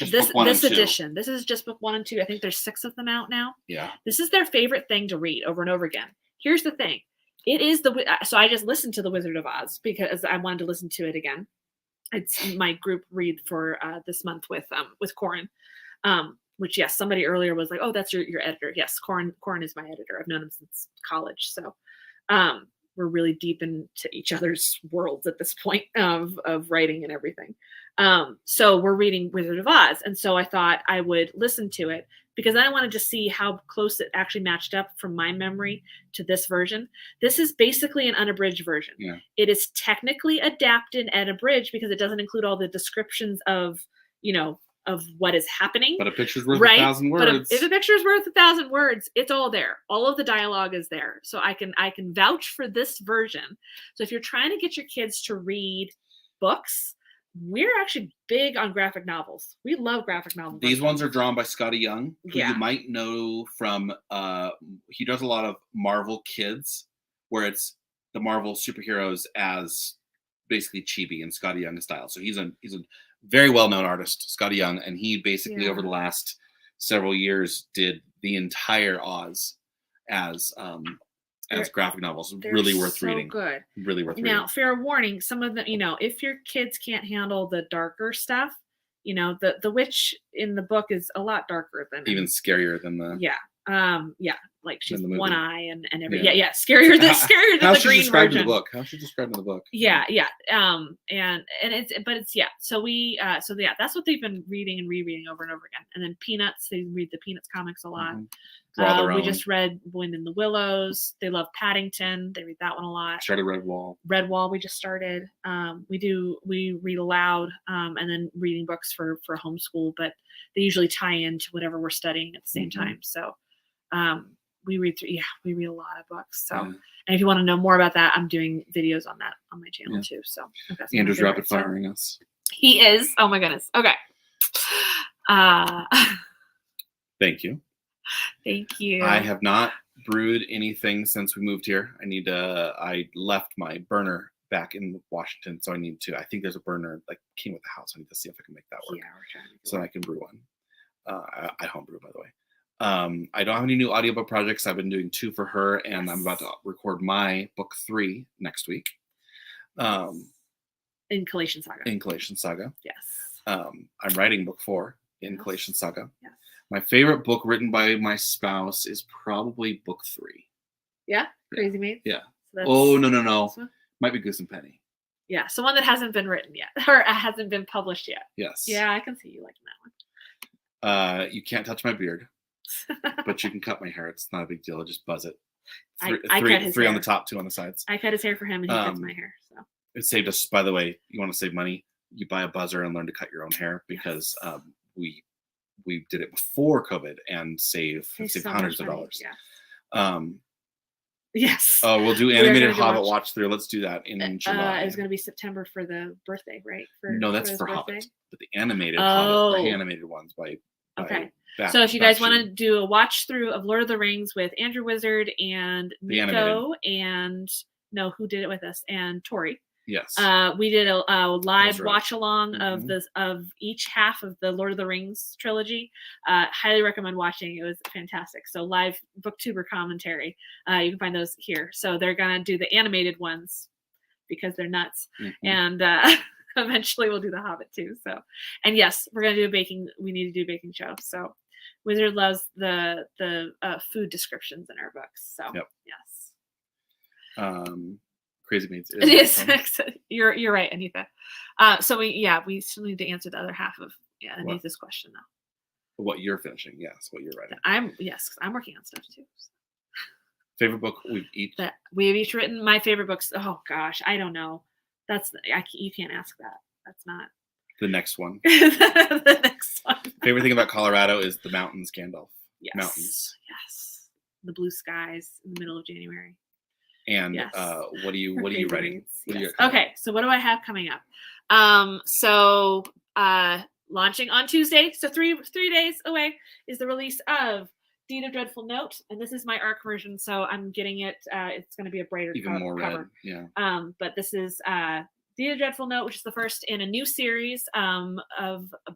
edition, this is just book 1 and 2. I think there's 6 of them out now.
Yeah.
This is their favorite thing to read over and over again. Here's the thing. It is so I just listened to The Wizard of Oz because I wanted to listen to it again. It's my group read for this month with Corin, which, yes, somebody earlier was like, oh, that's your editor. Yes, Corin is my editor. I've known him since college. So we're really deep into each other's worlds at this point of writing and everything. So we're reading Wizard of Oz. And so I thought I would listen to it because I wanted to see how close it actually matched up from my memory to this version. This is basically an unabridged version.
Yeah.
It is technically adapted and abridged because it doesn't include all the descriptions of what is happening.
But a picture's worth 1,000 words.
But if a picture is worth 1,000 words, it's all there. All of the dialogue is there. So I can vouch for this version. So if you're trying to get your kids to read books, we're actually big on graphic novels. We love graphic novels.
These ones are drawn by Scotty Young, who you might know from he does a lot of Marvel Kids, where it's the Marvel superheroes as basically chibi in Scotty Young style. So he's a very well-known artist, Scotty Young, and he basically over the last several years did the entire Oz as graphic novels. Really worth reading.
Good.
Really worth reading.
Now, fair warning, some of them, if your kids can't handle the darker stuff, the witch in the book is a lot darker than
even scarier than the
like she's one eye and everything. Yeah, scarier than the green version.
In the book. How she described in the book.
Yeah. And it's so we that's what they've been reading and rereading over and over again. And then Peanuts, they read the Peanuts comics a lot. We just read Wind in the Willows. They love Paddington. They read that one a lot.
Started Redwall.
We just started. We read aloud and then reading books for homeschool, but they usually tie into whatever we're studying at the same time. So we read a lot of books. So and if you want to know more about that, I'm doing videos on that on my channel too. So
Andrew's rapid firing us.
He is. Oh my goodness. Okay.
Thank you.
Thank you.
I have not brewed anything since we moved here. I left my burner back in Washington, so I think there's a burner that came with the house. I need to see if I can make that work.
Yeah, we're trying to
so I can brew one. I homebrew, by the way. I don't have any new audiobook projects. I've been doing 2 for her, and I'm about to record my book 3 next week.
In Collation Saga.
Yes.
Yes.
I'm writing book 4 in Collation Saga.
Yes.
My favorite book written by my spouse is probably book 3.
Yeah, Crazy Mates.
Yeah.
So
Oh,
that's
no.
this one?
Might be Goose and Penny.
Yeah, so one that hasn't been written yet or hasn't been published yet.
Yes.
Yeah, I can see you liking that one.
You can't touch my beard, but you can cut my hair. It's not a big deal. Just buzz it.
I cut his
three on
hair.
the top, 2 on the sides.
I cut his hair for him, and he cuts my hair. So
It saved us. By the way, you want to save money? You buy a buzzer and learn to cut your own hair, because we did it before COVID and saved
so
hundreds
much
of
money.
dollars.
Yeah. Yes.
Oh, we'll do
We are
animated
gonna go
Hobbit watch through. Let's do that in July.
It was going to be September for the birthday, right?
No, that's
his
for
birthday?
Hobbit. But the animated Hobbit, the
Oh.
animated ones by
Okay.
Back,
So if you guys
Backstreet.
want to do a watch through of Lord of the Rings with Andrew Wizard and
The
Nico and who did it with us, and Tori.
Yes.
We did a live
That's right.
watch along of each half of the Lord of the Rings trilogy. Highly recommend watching. It was fantastic. So live booktuber commentary. You can find those here. So they're gonna do the animated ones because they're nuts, and eventually we'll do the Hobbit too. So, and yes, we're gonna do a baking. We need to do a baking show. So, Wizard loves the food descriptions in our books. So yes.
Crazy Mates.
It is. You're right, Anita. So we still need to answer the other half of Anita's question though.
What you're finishing? Yes. What you're writing?
I'm working on stuff too. So.
Favorite book we've
each written. My favorite books. Oh gosh, I don't know. You can't ask that. That's not
the next one.
The next one.
Favorite thing about Colorado is the mountains, Gandalf.
Yes.
Mountains.
Yes. The blue skies in the middle of January.
And what are you writing?
Okay, so what do I have coming up? Launching on Tuesday, so three days away, is the release of Deed of Dreadful Note, and this is my ARC version, so I'm getting it. It's going to be a brighter
even more
cover.
Red. Yeah.
But this is Deed of Dreadful Note, which is the first in a new series of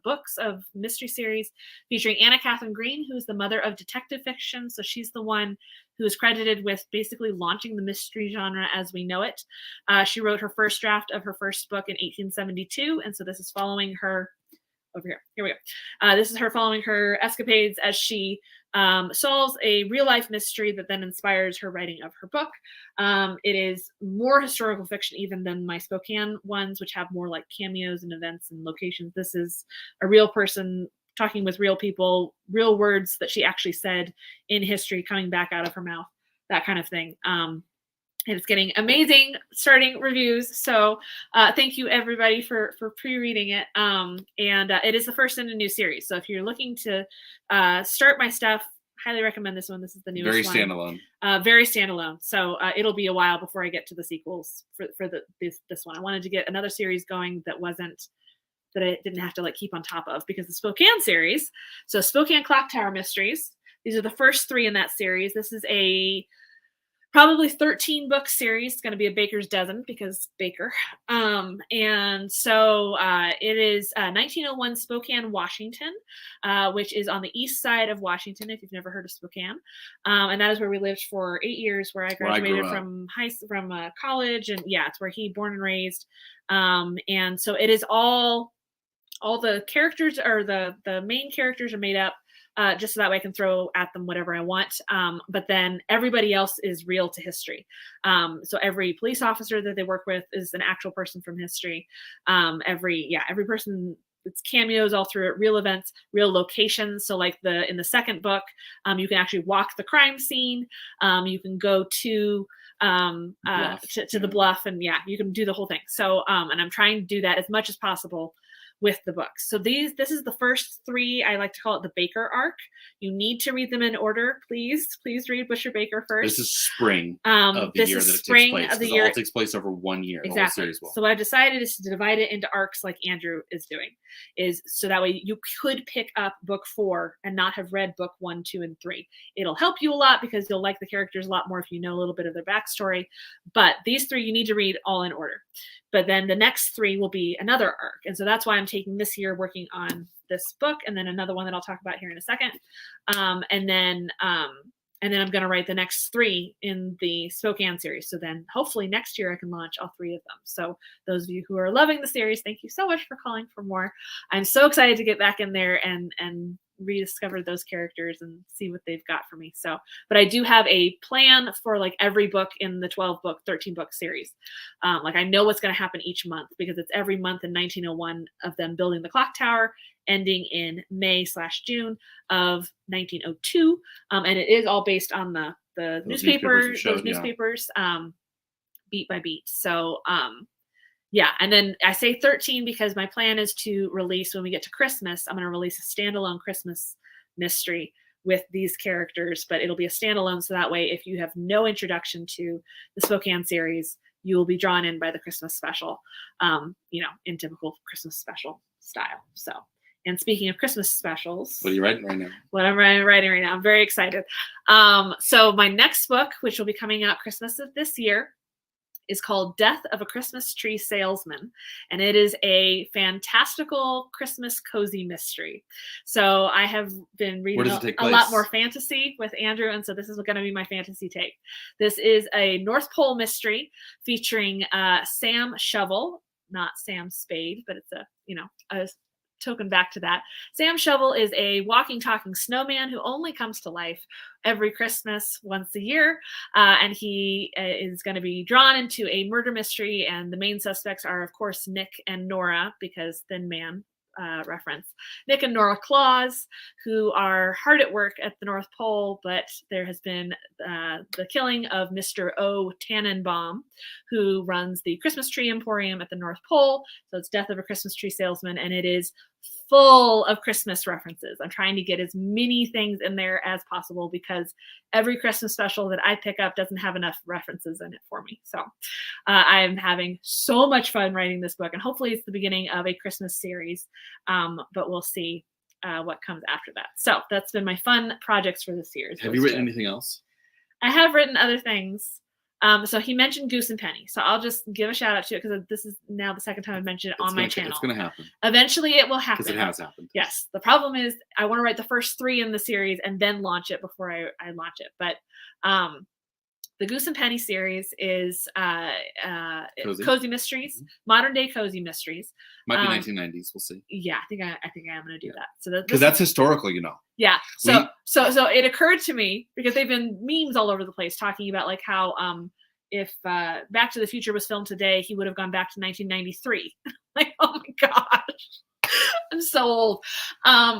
books of mystery series featuring Anna Catherine Green, who's the mother of detective fiction. So she's the one who is credited with basically launching the mystery genre as we know it. She wrote her first draft of her first book in 1872, and so this is following her. Over here. Here we go. This is her following her escapades as she solves a real life mystery that then inspires her writing of her book. It is more historical fiction even than my Spokane ones, which have more like cameos and events and locations. This is a real person talking with real people, real words that she actually said in history coming back out of her mouth, that kind of thing. And it's getting amazing starting reviews. So thank you everybody for pre-reading it. It is the first in a new series. So if you're looking to start my stuff, highly recommend this one. This is the newest
very
one.
Standalone.
Very standalone. So it'll be a while before I get to the sequels for this one. I wanted to get another series going that I didn't have to like keep on top of, because the Spokane series. So Spokane Clock Tower Mysteries. These are the first 3 in that series. This is a probably 13 book series. It's going to be a baker's dozen because Baker. And so it is 1901 Spokane, Washington, which is on the east side of Washington, if you've never heard of Spokane. And that is where we lived for 8 years, where I graduated from college. And yeah, it's where he born and raised. And so it is all the characters, or the main characters, are made up. Just so that way I can throw at them whatever I want. But then everybody else is real to history. So every police officer that they work with is an actual person from history. Every person, it's cameos all through it, real events, real locations. So like in the second book, you can actually walk the crime scene. You can go to the bluff, and you can do the whole thing. So and I'm trying to do that as much as possible with the books. So this is the first 3. I like to call it the Baker arc. You need to read them in order. Please read Busher Baker first.
This is spring of the year that it takes place.
Of the
year.
It
all takes place over 1 year.
Exactly.
The whole series will.
So what I've decided is to divide it into arcs like Andrew is doing. Is so that way you could pick up book 4 and not have read book 1, 2, and 3. It'll help you a lot because you'll like the characters a lot more if you know a little bit of their backstory. But these 3 you need to read all in order. But then the next 3 will be another arc. And so that's why I'm taking this year working on this book, and then another one that I'll talk about here in a second. And then I'm going to write the next 3 in the Spokane series. So then hopefully next year I can launch all 3 of them. So those of you who are loving the series, thank you so much for calling for more. I'm so excited to get back in there and rediscover those characters and see what they've got for me. So, but I do have a plan for like every book in the 12-book, 13-book series. Like I know what's going to happen each month because it's every month in 1901 of them building the clock tower, ending in May/June of 1902. And it is all based on the
Those
newspapers,
showed,
those newspapers, beat by beat. So, yeah, and then I say 13 because my plan is to release, when we get to Christmas, I'm going to release a standalone Christmas mystery with these characters, but it'll be a standalone. So that way, if you have no introduction to the Spokane series, you will be drawn in by the Christmas special, in typical Christmas special style. So, and speaking of Christmas specials,
what are you writing right now?
What I'm writing right now, I'm very excited. So my next book, which will be coming out Christmas of this year, is called Death of a Christmas Tree Salesman. And it is a fantastical Christmas cozy mystery. So I have been reading a lot more fantasy with Andrew. And so this is going to be my fantasy take. This is a North Pole mystery featuring Sam Shovel, not Sam Spade, but it's a token back to that. Sam Shovel is a walking, talking snowman who only comes to life every Christmas once a year. And he is going to be drawn into a murder mystery. And the main suspects are, of course, Nick and Nora, because Thin Man reference. Nick and Nora Claus, who are hard at work at the North Pole, but there has been the killing of Mr. O. Tannenbaum, who runs the Christmas Tree Emporium at the North Pole. So it's Death of a Christmas Tree Salesman, and it is full of Christmas references. I'm trying to get as many things in there as possible because every Christmas special that I pick up doesn't have enough references in it for me. So I am having so much fun writing this book, and hopefully it's the beginning of a Christmas series, but we'll see what comes after that. So that's been my fun projects for this year.
Have you written anything else?
I have written other things. So he mentioned Goose and Penny. So I'll just give a shout out to it because this is now the second time I've mentioned it on my channel.
It's going to happen.
Eventually it will happen.
Because it has happened.
Yes. The problem is I want to write the first 3 in the series and then launch it before I launch it. But the Goose and Penny series is cozy mysteries, modern day cozy mysteries.
Might be 1990s. We'll see.
Yeah, I think I'm going to do that. So
because that's historical,
Yeah. So it occurred to me because they've been memes all over the place talking about like how if Back to the Future was filmed today, he would have gone back to 1993. Like, oh my gosh. I'm so old.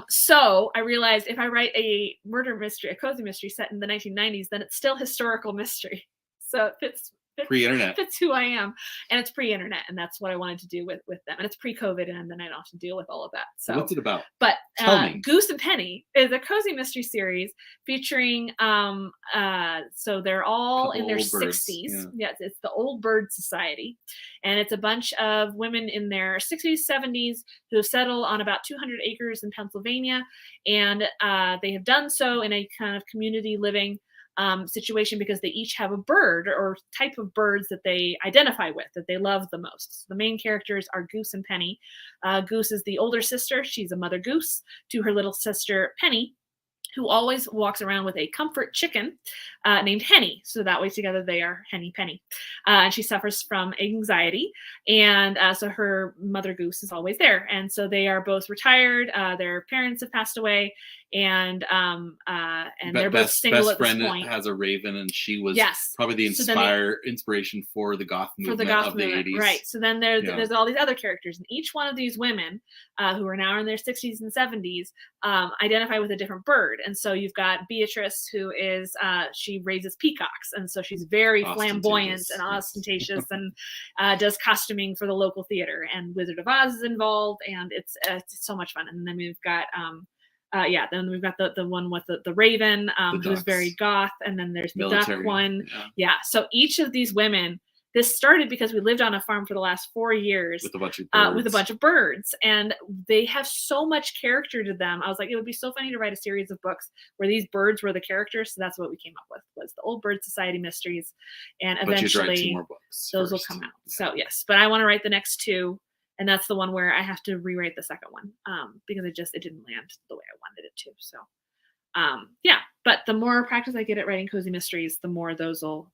So I realized if I write a murder mystery, a cozy mystery set in the 1990s, then it's still historical mystery. So it fits
pre-internet.
Fits who I am, and it's pre-internet, and that's what I wanted to do with them. And it's pre-COVID, and then I don't have to deal with all of that. So
what's it about?
But Goose and Penny is a cozy mystery series featuring so they're all in their 60s. Yeah. Yes, it's the Old Bird Society, and it's a bunch of women in their 60s, 70s who have settled on about 200 acres in Pennsylvania, and they have done so in a kind of community living situation because they each have a bird or type of birds that they identify with, that they love the most. So the main characters are Goose and Penny. Goose is the older sister. She's a mother goose to her little sister, Penny, who always walks around with a comfort chicken named Henny. So that way together they are Henny Penny. And she suffers from anxiety. And so her mother goose is always there. And so they are both retired. Their parents have passed away. And they're both single at this point. Best friend
has a raven, and she was probably the inspiration for the goth movement of the 80s.
Right. So then there's all these other characters, and each one of these women who are now in their 60s and 70s identify with a different bird. And so you've got Beatrice, who is she raises peacocks, and so she's very flamboyant and ostentatious, and does costuming for the local theater. And Wizard of Oz is involved, and it's so much fun. And then we've got then we've got the one with the raven, who's very goth, and then there's the military duck one. Yeah. So each of these women, this started because we lived on a farm for the last 4 years
with a bunch of birds,
and they have so much character to them. I was like, it would be so funny to write a series of books where these birds were the characters. So that's what we came up with, was the Old Bird Society mysteries, and eventually
2 more books
those will come out. So yes, but I want to write the next 2. And that's the one where I have to rewrite the second one because it didn't land the way I wanted it to. So, but the more practice I get at writing cozy mysteries, the more those will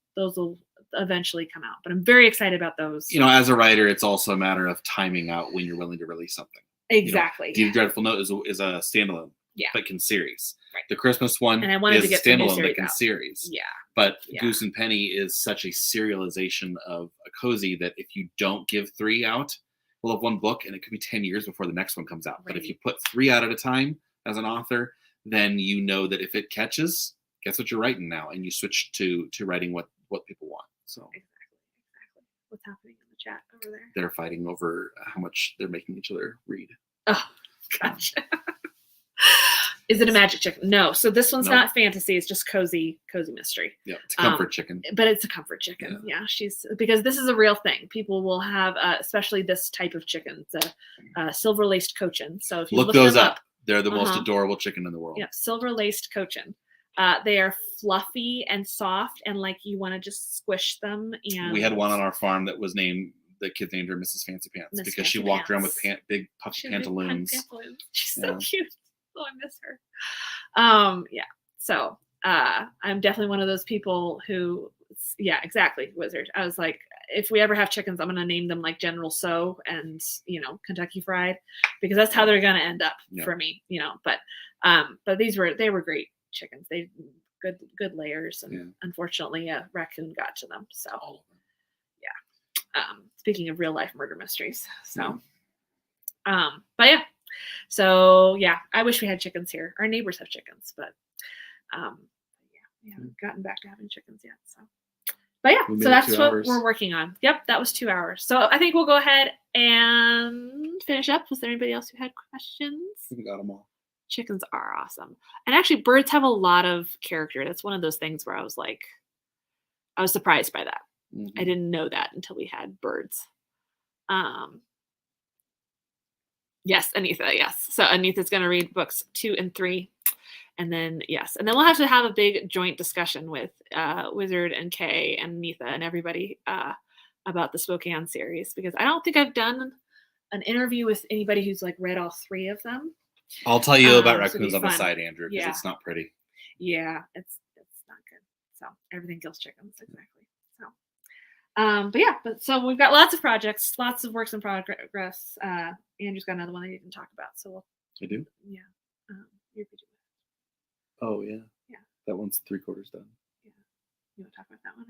eventually come out. But I'm very excited about those.
As a writer, it's also a matter of timing out when you're willing to release something.
Exactly.
Deep Dreadful Note is a standalone.
Yeah.
Bickin series.
Right.
The Christmas one
And I wanted
is
to
a
get some new
standalone
series
Bickin
out.
series.
Yeah.
But
Yeah.
Goose and Penny is such a serialization of a cozy that if you don't give 3 out, we'll have one book and it could be 10 years before the next one comes out. But if you put 3 out at a time as an author, then you know that if it catches, guess what you're writing now, and you switch to writing what people want. So
exactly. What's happening in the chat over there?
they're fighting over how much they're making each other read.
Oh, gotcha. Is it a magic chicken? No. So this one's not fantasy. It's just cozy mystery.
Yeah, it's a comfort chicken.
But it's a comfort chicken. Yeah, she's because this is a real thing. People will have, especially this type of chicken. It's a silver laced cochin. So if you look
those
them
up, they're the most adorable chicken in the world.
Yeah, silver laced cochin. They are fluffy and soft, and like you want to just squish them. And
we had one on our farm that was named. The kids named her Mrs. Fancy Pants because she walked around with big puffy pantaloons.
She's so cute. Oh, I miss her. Yeah. So I'm definitely one of those people who, yeah, exactly, wizard. I was like, if we ever have chickens, I'm gonna name them like General So and Kentucky Fried, because that's how they're gonna end up for me. But they were great chickens. They good layers, and unfortunately, a raccoon got to them. So yeah. Speaking of real life murder mysteries, so but yeah. So yeah, I wish we had chickens here. Our neighbors have chickens, but we haven't gotten back to having chickens yet. So, but yeah, so that's what we're working on. Yep, that was 2 hours. So I think we'll go ahead and finish up. Was there anybody else who had questions?
We got them all.
Chickens are awesome, and actually, birds have a lot of character. That's one of those things where I was surprised by that. Mm-hmm. I didn't know that until we had birds. Yes, Anitha. Yes. So Anitha's going to read books 2 and 3. And then, and then we'll have to have a big joint discussion with Wizard and Kay and Anitha and everybody about the Spokane series, because I don't think I've done an interview with anybody who's like read all 3 of them.
I'll tell you about raccoons on the side, Andrew, because it's not pretty.
Yeah, it's not good. So everything kills chickens, exactly. So, so we've got lots of projects, lots of works in progress. Andrew's got another one that he didn't talk about, so
I do.
Yeah. Your PG.
Oh yeah. Yeah. That one's 3/4 done.
Yeah. You want to talk about that one?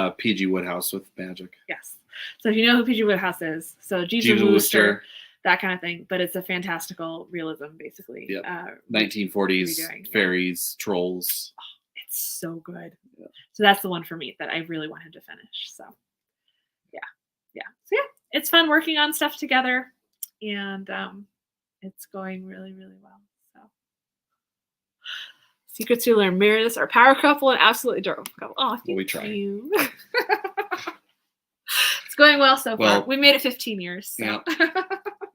Or?
PG Woodhouse with magic.
Yes. So if you know who PG Woodhouse is, so Jeeves Wooster, that kind of thing, but it's a fantastical realism, basically.
Yeah. 1940s fairies, trolls.
Oh, it's so good. Yeah. So that's the one for me that I really want him to finish. So yeah. So yeah, it's fun working on stuff together, and it's going really, really well. So secrets we learn: Merediths are power couple and absolutely adorable couple. Oh, thank
we try.
you. It's going well so far. We made it 15 years. So.
Yeah.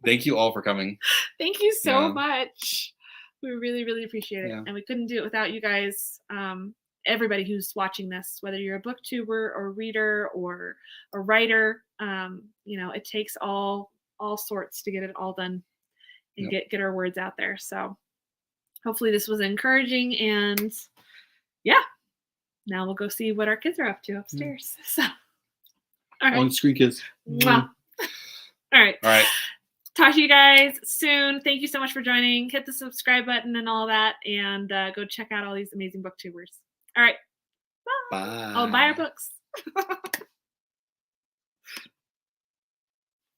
Thank you all for coming.
Thank you so much. We really, really appreciate it. And we couldn't do it without you guys. Everybody who's watching this, whether you're a booktuber or reader or a writer, it takes all sorts to get it all done and get our words out there. So hopefully this was encouraging, and now we'll go see what our kids are up to upstairs. So all right.
On screen kids.
All right. Talk to you guys soon. Thank you so much for joining. Hit the subscribe button and all that, and go check out all these amazing booktubers. All right. Bye.
Bye.
Oh, buy our books.